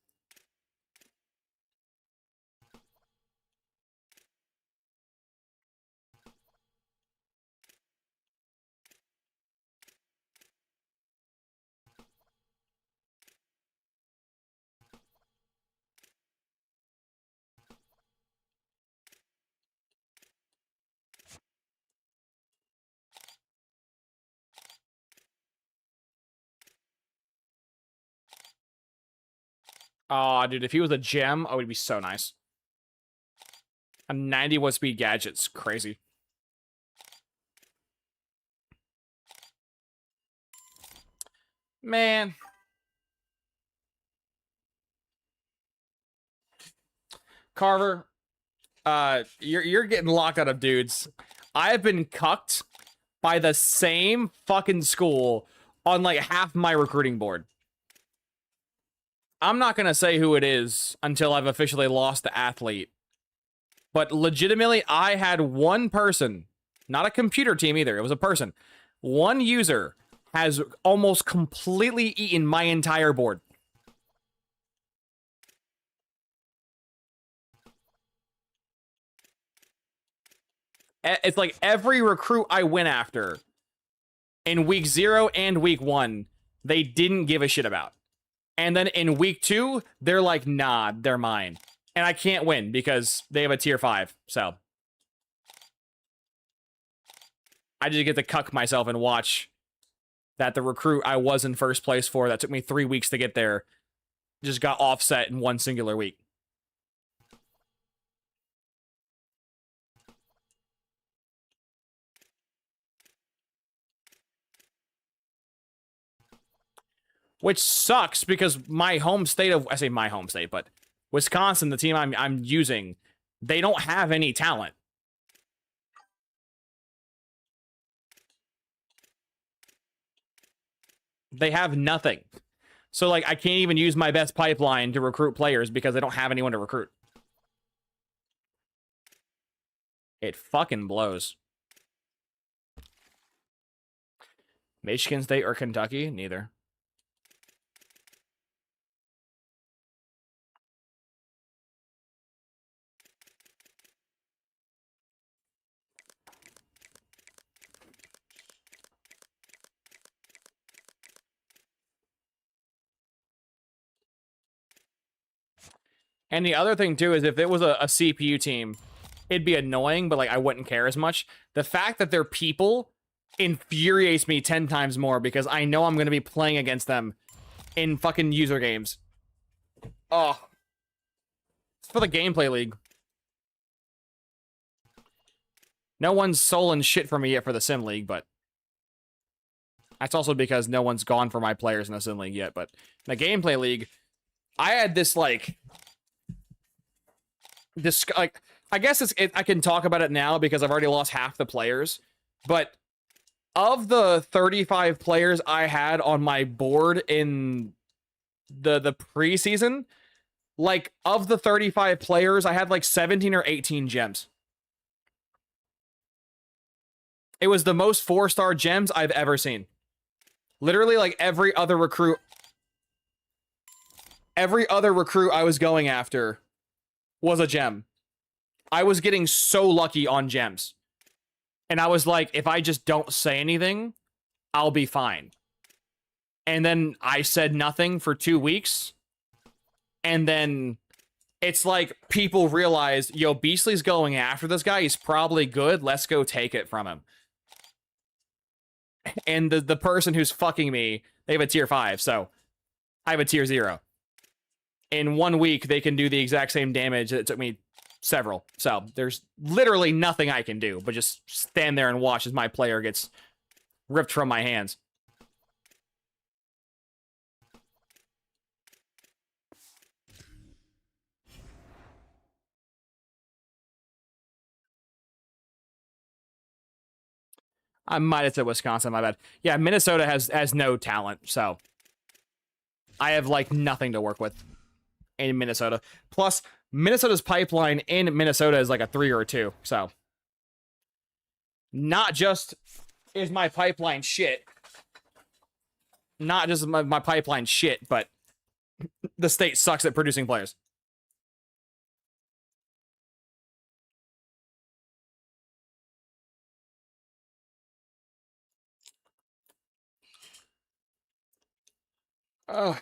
Aw, dude, if he was a gem, oh, it'd be so nice. A 91 speed gadget's crazy. Man. Carver, you're getting locked out of dudes. I have been cucked by the same fucking school on like half my recruiting board. I'm not gonna say who it is until I've officially lost the athlete. But legitimately, I had one person, not a computer team either, it was a person. One user has almost completely eaten my entire board. It's like every recruit I went after in week 0 and week 1, they didn't give a shit about. And then in week 2, they're like, nah, they're mine. And I can't win because they have a tier 5, so. I just get to cuck myself and watch that the recruit I was in first place for, that took me 3 weeks to get there, just got offset in one singular week. Which sucks because my home state of, I say my home state, but Wisconsin, the team I'm using, they don't have any talent. They have nothing. So like I can't even use my best pipeline to recruit players because they don't have anyone to recruit. It fucking blows. Michigan State or Kentucky? Neither. And the other thing, too, is if it was a CPU team, it'd be annoying, but, like, I wouldn't care as much. The fact that they're people infuriates me 10 times more because I know I'm going to be playing against them in fucking user games. Oh. It's for the gameplay league. No one's stolen shit from me yet for the Sim League, but that's also because no one's gone for my players in the Sim League yet. But in the gameplay league, I had this, like... This, like, I guess I can talk about it now because I've already lost half the players, but of the 35 players I had on my board in the preseason, like, of the 35 players, I had like 17 or 18 gems. It was the most 4-star gems I've ever seen. Literally, like, every other recruit... every other recruit I was going after was a gem. I was getting so lucky on gems. And I was like, if I just don't say anything, I'll be fine. And then I said nothing for 2 weeks. And then it's like people realized, yo, Beastly's going after this guy. He's probably good. Let's go take it from him. And the person who's fucking me, they have a tier 5, so I have a tier 0. In 1 week, they can do the exact same damage that it took me several. So there's literally nothing I can do but just stand there and watch as my player gets ripped from my hands. I might have said Wisconsin, my bad. Yeah, Minnesota has no talent, so I have like nothing to work with in Minnesota. Plus, Minnesota's pipeline in Minnesota is like a 3 or a 2, so not just is my pipeline shit, not just my pipeline shit, but the state sucks at producing players. Ugh.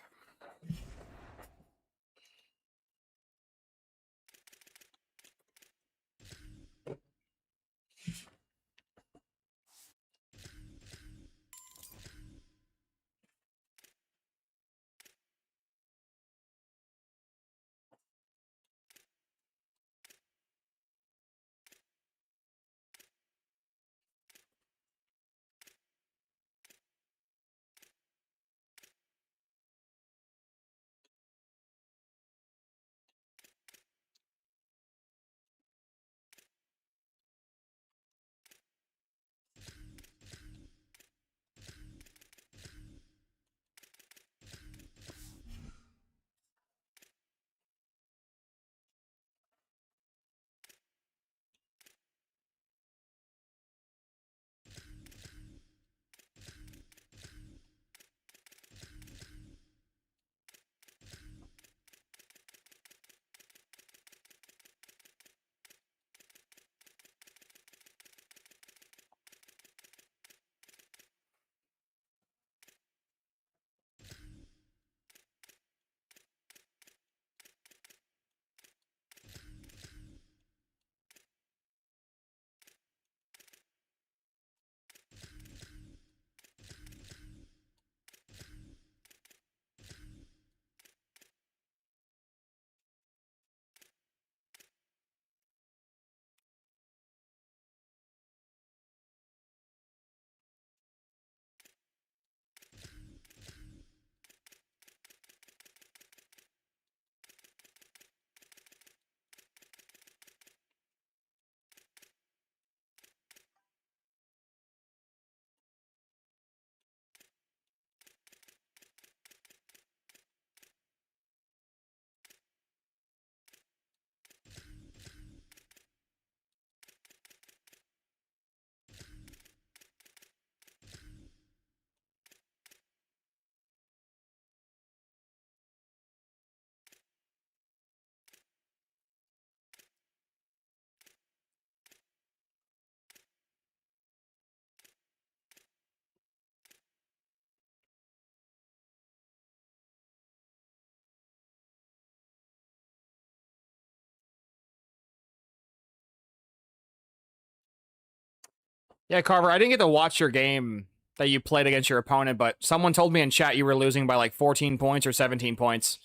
Yeah, Carver, I didn't get to watch your game that you played against your opponent, but someone told me in chat you were losing by like 14 points or 17 points.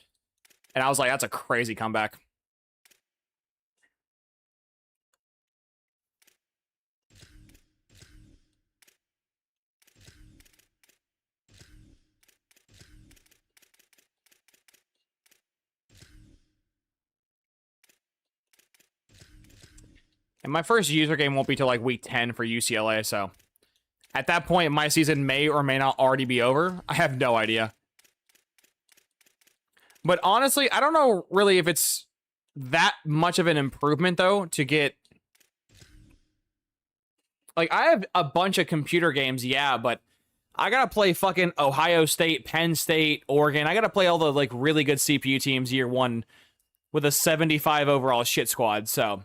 And I was like, that's a crazy comeback. And my first user game won't be till like week 10 for UCLA, so at that point, my season may or may not already be over. I have no idea. But honestly, I don't know really if it's that much of an improvement, though, to get... Like, I have a bunch of computer games, yeah, but I gotta play fucking Ohio State, Penn State, Oregon. I gotta play all the like really good CPU teams year one with a 75 overall shit squad. So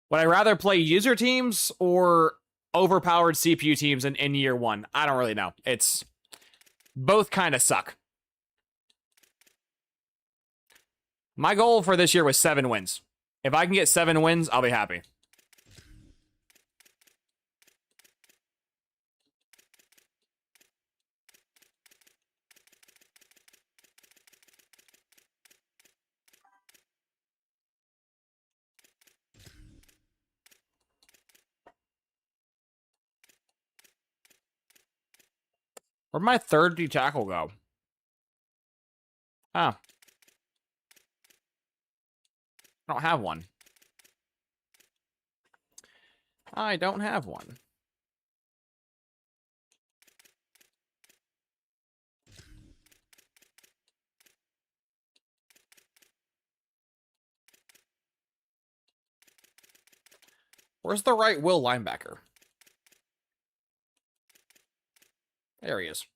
would I rather play user teams or overpowered CPU teams in year one? I don't really know. It's both kind of suck. My goal for this year was 7 wins. If I can get 7 wins, I'll be happy. Where'd my third D tackle go? Ah. I don't have one. I don't have one. Where's the right Will linebacker? There he is.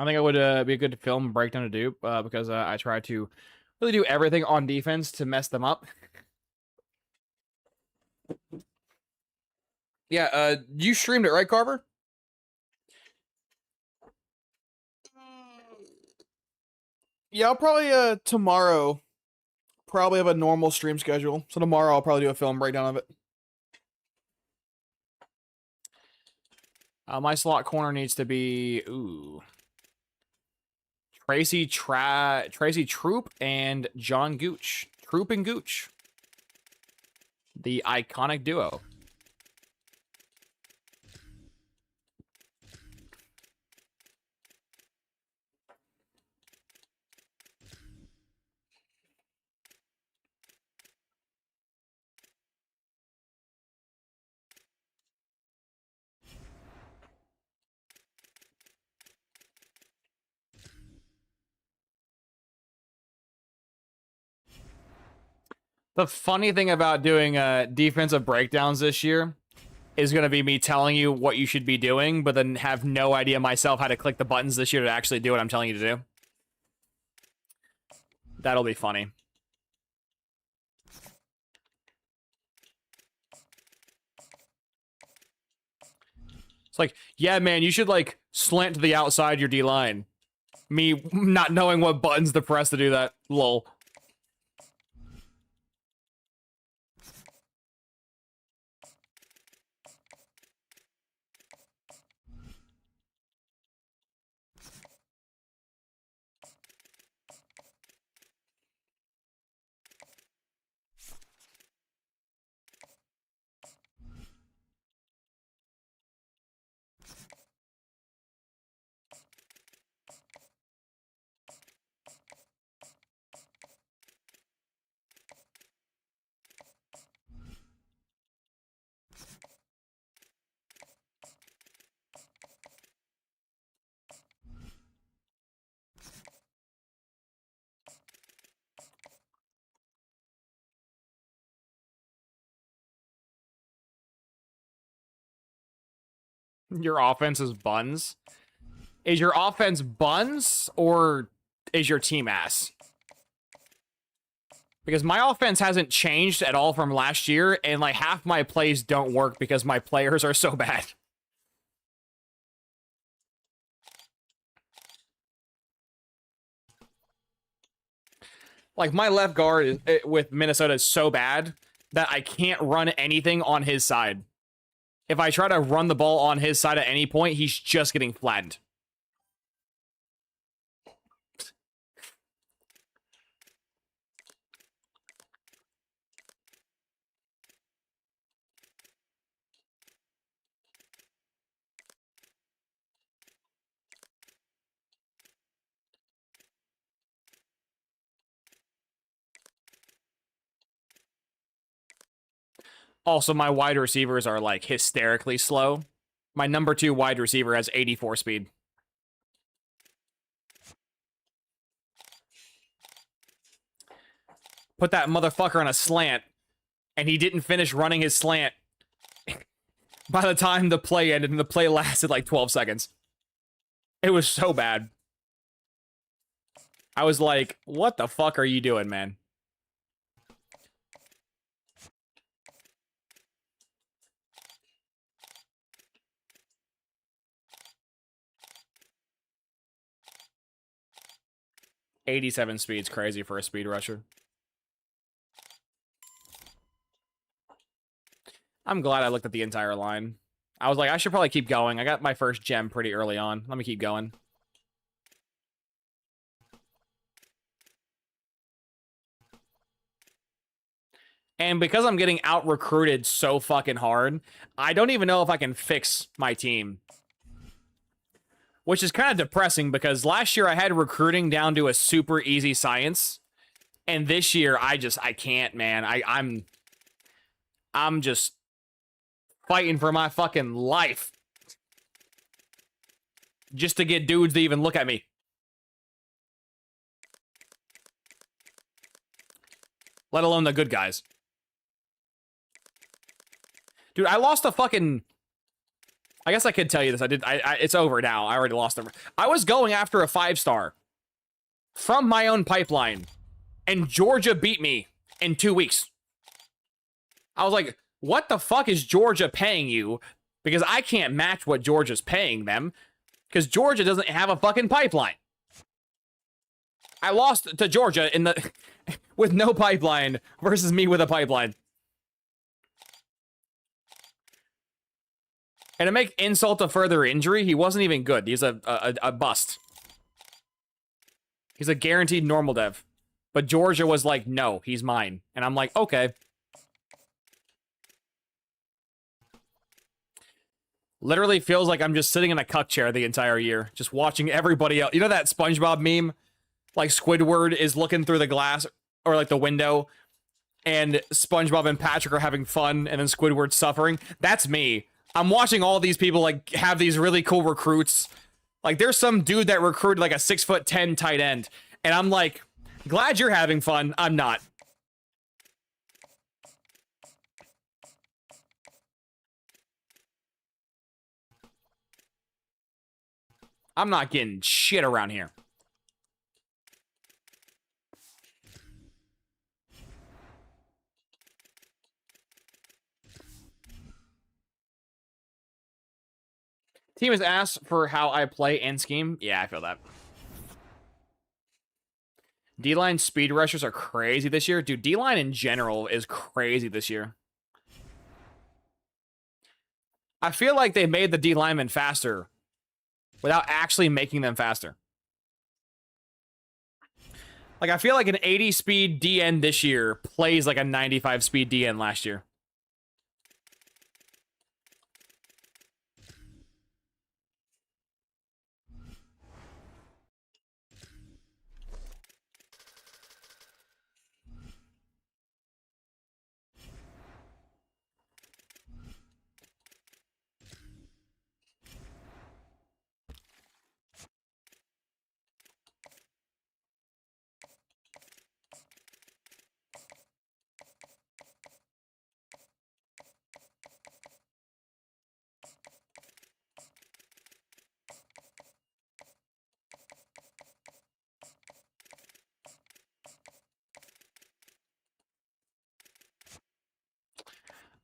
I think it would be a good film breakdown to do because I try to really do everything on defense to mess them up. Yeah, you streamed it, right, Carver? Yeah, I'll probably tomorrow probably have a normal stream schedule. So tomorrow I'll probably do a film breakdown of it. My slot corner needs to be Tracy Troop and John Gooch. Troop and Gooch. The iconic duo. The funny thing about doing defensive breakdowns this year is going to be me telling you what you should be doing, but then have no idea myself how to click the buttons this year to actually do what I'm telling you to do. That'll be funny. It's like, yeah, man, you should like slant to the outside your D-line. Me not knowing what buttons to press to do that. Lol. Your offense is buns. Is your offense buns or is your team ass? Because my offense hasn't changed at all from last year, and like half my plays don't work because my players are so bad. Like my left guard with Minnesota is so bad that I can't run anything on his side. If I try to run the ball on his side at any point, he's just getting flattened. Also, my wide receivers are like hysterically slow. My number 2 wide receiver has 84 speed. put that motherfucker on a slant, and he didn't finish running his slant by the time the play ended, and the play lasted like 12 seconds. It was so bad. I was like, what the fuck are you doing, man? $87 speed's crazy for a speed rusher. I'm glad I looked at the entire line. I was like, I should probably keep going. I got my first gem pretty early on. Let me keep going. And because I'm getting out-recruited so fucking hard, I don't even know if I can fix my team. Which is kind of depressing because last year I had recruiting down to a super easy science. And this year I can't, man. I'm just fighting for my fucking life. Just to get dudes to even look at me. Let alone the good guys. Dude, I lost a fucking... I guess I could tell you this. It's over now. I already lost them. I was going after a 5-star from my own pipeline, and Georgia beat me in 2 weeks. I was like, what the fuck is Georgia paying you? Because I can't match what Georgia's paying them, because Georgia doesn't have a fucking pipeline. I lost to Georgia in the with no pipeline versus me with a pipeline. And to make insult to further injury, he wasn't even good. He's a bust. He's a guaranteed normal dev. But Georgia was like, no, he's mine. And I'm like, okay. Literally feels like I'm just sitting in a cuck chair the entire year. Just watching everybody else. You know that SpongeBob meme? Like Squidward is looking through the glass or like the window. And SpongeBob and Patrick are having fun. And then Squidward's suffering. That's me. I'm watching all these people like have these really cool recruits. Like there's some dude that recruited like a 6'10" tight end. And I'm like, glad you're having fun. I'm not. I'm not getting shit around here. Team has asked for how I play and scheme. Yeah, I feel that. D-line speed rushers are crazy this year. Dude, D-line in general is crazy this year. I feel like they made the D-linemen faster without actually making them faster. Like, I feel like an 80 speed DN this year plays like a 95 speed DN last year.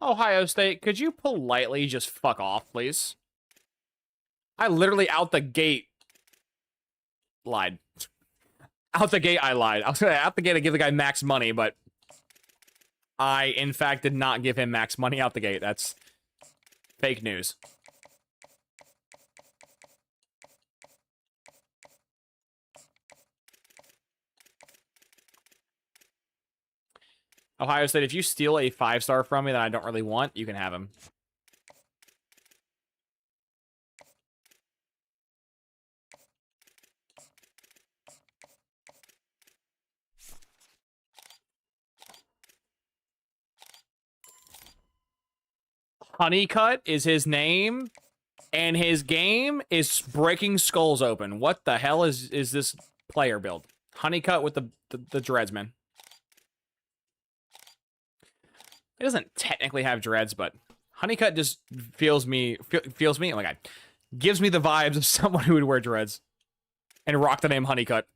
Ohio State, could you politely just fuck off, please? I literally out the gate lied. Out the gate, I lied. I was gonna out the gate, I give the guy max money, but I, in fact, did not give him max money out the gate. That's fake news. Ohio State, if you steal a 5-star from me that I don't really want, you can have him. Honeycutt is his name, and his game is breaking skulls open. What the hell is this player build? Honeycutt with the dreads, man. It doesn't technically have dreads, but Honeycutt just feels me. Oh my god, gives me the vibes of someone who would wear dreads and rock the name Honeycutt.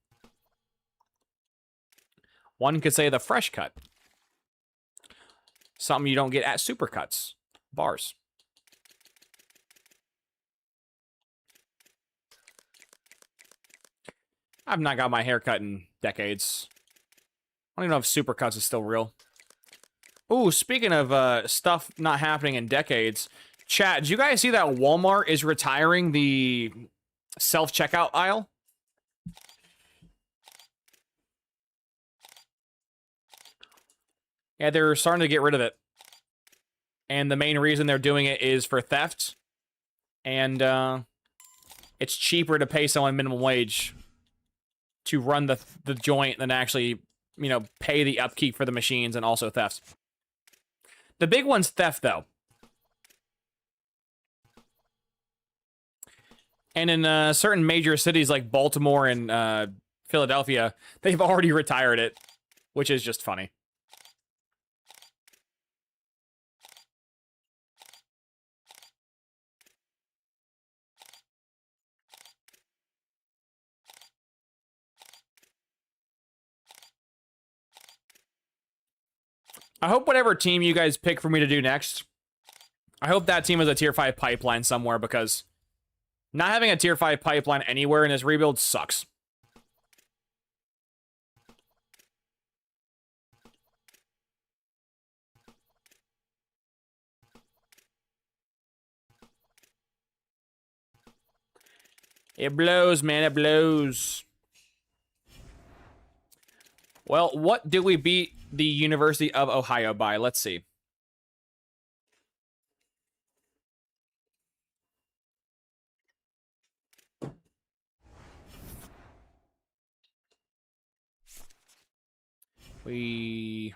One could say the fresh cut. Something you don't get at Supercuts bars. I've not got my hair cut in decades. I don't even know if Supercuts is still real. Ooh, speaking of stuff not happening in decades, chat, did you guys see that Walmart is retiring the self-checkout aisle? Yeah, they're starting to get rid of it. And the main reason they're doing it is for theft. And it's cheaper to pay someone minimum wage to run the joint than actually, you know, pay the upkeep for the machines and also theft. The big one's theft, though. And in certain major cities like Baltimore and Philadelphia, they've already retired it, which is just funny. I hope whatever team you guys pick for me to do next, I hope that team has a tier 5 pipeline somewhere, because not having a tier 5 pipeline anywhere in this rebuild sucks. It blows, man, it blows. Well, what do we beat the University of Ohio by? Let's see. We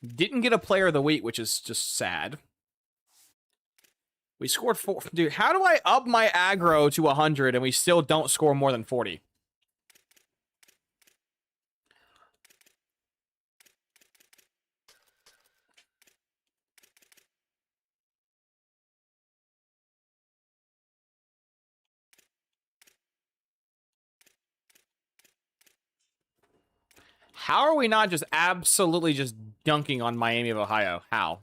didn't get a player of the week, which is just sad. We scored 4. Dude, how do I up my aggro to 100 and we still don't score more than 40? How are we not just absolutely just dunking on Miami of Ohio? How?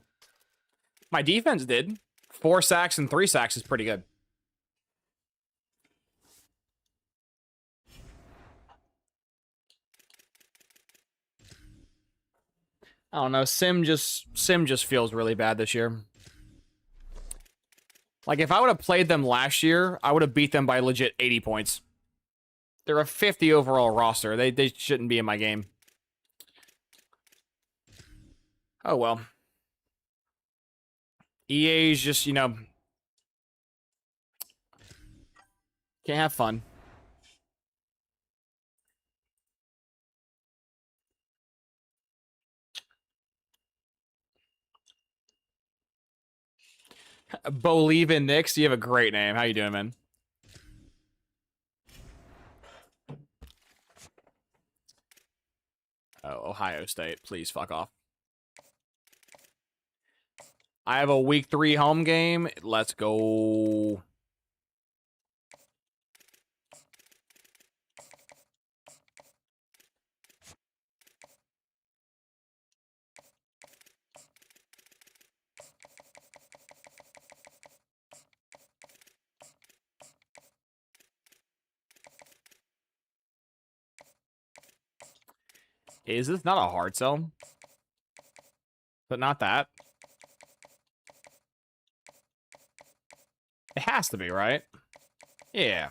My defense did. 4 sacks and 3 sacks is pretty good. I don't know. Sim just feels really bad this year. Like, if I would have played them last year, I would have beat them by legit 80 points. They're a 50 overall roster. They shouldn't be in my game. Oh, well. EA's just, you know, can't have fun. Bolivin Nix, you have a great name. How you doing, man? Oh, Ohio State. Please fuck off. I have a week 3 home game. Let's go. Is this not a hard sell? But not that. It has to be, right? Yeah.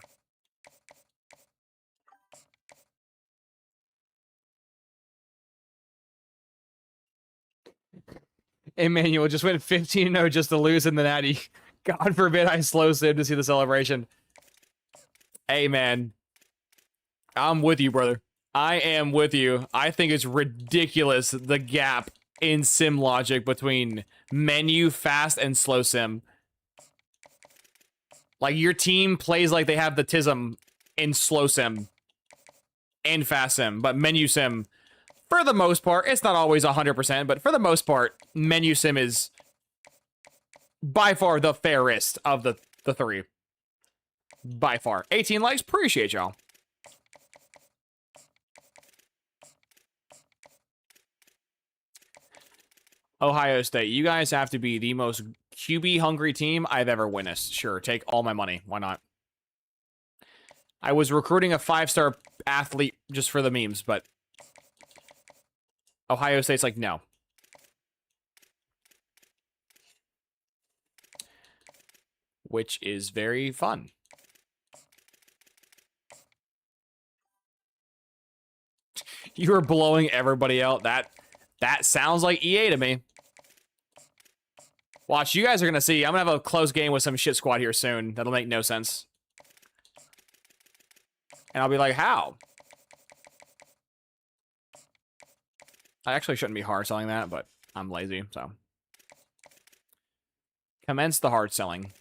Emmanuel just went 15-0 just to lose in the natty. God forbid I slow sim to see the celebration. Hey, man. I'm with you, brother. I am with you. I think it's ridiculous, the gap in sim logic between menu, fast, and slow sim. Like, your team plays like they have the TISM in slow sim and fast sim, but menu sim For the most part, it's not always 100%, but for the most part, Menu Sim is by far the fairest of the three. By far. 18 likes, appreciate y'all. Ohio State, you guys have to be the most QB hungry team I've ever witnessed. Sure, take all my money. Why not? I was recruiting a 5-star athlete just for the memes, but Ohio State's like, no. Which is very fun. You are blowing everybody out. That sounds like EA to me. Watch, you guys are going to see. I'm going to have a close game with some shit squad here soon. That'll make no sense. And I'll be like, how? I actually shouldn't be hard selling that, but I'm lazy, so. Commence the hard selling.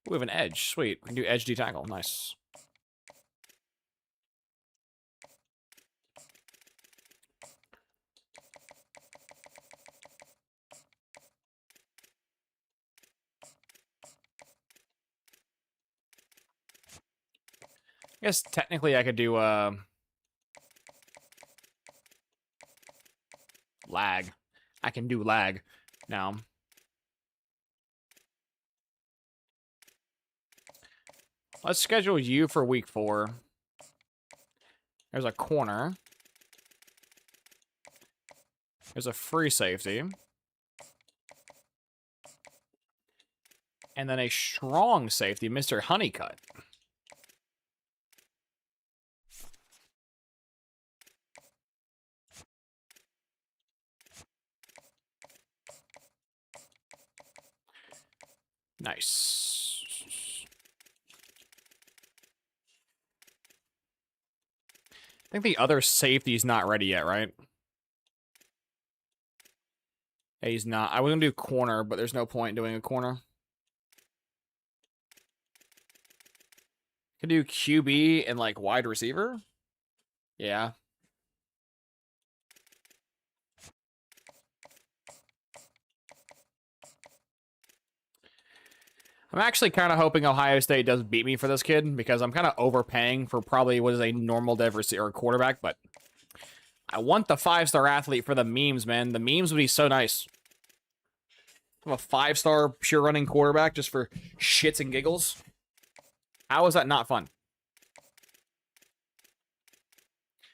We have an edge. Sweet. We can do edge D-tackle. Nice. I guess technically I could do lag. I can do lag now. Let's schedule you for week 4. There's a corner. There's a free safety. And then a strong safety, Mr. Honeycutt. Nice. I think the other safety's not ready yet, right? Yeah, he's not. I was gonna do corner, but there's no point doing a corner. Could do QB and like wide receiver. Yeah. I'm actually kind of hoping Ohio State does beat me for this kid because I'm kind of overpaying for probably what is a normal dev receiver or quarterback, but I want the 5-star athlete for the memes, man. The memes would be so nice. I'm a 5-star pure running quarterback just for shits and giggles. How is that not fun?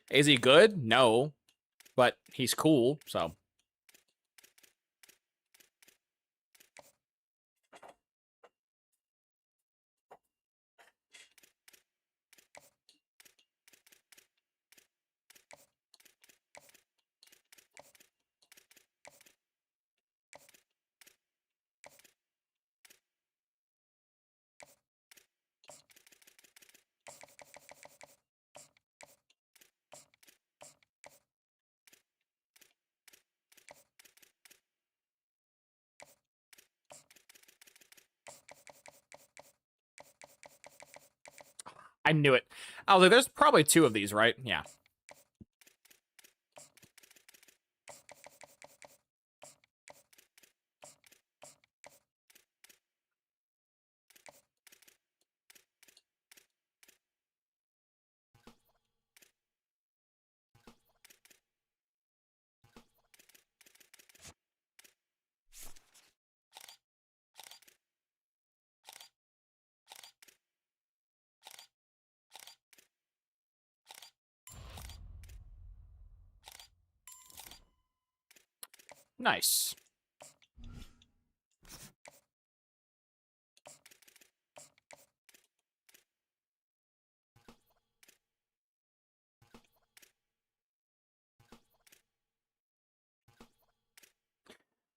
Is he good? No, but he's cool, so. I knew it. I was like, there's probably 2 of these, right? Yeah. Nice.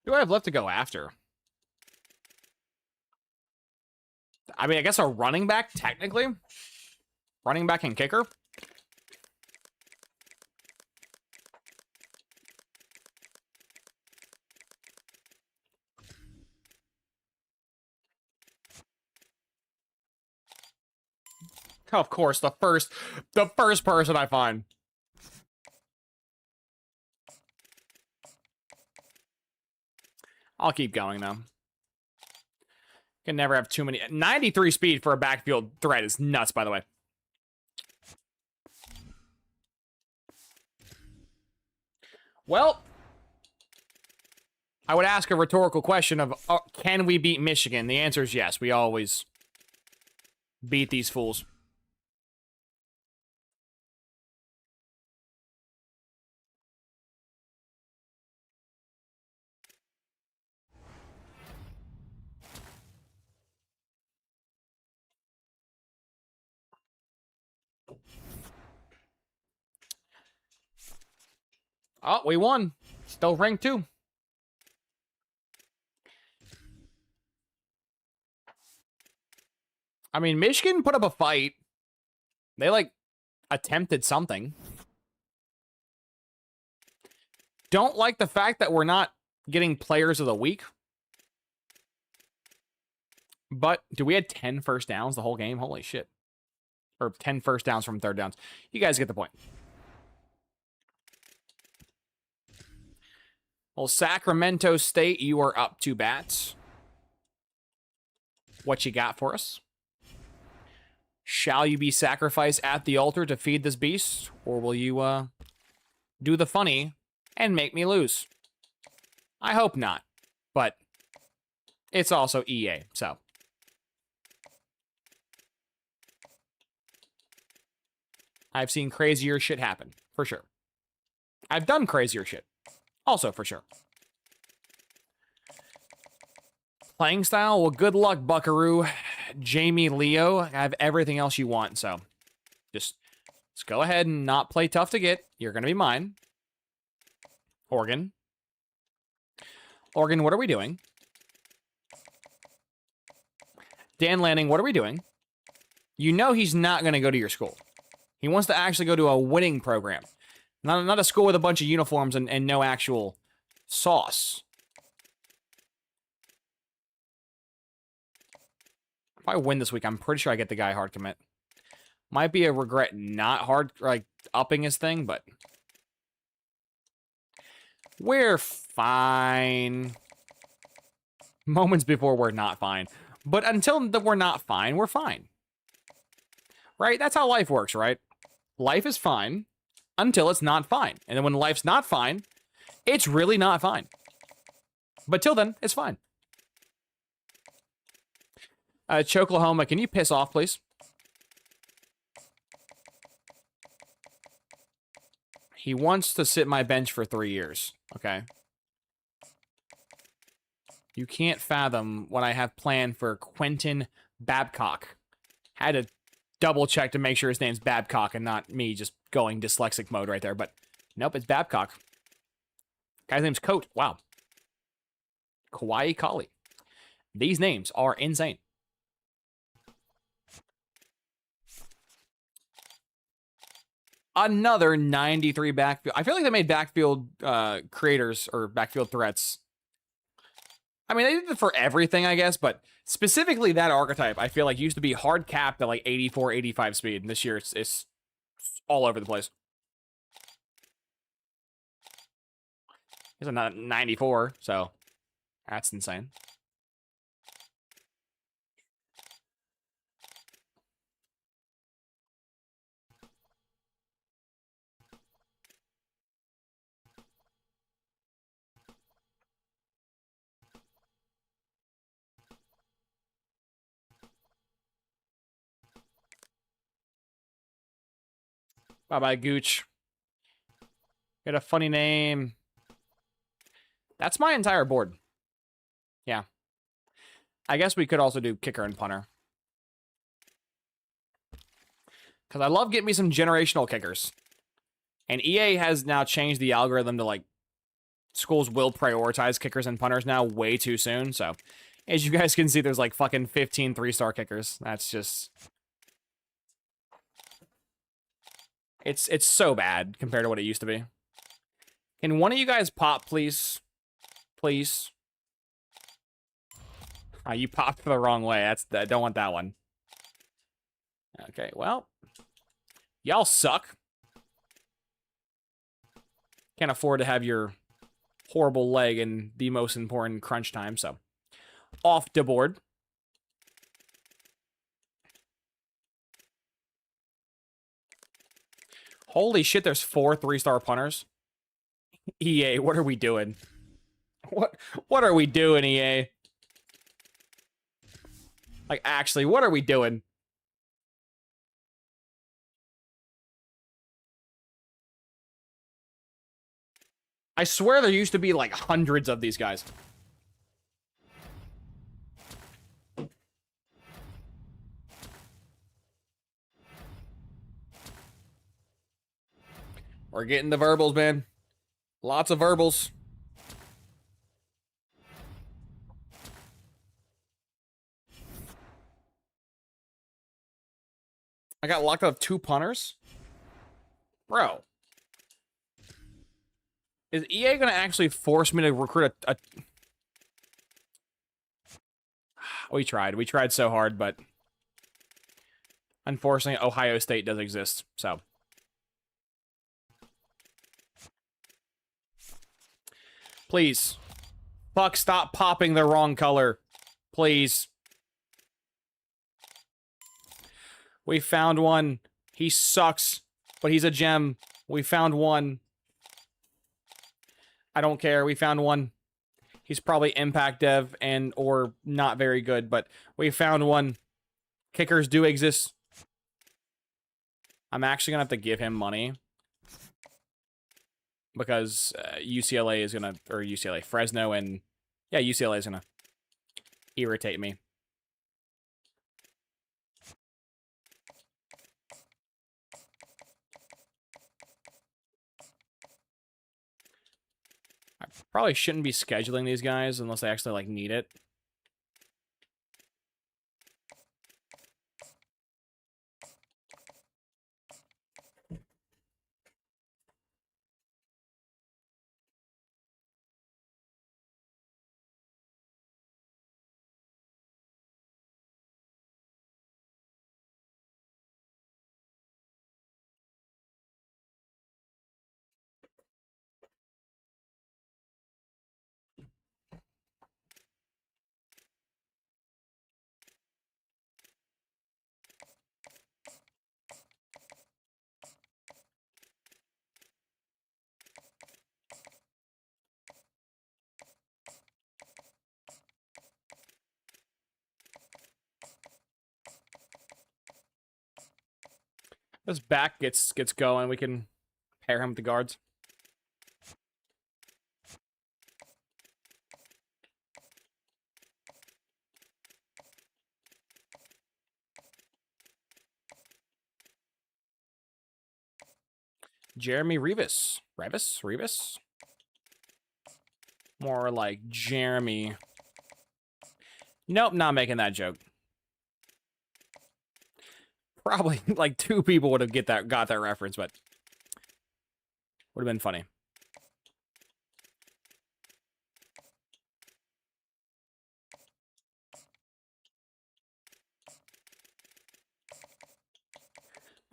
Do I have left to go after? I mean, I guess a running back, technically. Running back and kicker. Of course, the first person I find. I'll keep going though. Can never have too many. 93 speed for a backfield threat is nuts, by the way. Well, I would ask a rhetorical question of, can we beat Michigan? The answer is yes. We always beat these fools. Oh, we won. Still ranked 2. I mean, Michigan put up a fight. They, like, attempted something. Don't like the fact that we're not getting players of the week. But, do we had 10 first downs the whole game? Holy shit. Or 10 first downs from third downs. You guys get the point. Well, Sacramento State, you are up 2 bats. What you got for us? Shall you be sacrificed at the altar to feed this beast? Or will you, do the funny and make me lose? I hope not. But it's also EA, so. I've seen crazier shit happen, for sure. I've done crazier shit. Also, for sure. Playing style? Well, good luck, Buckaroo. Jamie Leo, I have everything else you want, so just go ahead and not play tough to get. You're going to be mine. Oregon. Oregon, what are we doing? Dan Lanning, what are we doing? You know he's not going to go to your school. He wants to actually go to a winning program. Not a school with a bunch of uniforms and no actual sauce. If I win this week, I'm pretty sure I get the guy hard commit. Might be a regret not hard, like, upping his thing, but we're fine. Moments before we're not fine. But until we're not fine, we're fine. Right? That's how life works, right? Life is fine until it's not fine. And then when life's not fine, it's really not fine. But till then, it's fine. Choklahoma, can you piss off, please? He wants to sit my bench for 3 years. Okay. You can't fathom what I have planned for Quentin Babcock. Had to double check to make sure his name's Babcock and not me just going dyslexic mode right there. But nope, it's Babcock. Guy's name's Coat. Wow. Kauai Kali. These names are insane. Another 93 backfield. I feel like they made backfield creators or backfield threats. I mean, they did it for everything, I guess, but specifically that archetype, I feel like used to be hard capped at like 84, 85 speed. And this year, it's all over the place. He's a 94, so that's insane. Bye-bye, Gooch. Got a funny name. That's my entire board. Yeah. I guess we could also do kicker and punter. Because I love getting me some generational kickers. And EA has now changed the algorithm to, like, schools will prioritize kickers and punters now way too soon. So, as you guys can see, there's, like, fucking 15 3-star kickers. That's just... It's so bad compared to what it used to be. Can one of you guys pop, please? Please. You popped the wrong way. I don't want that one. Okay, well, y'all suck. Can't afford to have your horrible leg in the most important crunch time, so off the board. Holy shit, there's 4 3-star punters. EA, what are we doing? What are we doing, EA? Like, actually, what are we doing? I swear there used to be, like, hundreds of these guys. We're getting the verbals, man. Lots of verbals. I got locked out of 2 punters? Bro. Is EA gonna actually force me to recruit a... We tried. We tried so hard, but... Unfortunately, Ohio State does exist, so... Please. Fuck, stop popping the wrong color. Please. We found one. He sucks, but he's a gem. We found one. I don't care. We found one. He's probably impact dev and or not very good, but we found one. Kickers do exist. I'm actually gonna have to give him money. Because UCLA is gonna, or UCLA, Fresno, and yeah, UCLA is gonna irritate me. I probably shouldn't be scheduling these guys unless I actually like need it. This back gets going. We can pair him with the guards. Jeremy Revis. Revis? More like Jeremy. Nope, not making that joke. Probably like 2 people would have got that reference, but would have been funny.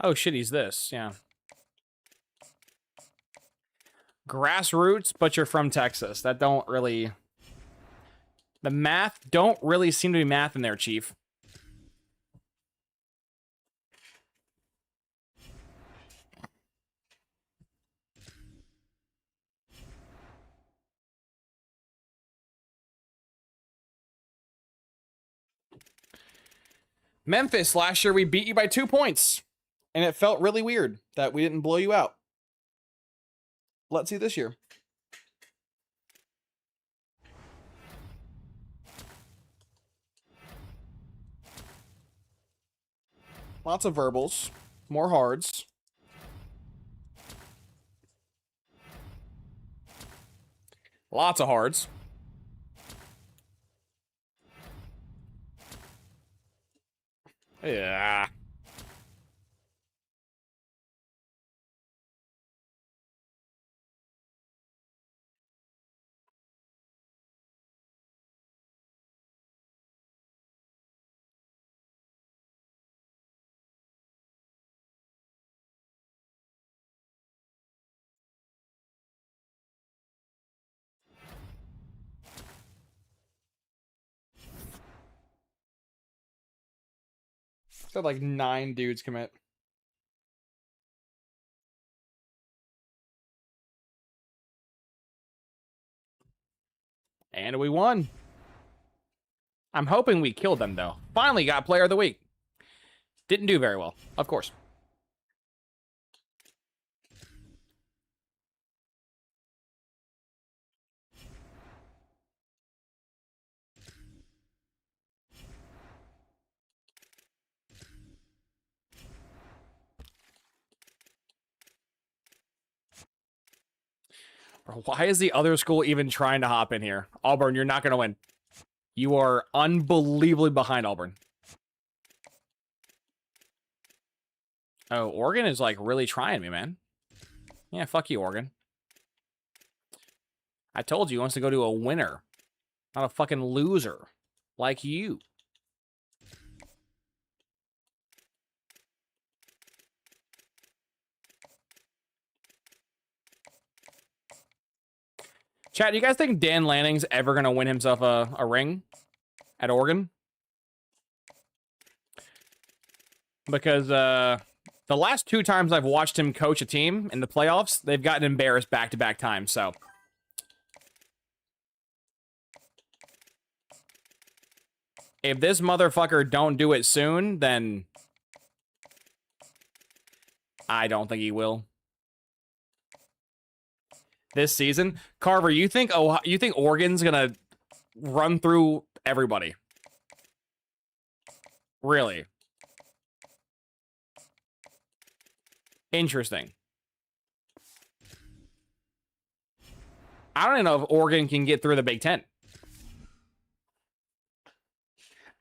Oh shit, he's this, yeah. Grassroots, but you're from Texas. That don't really... The math don't really seem to be math in there, Chief. Memphis, last year we beat you by 2 points. And it felt really weird that we didn't blow you out. Let's see this year. Lots of verbals. More hards. Lots of hards. Yeah. So like 9 dudes commit. And we won. I'm hoping we killed them, though. Finally got player of the week. Didn't do very well, of course. Bro, why is the other school even trying to hop in here? Auburn, you're not going to win. You are unbelievably behind Auburn. Oh, Oregon is like really trying me, man. Yeah, fuck you, Oregon. I told you he wants to go to a winner, not a fucking loser like you. Chat, do you guys think Dan Lanning's ever going to win himself a ring at Oregon? Because the last 2 times I've watched him coach a team in the playoffs, they've gotten embarrassed back-to-back times, so. If this motherfucker don't do it soon, then I don't think he will. This season, Carver, you think Oregon's gonna run through everybody? Really? Interesting. I don't even know if Oregon can get through the Big Ten.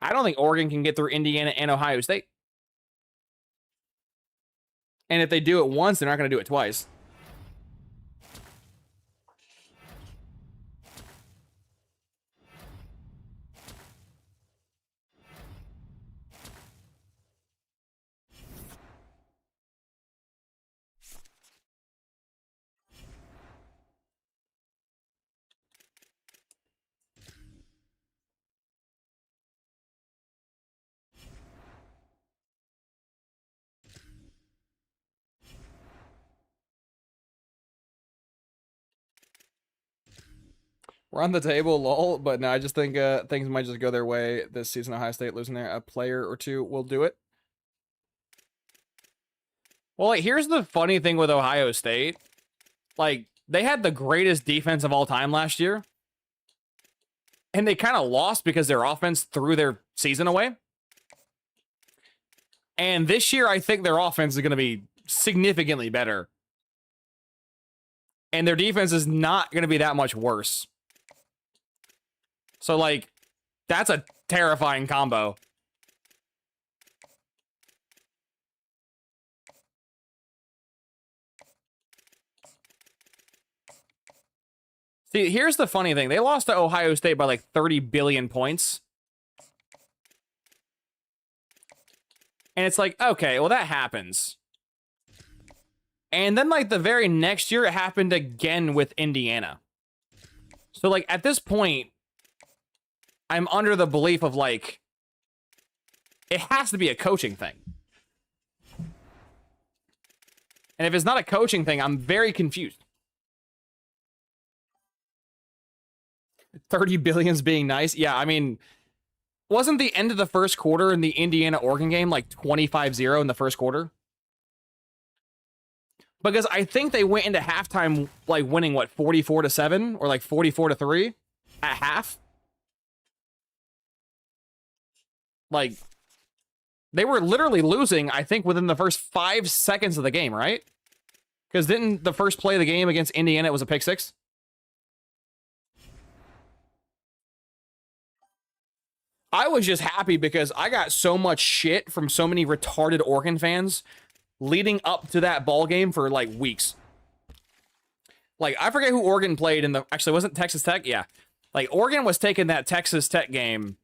I don't think Oregon can get through Indiana and Ohio State. And if they do it once, they're not going to do it twice. We're on the table, lol, but no, I just think things might just go their way this season. Ohio State losing there. A player or two will do it. Well, like, here's the funny thing with Ohio State. Like, they had the greatest defense of all time last year. And they kind of lost because their offense threw their season away. And this year, I think their offense is going to be significantly better. And their defense is not going to be that much worse. So, like, that's a terrifying combo. See, here's the funny thing. They lost to Ohio State by like 30 billion points. And it's like, okay, well, that happens. And then, like, the very next year, it happened again with Indiana. So, like, at this point, I'm under the belief of, like, it has to be a coaching thing. And if it's not a coaching thing, I'm very confused. 30 billions being nice. Yeah, I mean, wasn't the end of the first quarter in the Indiana-Oregon game like 25-0 in the first quarter? Because I think they went into halftime like winning, what, 44-7 or like 44-3 at half? Like, they were literally losing, I think, within the first 5 seconds of the game, right? Because didn't the first play of the game against Indiana, it was a pick six? I was just happy because I got so much shit from so many retarded Oregon fans leading up to that ball game for like weeks. Like, I forget who Oregon played in the... Actually, wasn't Texas Tech? Yeah. Like, Oregon was taking that Texas Tech game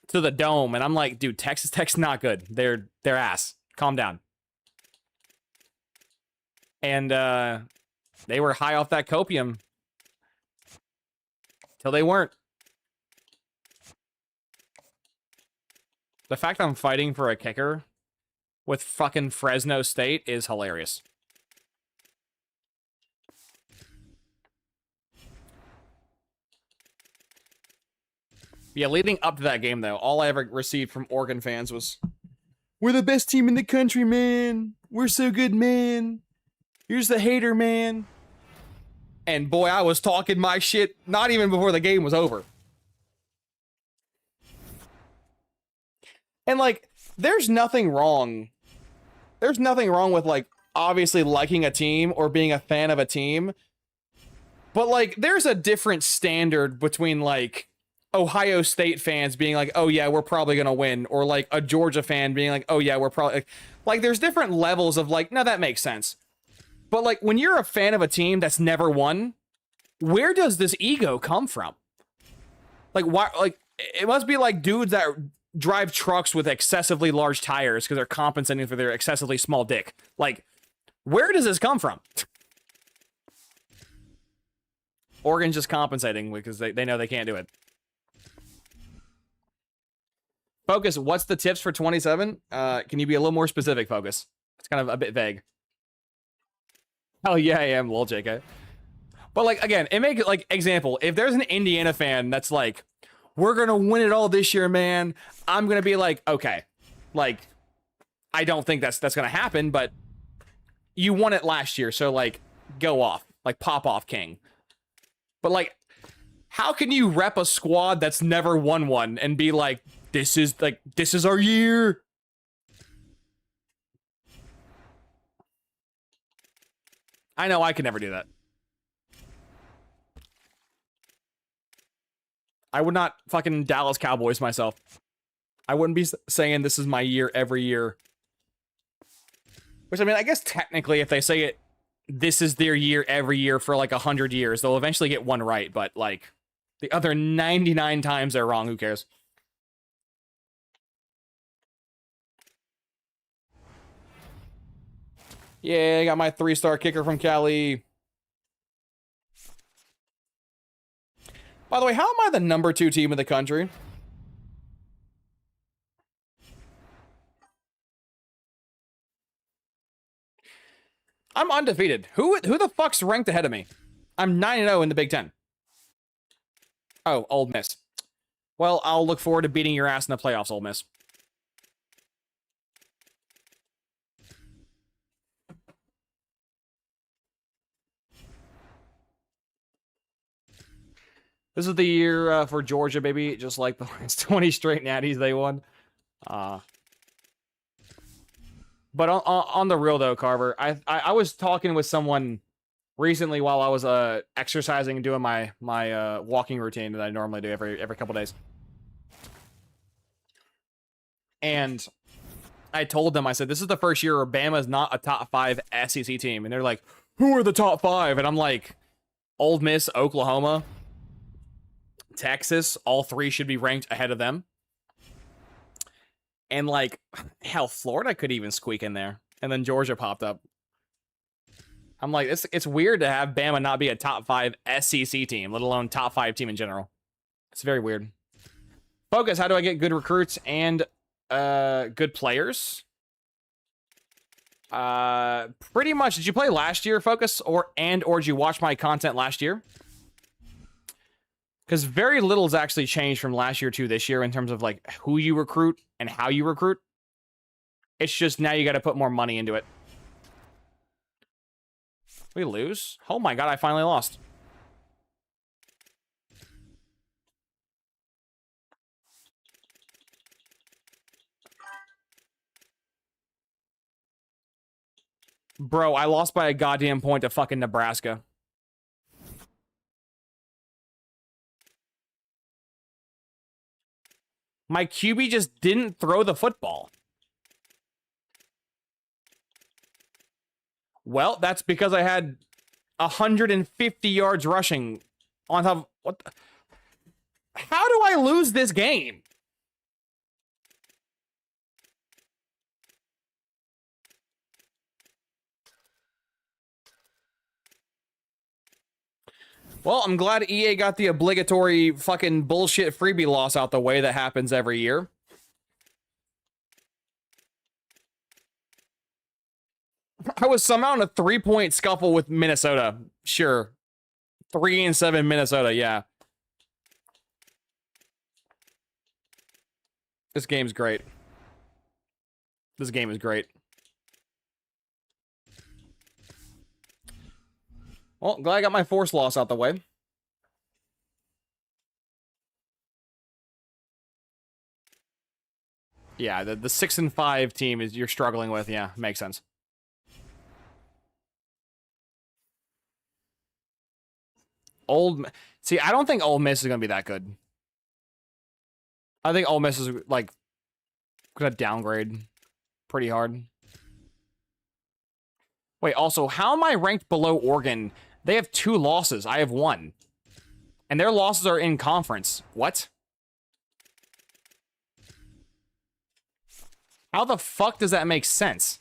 to the Dome, and I'm like, dude, Texas Tech's not good. They're ass. Calm down. And they were high off that copium till they weren't. The fact I'm fighting for a kicker with fucking Fresno State is hilarious. Yeah, leading up to that game, though, all I ever received from Oregon fans was, "We're the best team in the country, man. We're so good, man. Here's the hater, man." And boy, I was talking my shit not even before the game was over. And, like, there's nothing wrong. There's nothing wrong with, like, obviously liking a team or being a fan of a team. But, like, there's a different standard between, like, Ohio State fans being like, "Oh yeah, we're probably gonna win," or like a Georgia fan being like, "Oh yeah, we're probably like." There's different levels of like, no, that makes sense. But like when you're a fan of a team that's never won, where does this ego come from? Like why? Like it must be like dudes that drive trucks with excessively large tires because they're compensating for their excessively small dick. Like, where does this come from? Oregon's just compensating because they know they can't do it. Focus, what's the tips for 27? Can you be a little more specific, Focus? It's kind of a bit vague. Hell yeah, I am, lol, JK. But, like, again, it makes, like, example, if there's an Indiana fan that's like, "We're gonna win it all this year, man," I'm gonna be like, okay. Like, I don't think that's gonna happen, but you won it last year, so, like, go off. Like, pop off, King. But, like, how can you rep a squad that's never won one and be like, this is our year? I know I could never do that. I would not fucking Dallas Cowboys myself. I wouldn't be saying this is my year every year. Which, I mean, I guess technically if they say it, this is their year every year for like 100 years, they'll eventually get one right, but like the other 99 times they're wrong, who cares? Yeah, I got my 3-star kicker from Cali. By the way, how am I the number 2 team in the country? I'm undefeated. Who the fuck's ranked ahead of me? I'm 9-0 in the Big Ten. Oh, Ole Miss. Well, I'll look forward to beating your ass in the playoffs, Ole Miss. This is the year for Georgia, baby. Just like the last 20 straight natties they won. But on the real, though, Carver, I was talking with someone recently while I was exercising and doing my walking routine that I normally do every couple days. And I told them, I said, this is the first year where Bama's not a top 5 SEC team. And they're like, who are the top 5? And I'm like, Ole Miss, Oklahoma, Texas, all 3 should be ranked ahead of them. And like, hell, Florida could even squeak in there. And then Georgia popped up. I'm like, it's weird to have Bama not be a top 5 SEC team, let alone top 5 team in general. It's very weird. Focus, how do I get good recruits and good players? Pretty much, did you play last year, Focus? Or did you watch my content last year? Because very little's actually changed from last year to this year in terms of like who you recruit and how you recruit. It's just now you got to put more money into it. We lose? Oh my god, I finally lost. Bro, I lost by a goddamn point to fucking Nebraska. My QB just didn't throw the football. Well, that's because I had 150 yards rushing on top of... What the, how do I lose this game? Well, I'm glad EA got the obligatory fucking bullshit freebie loss out the way that happens every year. I was somehow in a 3-point scuffle with Minnesota. Sure. 3-7 Minnesota, yeah. This game's great. This game is great. Well, glad I got my force loss out the way. Yeah, the 6-5 team is you're struggling with. Yeah, makes sense. See, I don't think Ole Miss is gonna be that good. I think Ole Miss is like gonna downgrade pretty hard. Wait, also, how am I ranked below Oregon? They have 2 losses. I have 1. And their losses are in conference. What? How the fuck does that make sense?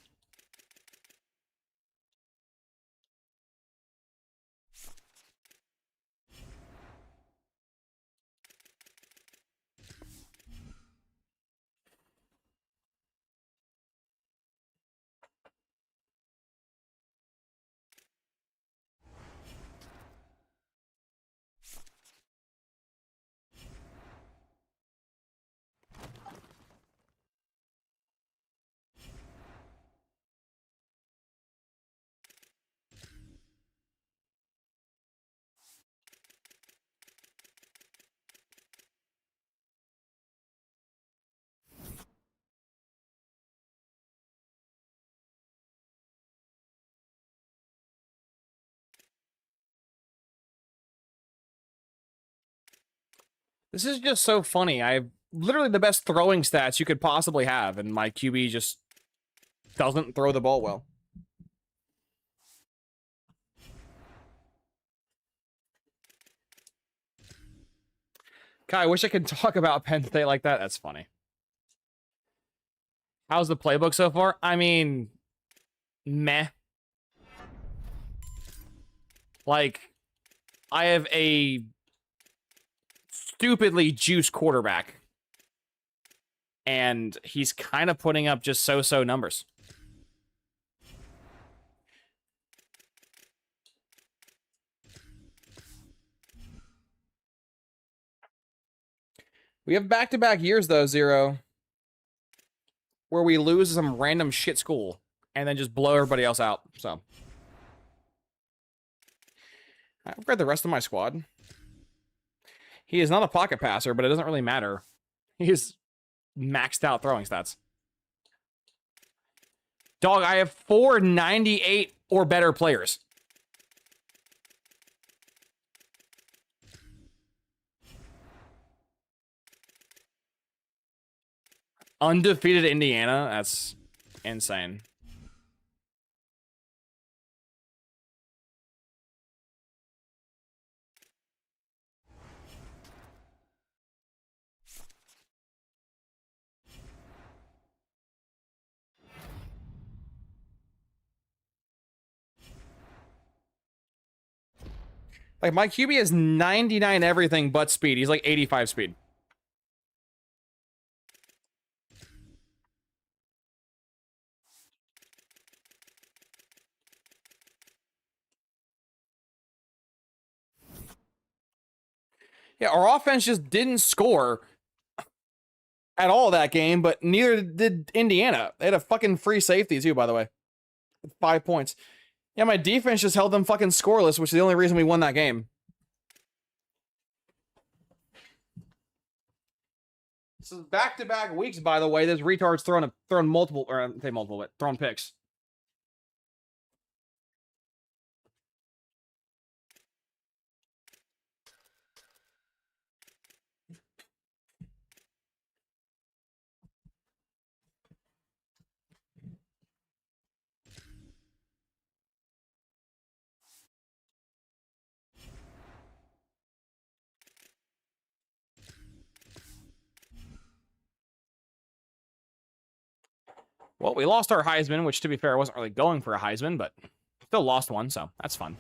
This is just so funny. I have literally the best throwing stats you could possibly have, and my QB just doesn't throw the ball well. Kai, I wish I could talk about Penn State like that. That's funny. How's the playbook so far? I mean, meh. Like, I have a stupidly juiced quarterback, and he's kind of putting up just so-so numbers. We have back-to-back years, though, Zero, where we lose some random shit school and then just blow everybody else out, so. I upgrade the rest of my squad. He is not a pocket passer, but it doesn't really matter. He's maxed out throwing stats. Dog, I have 498 or better players. Undefeated Indiana? That's insane. Like, my QB is 99 everything but speed. He's like 85 speed. Yeah, our offense just didn't score at all that game, but neither did Indiana. They had a fucking free safety, too, by the way. 5 points. Yeah, my defense just held them fucking scoreless, which is the only reason we won that game. This is back-to-back weeks, by the way. This retard's throwing multiple, or I say multiple, but throwing picks. Well, we lost our Heisman, which, to be fair, I wasn't really going for a Heisman, but still lost one, so that's fun.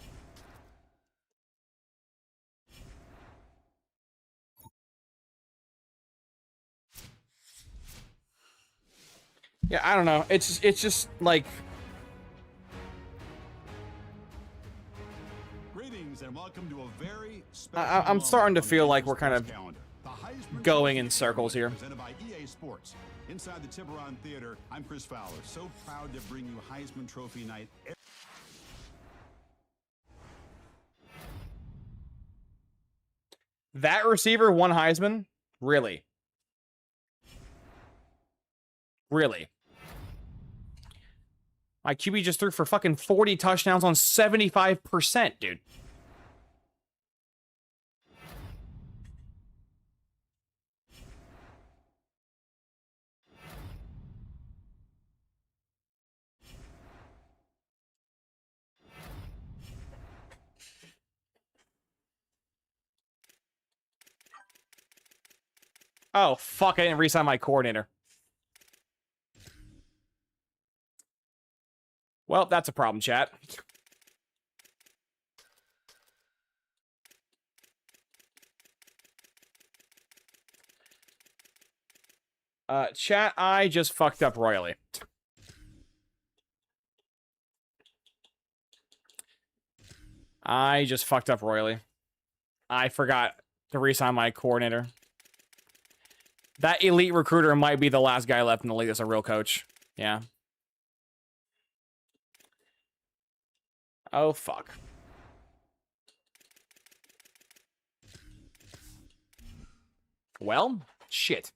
Yeah, I don't know. It's just like welcome to a very I'm starting to feel like we're kind of going in circles here. Presented by EA Sports. Inside the Tiburon Theater, I'm Chris Fowler. So proud to bring you Heisman Trophy night. That receiver won Heisman? Really? Really? My QB just threw for fucking 40 touchdowns on 75%, dude. Oh, fuck, I didn't resign my coordinator. Well, that's a problem, chat. Chat, I just fucked up royally. I just fucked up royally. I forgot to resign my coordinator. That elite recruiter might be the last guy left in the league that's a real coach. Yeah. Oh, fuck. Well, shit.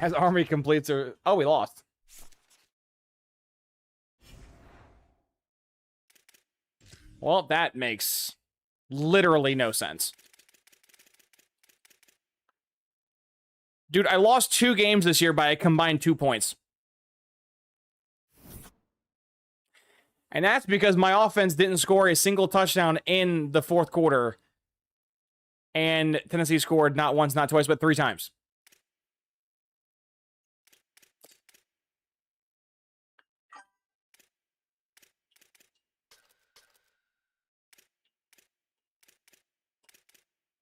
As Army completes a... Oh, we lost. Well, that makes literally no sense. Dude, I lost 2 games this year by a combined 2 points. And that's because my offense didn't score a single touchdown in the fourth quarter. And Tennessee scored not once, not twice, but 3 times.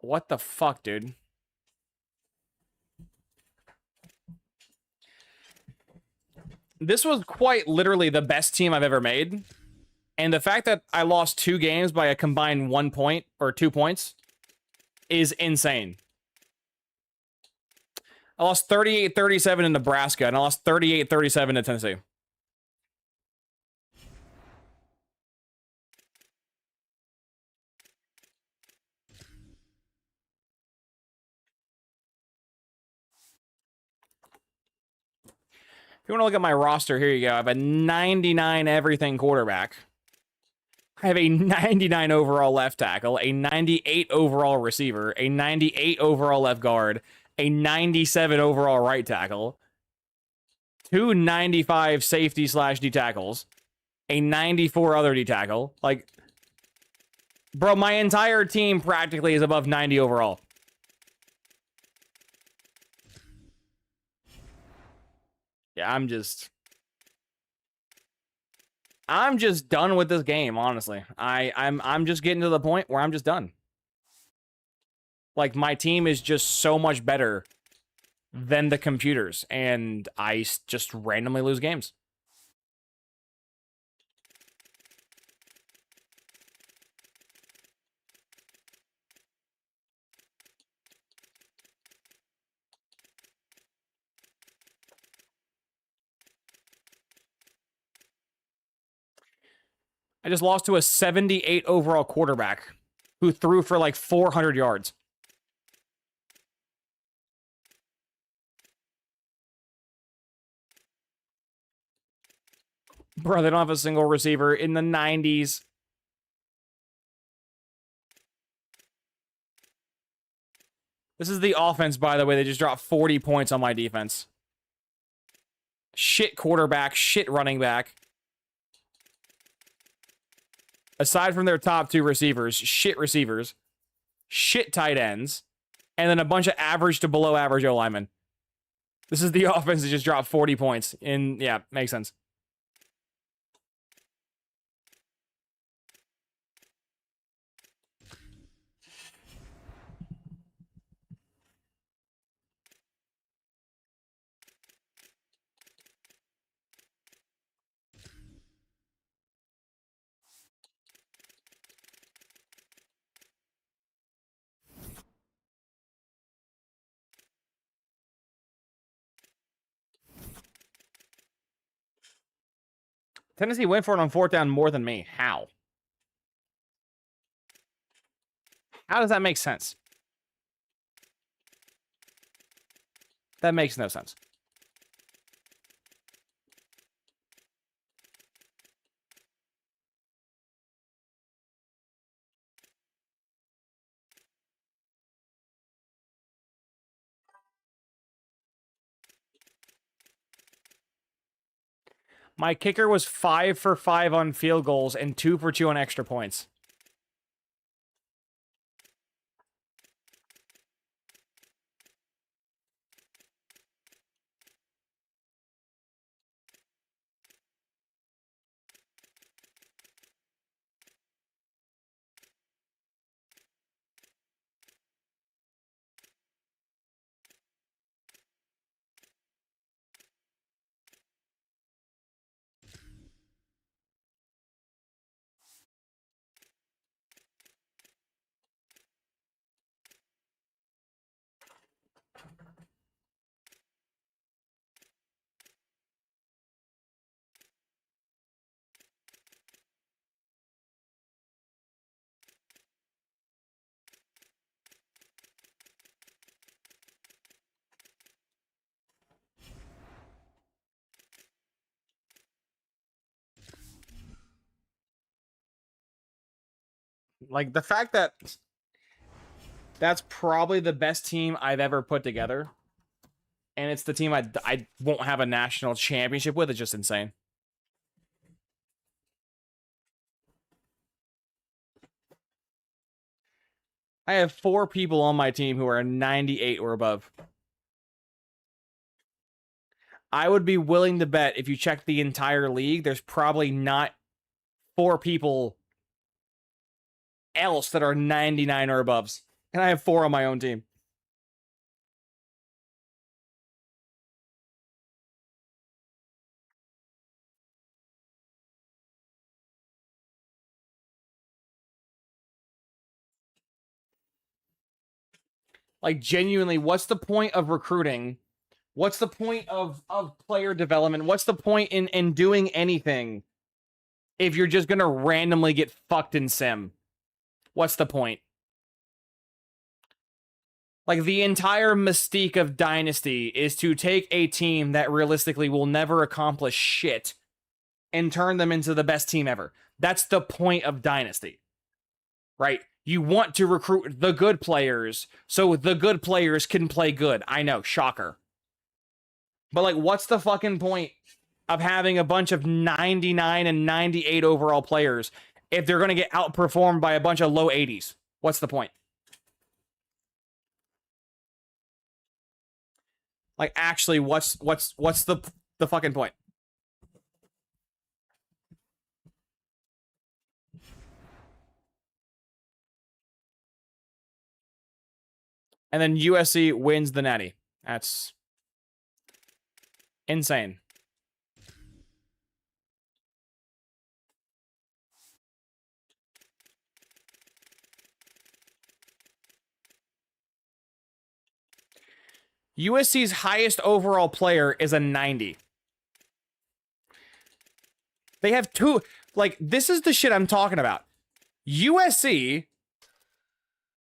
What the fuck, dude? This was quite literally the best team I've ever made. And the fact that I lost 2 games by a combined 1 point or 2 points is insane. I lost 38-37 in Nebraska, and I lost 38-37 in Tennessee. If you want to look at my roster, here you go. I have a 99 everything quarterback. I have a 99 overall left tackle, a 98 overall receiver, a 98 overall left guard, a 97 overall right tackle, 2 95 safety / D tackles, a 94 other D tackle. Like, bro, my entire team practically is above 90 overall. Yeah, I'm just done with this game, honestly. I'm just getting to the point where I'm just done. Like, my team is just so much better than the computers, and I just randomly lose games. I just lost to a 78 overall quarterback who threw for like 400 yards. Bro, they don't have a single receiver in the 90s. This is the offense, by the way. They just dropped 40 points on my defense. Shit quarterback, shit running back. Aside from their top 2 receivers, shit tight ends, and then a bunch of average to below average O linemen. This is the offense that just dropped 40 points. Yeah, makes sense. Tennessee went for it on 4th down more than me. How? How does that make sense? That makes no sense. My kicker was 5 for 5 on field goals and 2 for 2 on extra points. Like, the fact that that's probably the best team I've ever put together, and it's the team I won't have a national championship with, is just insane. I have 4 people on my team who are 98 or above. I would be willing to bet if you check the entire league, there's probably not 4 people else that are 99 or above. And I have 4 on my own team. Like, genuinely, what's the point of recruiting? What's the point of player development? What's the point in doing anything if you're just gonna randomly get fucked in sim? What's the point? Like, the entire mystique of Dynasty is to take a team that realistically will never accomplish shit and turn them into the best team ever. That's the point of Dynasty, right? You want to recruit the good players so the good players can play good. I know, shocker. But, like, what's the fucking point of having a bunch of 99 and 98 overall players if they're going to get outperformed by a bunch of low 80s? What's the point? Like, actually, what's the fucking point? And then USC wins the Natty. That's insane. USC's highest overall player is a 90. They have 2... Like, this is the shit I'm talking about. USC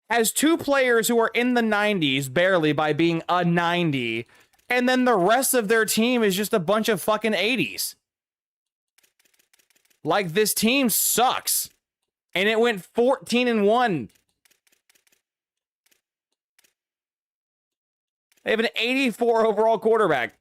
has 2 players who are in the 90s, barely, by being a 90, and then the rest of their team is just a bunch of fucking 80s. Like, this team sucks. And it went 14-1. They have an 84 overall quarterback.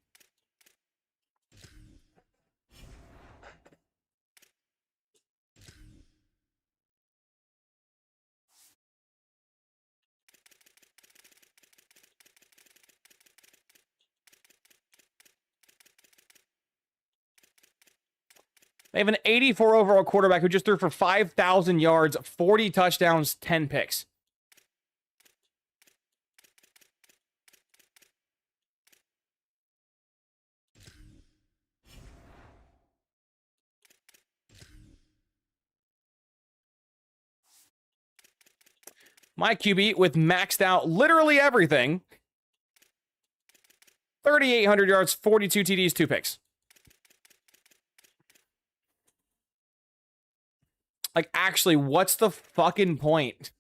They have an 84 overall quarterback who just threw for 5,000 yards, 40 touchdowns, 10 picks. My QB with maxed out literally everything. 3,800 yards, 42 TDs, 2 picks. Like, actually, what's the fucking point?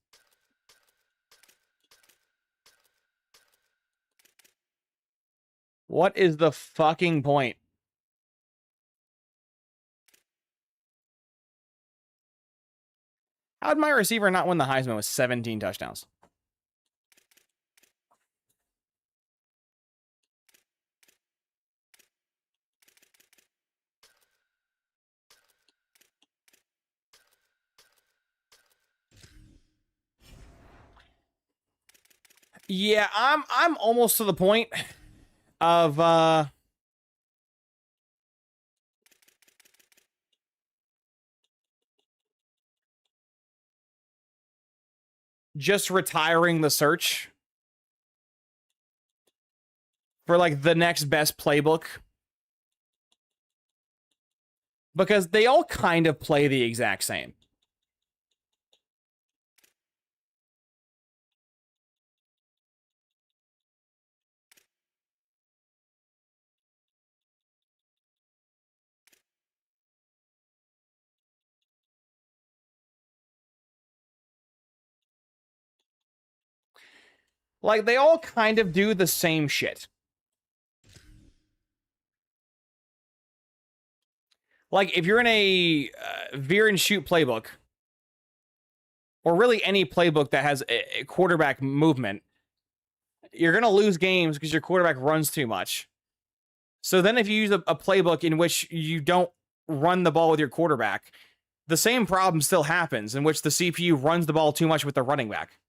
What is the fucking point? How'd my receiver not win the Heisman with 17 touchdowns? Yeah, I'm almost to the point of just retiring the search for like the next best playbook. Because they all kind of play the exact same. Like, they all kind of do the same shit. Like, if you're in a veer and shoot playbook, or really any playbook that has a quarterback movement, you're going to lose games because your quarterback runs too much. So then if you use a playbook in which you don't run the ball with your quarterback, the same problem still happens, in which the CPU runs the ball too much with the running back.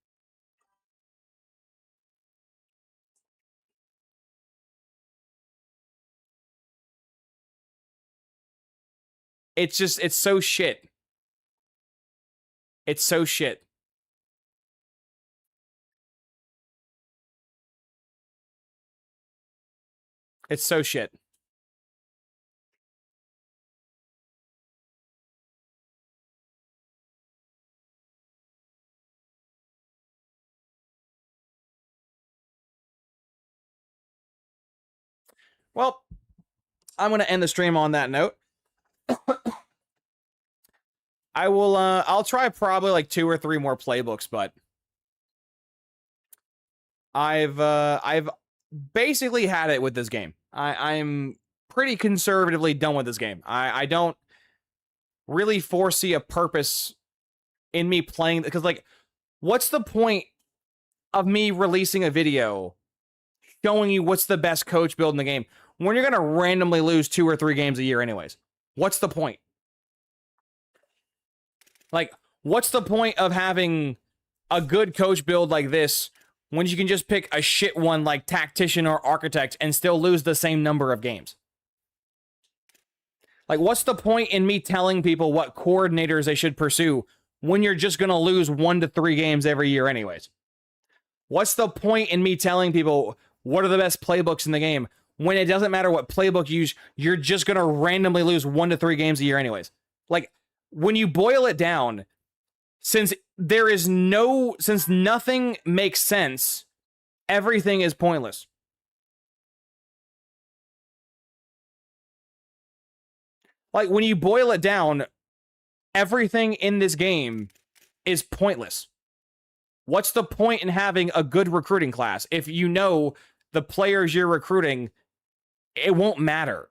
It's just, it's so shit. It's so shit. It's so shit. Well, I'm going to end the stream on that note. I will, I'll try probably like 2 or 3 more playbooks, but I've basically had it with this game. I'm pretty conservatively done with this game. I don't really foresee a purpose in me playing, because like, what's the point of me releasing a video showing you what's the best coach build in the game when you're going to randomly lose 2 or 3 games a year anyways? What's the point? Like, what's the point of having a good coach build like this when you can just pick a shit one like Tactician or Architect and still lose the same number of games? Like, what's the point in me telling people what coordinators they should pursue when you're just going to lose 1 to 3 games every year anyways? What's the point in me telling people what are the best playbooks in the game when it doesn't matter what playbook you use, you're just going to randomly lose 1 to 3 games a year anyways? Like, when you boil it down, since nothing makes sense, everything is pointless. Like, when you boil it down, everything in this game is pointless. What's the point in having a good recruiting class if you know the players you're recruiting, it won't matter?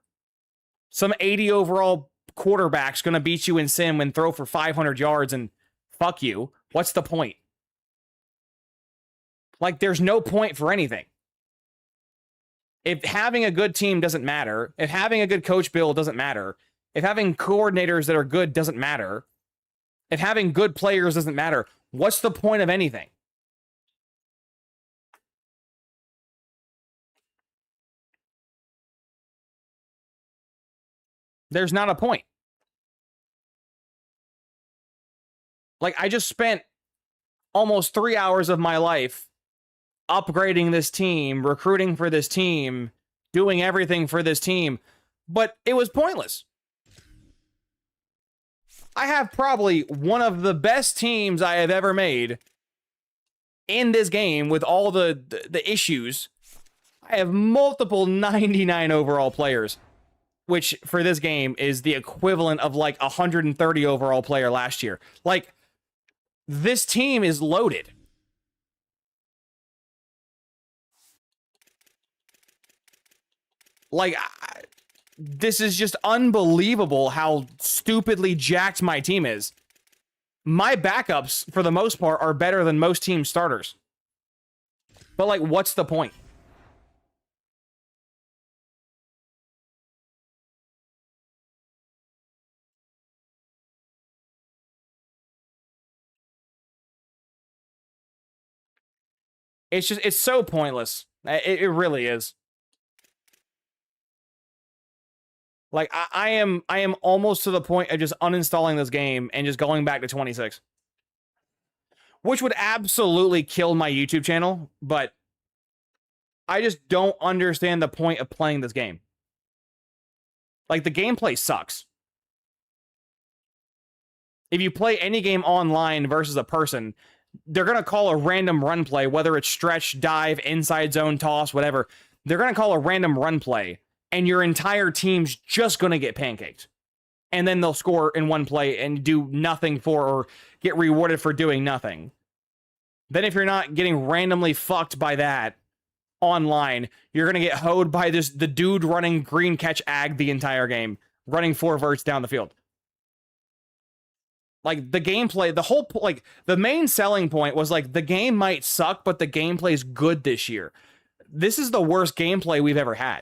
Some 80 overall quarterback's going to beat you in sim and throw for 500 yards and fuck you. What's the point? Like, there's no point for anything. If having a good team doesn't matter, if having a good coach build doesn't matter, if having coordinators that are good doesn't matter, if having good players doesn't matter, what's the point of anything? There's not a point. Like, I just spent almost 3 hours of my life upgrading this team, recruiting for this team, doing everything for this team, but it was pointless. I have probably one of the best teams I have ever made in this game with all the issues. I have multiple 99 overall players, which for this game is the equivalent of like 130 overall player last year. Like, this team is loaded. Like, this is just unbelievable how stupidly jacked my team is. My backups, for the most part, are better than most team starters. But, like, what's the point? It's so pointless. It really is. Like, I am almost to the point of just uninstalling this game and just going back to 26. Which would absolutely kill my YouTube channel, but I just don't understand the point of playing this game. Like, the gameplay sucks. If you play any game online versus a person, they're going to call a random run play, whether it's stretch, dive, inside zone, toss, whatever. They're going to call a random run play, and your entire team's just going to get pancaked. And then they'll score in one play and do nothing for, or get rewarded for doing nothing. Then if you're not getting randomly fucked by that online, you're going to get hoed by the dude running green catch ag the entire game, running 4 verts down the field. Like, the gameplay, the main selling point was, like, the game might suck, but the gameplay's good this year. This is the worst gameplay we've ever had.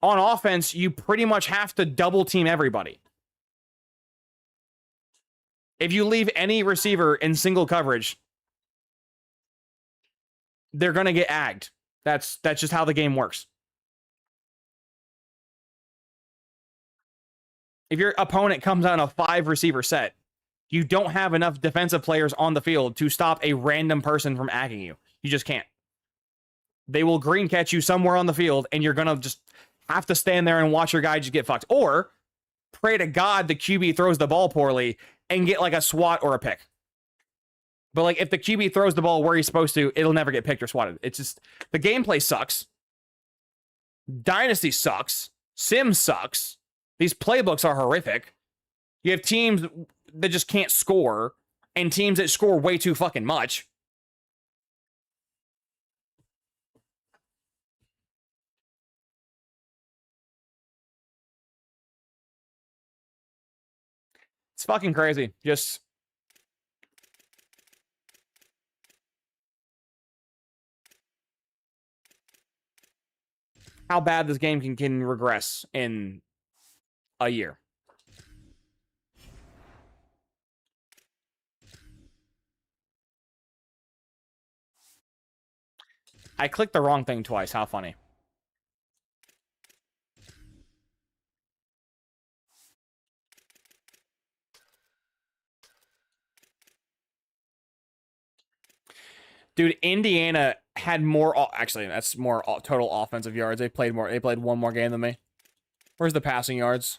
On offense, you pretty much have to double team everybody. If you leave any receiver in single coverage, they're going to get agged. That's just how the game works. If your opponent comes out in a 5 receiver set, you don't have enough defensive players on the field to stop a random person from agging you. You just can't. They will green catch you somewhere on the field, and you're going to just have to stand there and watch your guy just get fucked. Or pray to God the QB throws the ball poorly and get like a swat or a pick. But like, if the QB throws the ball where he's supposed to, it'll never get picked or swatted. It's just, the gameplay sucks. Dynasty sucks. Sim sucks. These playbooks are horrific. You have teams that just can't score, and teams that score way too fucking much. It's fucking crazy. Just how bad this game can regress in a year. I clicked the wrong thing twice. How funny. Dude, Indiana had more. Actually, that's more total offensive yards. They played more. They played one more game than me. Where's the passing yards?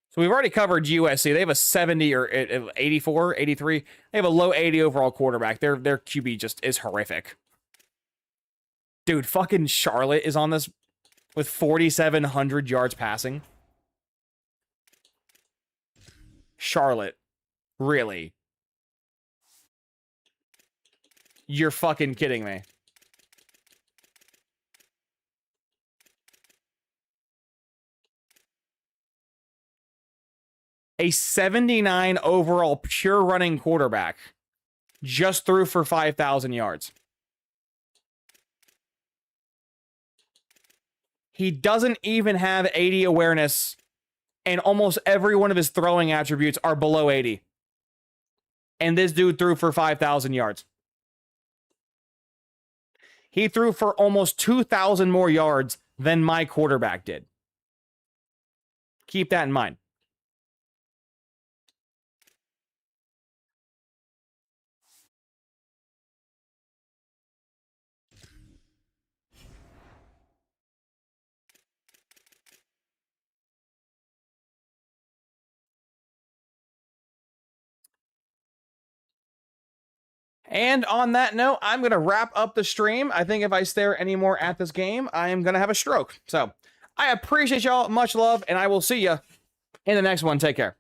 So we've already covered USC. They have a 70 or 84, 83. They have a low 80 overall quarterback. Their QB just is horrific. Dude, fucking Charlotte is on this with 4,700 yards passing. Charlotte. Really? You're fucking kidding me. A 79 overall pure running quarterback just threw for 5,000 yards. He doesn't even have 80 awareness, and almost every one of his throwing attributes are below 80. And this dude threw for 5,000 yards. He threw for almost 2,000 more yards than my quarterback did. Keep that in mind. And on that note, I'm going to wrap up the stream. I think if I stare anymore at this game, I am going to have a stroke. So I appreciate y'all. Much love, and I will see you in the next one. Take care.